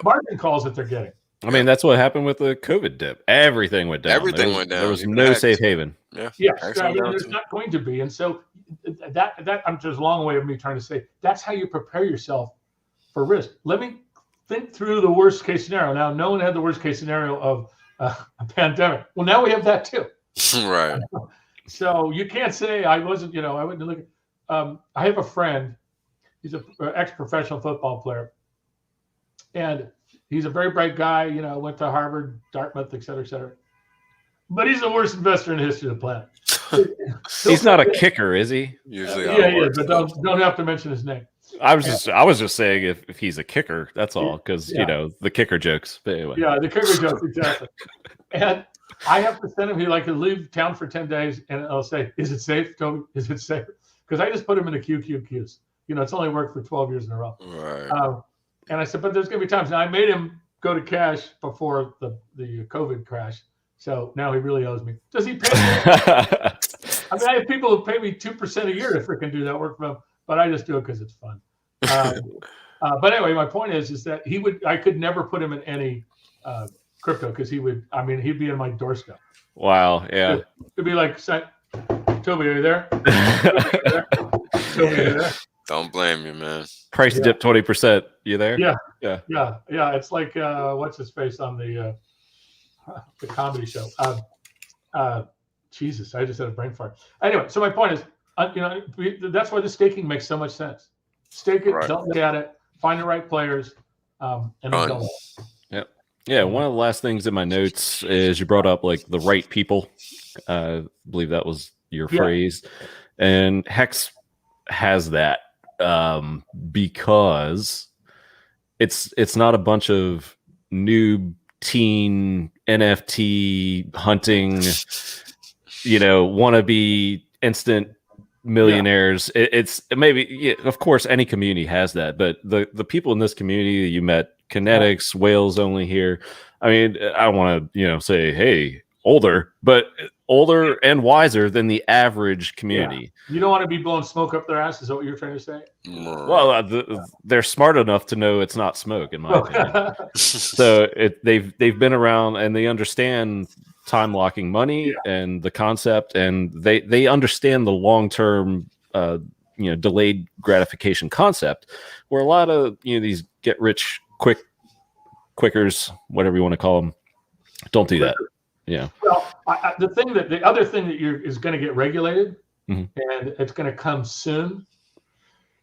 margin calls that they're getting. I mean, that's what happened with the COVID dip. Everything went down. Everything went down. There was no safe haven. Yeah, I mean, there's not going to be. And so that I'm just a long way of me trying to say that's how you prepare yourself for risk. Let me think through the worst case scenario. Now, no one had the worst case scenario of a pandemic. Well, now we have that too. Right. So you can't say I wasn't. I wouldn't look. I have a friend. He's an ex-professional football player, and he's a very bright guy. Went to Harvard, Dartmouth, et cetera, but he's the worst investor in the history of the planet. He's not a kicker, is he? Usually, yeah, he is, but don't have to mention his name. I was just saying if he's a kicker, that's all, because the kicker jokes. But anyway. Yeah, the kicker jokes, exactly. And I have to send him. He could leave town for 10 days, and I'll say, "Is it safe, Toby? Is it safe?" Because I just put him in the QQQs. It's only worked for 12 years in a row. Right. And I said, but there's going to be times. Now, I made him go to cash before the COVID crash. So now he really owes me. Does he pay me? I mean, I have people who pay me 2% a year to freaking do that work for them, but I just do it because it's fun. But anyway, my point is that I could never put him in any crypto because he'd be in my doorstep. Wow. Yeah. It'd be like, Toby, are you there? Toby, are you there? Don't blame you, man. Price dip 20%. You there? Yeah. It's like what's his face on the comedy show. Jesus, I just had a brain fart. Anyway, so my point is, that's why the staking makes so much sense. Stake it, don't look at it, find the right players, and then go. Yep. Yeah. One of the last things in my notes is you brought up the right people. I believe that was your phrase, and HEX has that. Because it's not a bunch of noob teen NFT hunting, wannabe instant millionaires. It's maybe, of course, any community has that, but the people in this community that you met, KNTX, Wales only here. I mean, I don't want to, say, hey, older and wiser than the average community. You don't want to be blowing smoke up their ass. Is that what you're trying to say? Well, they're smart enough to know it's not smoke, in my opinion. So they've been around and they understand time locking money and the concept, and they understand the long-term, delayed gratification concept, where a lot of these get rich quickers, whatever you want to call them, don't do that. Yeah. Well, the other thing that is going to get regulated, and it's going to come soon,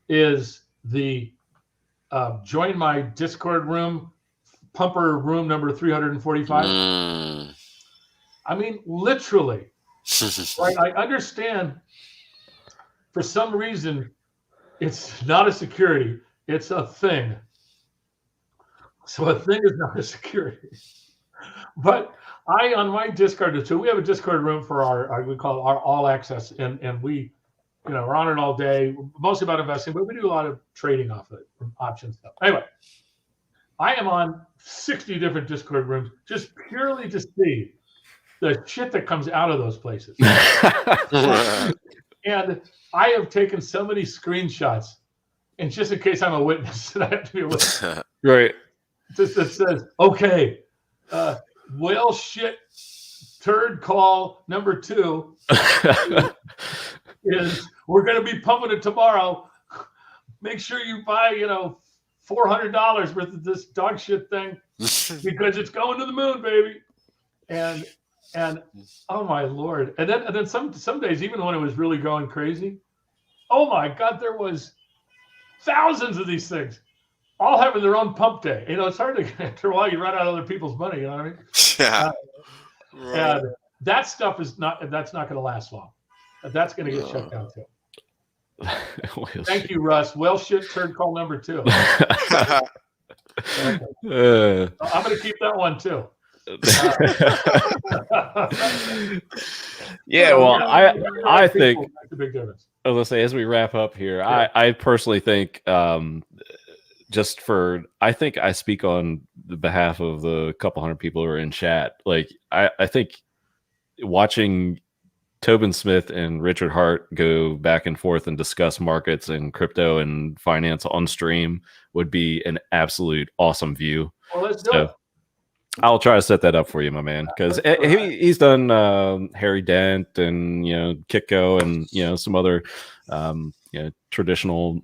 is the join my Discord room, pumper room number 345. I mean, literally, right? I understand. For some reason, it's not a security; it's a thing. So a thing is not a security, but. On my Discord too, we have a Discord room for we call it our all access, and we, we're on it all day, mostly about investing, but we do a lot of trading off of it, option stuff. Anyway, I am on 60 different Discord rooms just purely to see the shit that comes out of those places. And I have taken so many screenshots, and just in case I'm a witness, and I have to be a witness. Right. Just that says, okay. Well, shit, turd call number 2 is we're going to be pumping it tomorrow. Make sure you buy, $400 worth of this dog shit thing because it's going to the moon, baby. And oh my Lord. And then some days, even when it was really going crazy, oh my God, there was thousands of these things. All having their own pump day. It's hard to get after a while. You run out of other people's money. You know what I mean? Yeah. And that stuff that's not going to last long. That's going to get shut down too. Thank you, Russ. Well, shit, turd call number 2. I'm going to keep that one too. Yeah, well, I think that's a big difference. I was gonna say, as we wrap up here, Yeah. I personally think I think I speak on the behalf of the couple hundred people who are in chat. Like I think watching Tobin Smith and Richard Hart go back and forth and discuss markets and crypto and finance on stream would be an absolute awesome view. Well, let's do it. I'll try to set that up for you, my man, because he's done Harry Dent and Kitco and some other traditional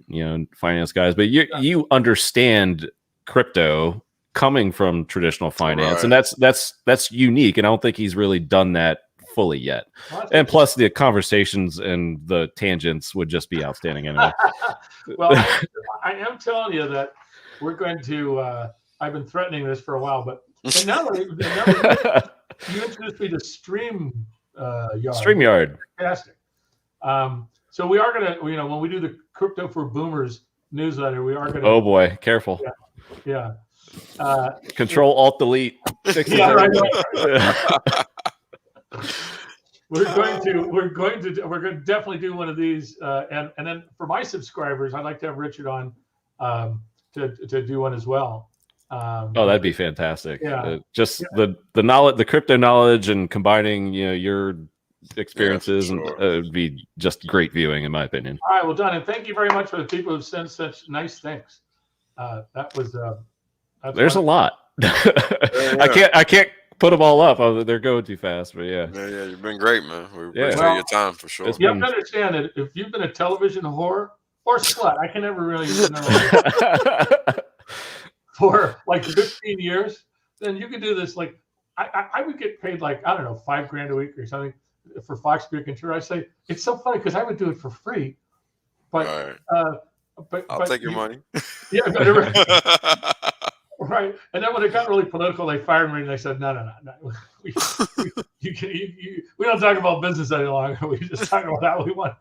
finance guys. But you understand crypto coming from traditional finance, and that's unique. And I don't think he's really done that fully yet. And plus, the conversations and the tangents would just be outstanding anyway. Well, I am telling you that we're going to. I've been threatening this for a while, but now that you introduced me to StreamYard. Fantastic. So we are going to, when we do the Crypto for Boomers newsletter, we are going to. Oh boy, careful. Yeah. Control Alt Delete. Yeah, right. We're going to definitely do one of these, and then for my subscribers, I'd like to have Richard on to do one as well. That'd be fantastic. Yeah. The knowledge, the crypto knowledge, and combining your experiences, and it would be just great viewing, in my opinion. All right, well done, and thank you very much for the people who've sent such nice things. That was there's a lot. I can't put them all up. They're going too fast, but yeah, you've been great, man. We appreciate your time for sure. You have to understand that if you've been a television whore or slut, I can never really know. For like 15 years, then you could do this. Like I would get paid like, I don't know, $5,000 a week or something for Fox Beer Contour. I say it's so funny because I would do it for free, but I'll take your money. Yeah, right. And then when it got really political, they fired me and they said, no. We don't talk about business any longer. We just talk about how we want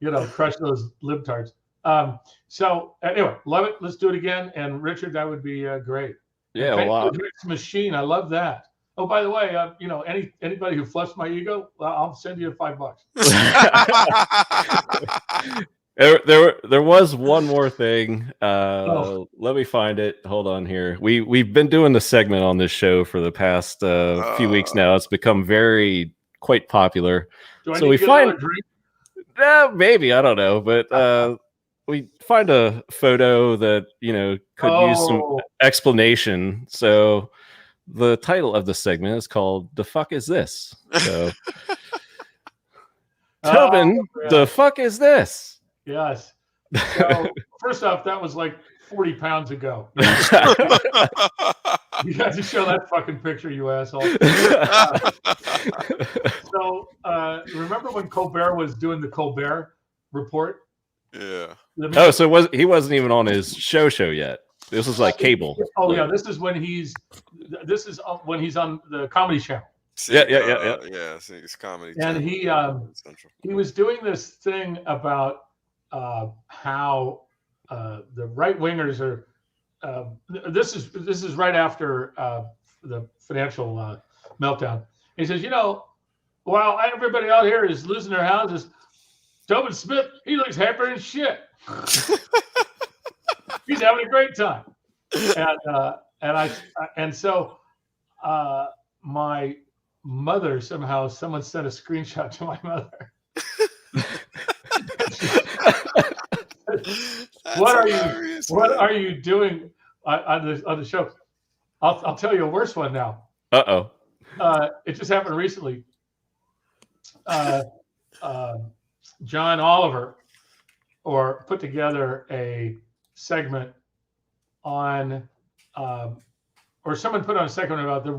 to crush those libtards. So anyway, love it. Let's do it again. And Richard, that would be great. Yeah, wow. Machine, I love that. Oh, by the way, anybody who flushed my ego, I'll send you $5. There was one more thing. Let me find it. Hold on here. We've been doing the segment on this show for the past few weeks now. It's become quite popular. So we find maybe, I don't know, but we find a photo that could use some explanation. So the title of the segment is called "The Fuck Is This?" So Tobin, the fuck is this? Yes. So first off, that was like 40 pounds ago. You got to show that fucking picture, you asshole. So remember when Colbert was doing the Colbert Report? Yeah. So he wasn't even on his show yet. This was like cable. Oh yeah, this is when he's on the Comedy Channel. Yeah. It's comedy. And he was doing this thing about how the right wingers are. This is right after the financial meltdown. He says, while everybody out here is losing their houses, Tobin Smith, he looks happier than shit. He's having a great time. And so my mother, someone sent a screenshot to my mother. What are you doing on the show? I'll tell you a worse one now. It just happened recently. John Oliver put together a segment on, or someone put on a segment about it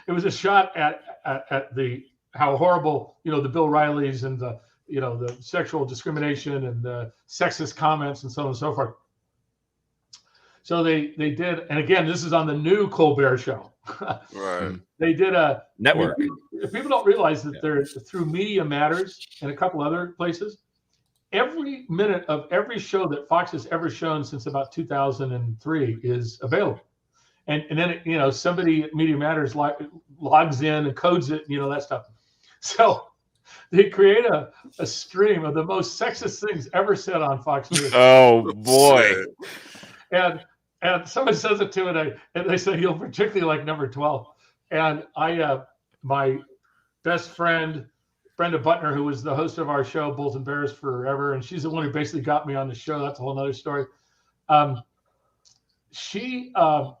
was a shot at the how horrible the Bill Rileys and the sexual discrimination and the sexist comments and so on and so forth. So they did, and again, this is on the new Colbert Show. Right. They did a network. People don't realize that they're through Media Matters and a couple other places, every minute of every show that Fox has ever shown since about 2003 is available. And then, you know, somebody at Media Matters logs in and codes it, you know, that stuff. So they create a stream of the most sexist things ever said on Fox News. Oh boy. And someone says it to me, and they say, you'll particularly like number 12. And my best friend, Brenda Butner, who was the host of our show, Bulls and Bears Forever, and she's the one who basically got me on the show. That's a whole nother story. She's only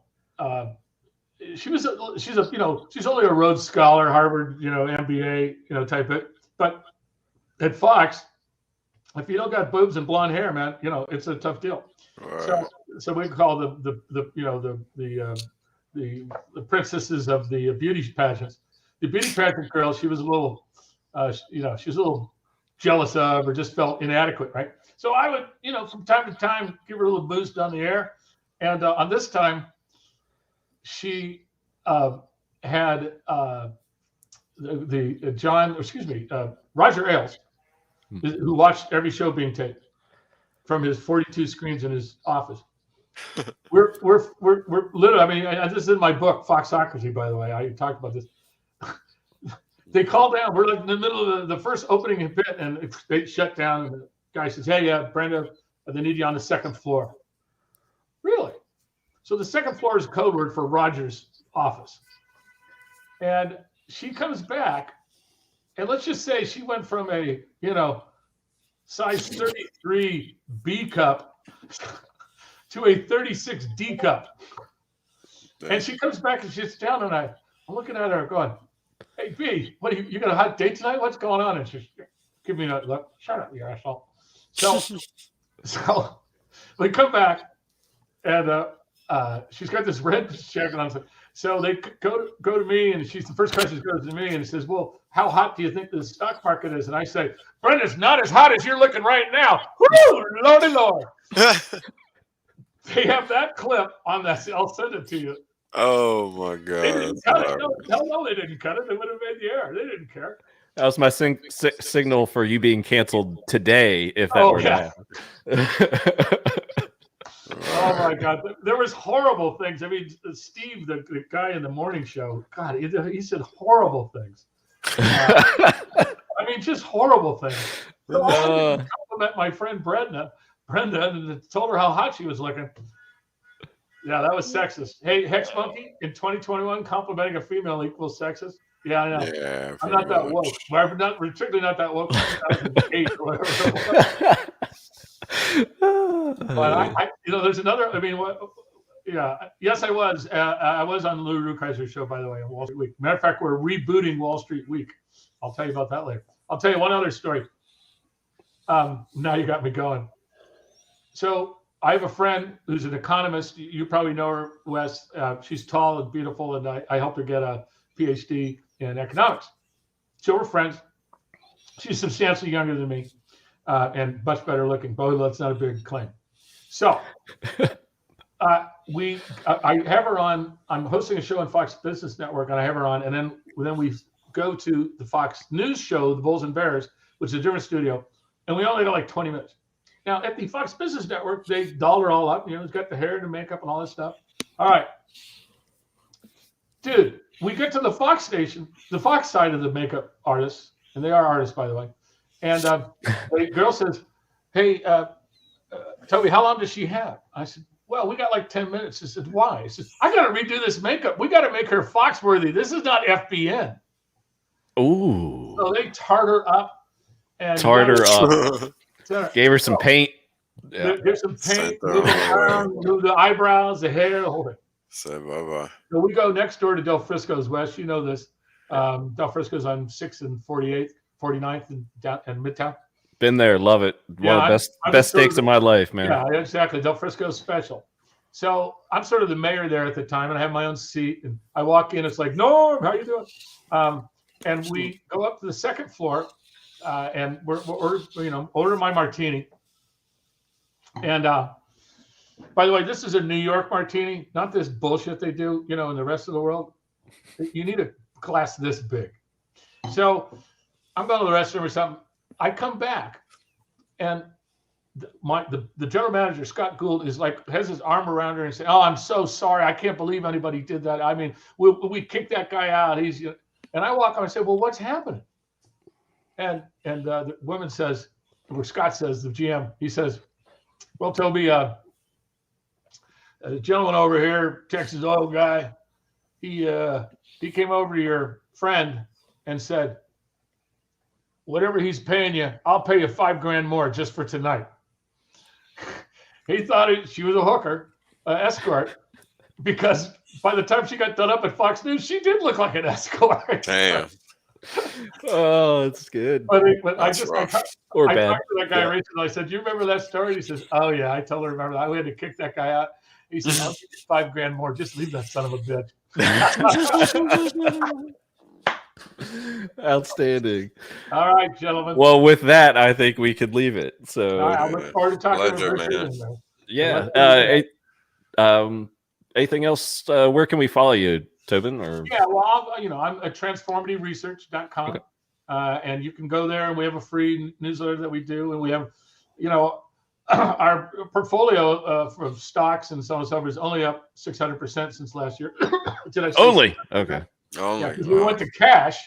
a Rhodes Scholar, Harvard, you know, MBA, you know, type it. But at Fox, if you don't got boobs and blonde hair, man, you know, it's a tough deal. Right. So we call the princesses of the beauty pageants. The beauty pageant girl, she was a little, she was a little jealous of, or just felt inadequate, right? So I would, you know, from time to time, give her a little boost on the air. And on this time, she had Roger Ailes, who watched every show being taped from his 42 screens in his office. We're literally, I mean, this is in my book, Foxocracy, by the way. I talked about this. They call down. We're like in the middle of the first opening bit, and they shut down. And the guy says, "Hey, Brenda, they need you on the second floor." Really? So the second floor is code word for Roger's office. And she comes back, and let's just say she went from a, you know, size 33 B cup to a 36 D cup. And she comes back and she sits down, and I'm looking at her going, "Hey, B, what you got a hot date tonight? What's going on?" And she's giving me a look. "Shut up, you asshole." So we come back, and she's got this red jacket on. So they go to me, and the first question goes to me, and it says, "Well, how hot do you think the stock market is?" And I say, "Brenda's not as hot as you're looking right now." Woo, Lordy Lord. They have that clip on that. I'll send it to you. Oh my God! They didn't cut it. No, they didn't cut it. They would have made the air. They didn't care. That was my signal for you being canceled today, if that were to happen. Oh my God, there was horrible things. I mean, Steve, the guy in the morning show, God, he said horrible things. I mean, just horrible things. So I compliment my friend Brenda, and told her how hot she was looking. Yeah, that was sexist. Hey, Hex Monkey, in 2021, complimenting a female equals sexist. Yeah, I know. Yeah, I'm not that woke. I'm not particularly not that woke. 2008 or whatever. But there's another. I mean, yes, I was. I was on Lou Rukeyser's show, by the way, on Wall Street Week. Matter of fact, we're rebooting Wall Street Week. I'll tell you about that later. I'll tell you one other story. Now you got me going. So I have a friend who's an economist. You probably know her, Wes. She's tall and beautiful, and I helped her get a PhD in economics. So we're friends. She's substantially younger than me. And much better looking. But that's not a big claim. So I have her on. I'm hosting a show on Fox Business Network, and I have her on. And then we go to the Fox News show, the Bulls and Bears, which is a different studio, and we only got like 20 minutes. Now at the Fox Business Network, they doll her all up. You know, it's got the hair and the makeup and all this stuff. All right, dude. We get to the Fox station, the Fox side of the makeup artists, and they are artists, by the way. And the girl says, "Hey, Toby, how long does she have?" I said, "Well, we got like 10 minutes." She said, "Why?" I said, "I got to redo this makeup. We got to make her Fox worthy. This is not FBN." Ooh. So they tarred her up. And Gave her some paint. Yeah. There's some paint. Move the eyebrows, the hair, the whole thing. Say bye-bye. So we go next door to Del Frisco's, West. You know this. Del Frisco's on 6th and 48th. 49th and Midtown. Been there, love it. One of the best steaks of my life, man. Yeah, exactly. Del Frisco's special. So I'm sort of the mayor there at the time, and I have my own seat. And I walk in, it's like, "Norm, how you doing?" And we go up to the second floor, and we're order my martini. And by the way, this is a New York martini, not this bullshit they do, in the rest of the world. You need a glass this big. So I'm going to the restroom or something. I come back. And the general manager, Scott Gould, is like, has his arm around her and say, "Oh, I'm so sorry. I can't believe anybody did that. I mean, we kicked that guy out. He's," and I walk on and say, "Well, what's happening?" And the woman says, or Scott says, the GM, he says, "Well, Toby, the gentleman over here, Texas oil guy, he came over to your friend and said, whatever he's paying you, I'll pay you $5,000 more just for tonight." He thought she was a hooker, escort, because by the time she got done up at Fox News, she did look like an escort. Damn. Oh, it's good. But I That's just rough. Or I bad. talked to that guy recently. I said, "Do you remember that story?" He says, "Oh yeah, I totally remember that. We had to kick that guy out." He said, "I'll give you $5,000 more. Just leave that son of a bitch." Outstanding. All right, gentlemen. Well, with that, I think we could leave it. So, All right, I look forward to talking Pleasure, to man. you. yeah. Anything else? Where can we follow you, Tobin? Or Yeah, well, I'm at transformityresearch.com. Okay. And you can go there, and we have a free newsletter that we do, and we have, our portfolio of stocks and so on and so forth is only up 600% since last year. Did I say only? Okay. Yeah, because we went to cash,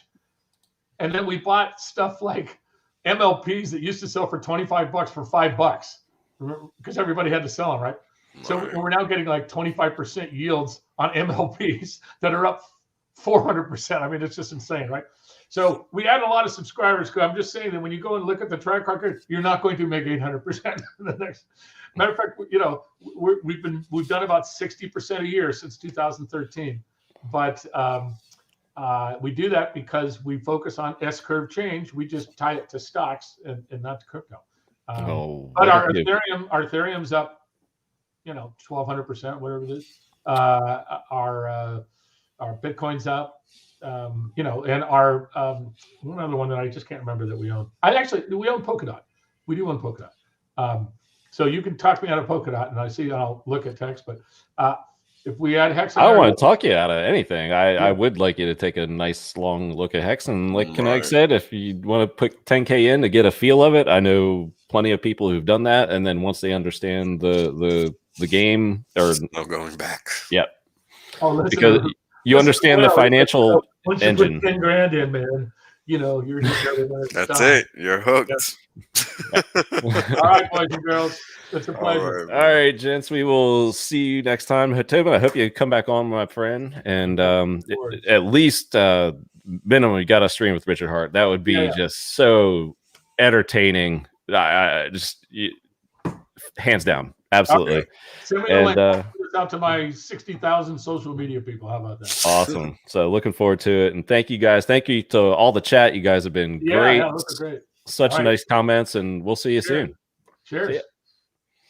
and then we bought stuff like MLPs that used to sell for $25 for $5 because everybody had to sell them, right? So we're now getting like 25% yields on MLPs that are up 400%. I mean, it's just insane, right? So we add a lot of subscribers. I'm just saying that when you go and look at the track record, you're not going to make 800% the next. Matter of fact, we've done about 60% a year since 2013, but we do that because we focus on S-curve change. We just tie it to stocks and not to crypto. But our Ethereum's up, 1,200%, whatever it is. Our Bitcoin's up, and our one other one that I just can't remember that we own. We own Polkadot. We do own Polkadot. So you can talk me out of Polkadot, and I'll look at text. But if we add HEX, I don't want to talk you out of anything. I would like you to take a nice long look at HEX, and like KNTX said, if you want to put 10K in to get a feel of it, I know plenty of people who've done that, and then once they understand the game, or no going back. Yep. Because you understand the financial once you engine. Put $10,000 in, man, you're That's it. You're hooked. All right, boys and girls. It's a pleasure. All right, gents. We will see you next time. Tobin, I hope you come back on, my friend, and at least minimum, you got to stream with Richard Hart. That would be just so entertaining. Hands down, absolutely. Okay. Send me the link out to my 60,000 social media people. How about that? Awesome. So looking forward to it, and thank you guys. Thank you to all the chat. You guys have been great. Yeah, those are great. Such nice comments, and we'll see you soon. Cheers.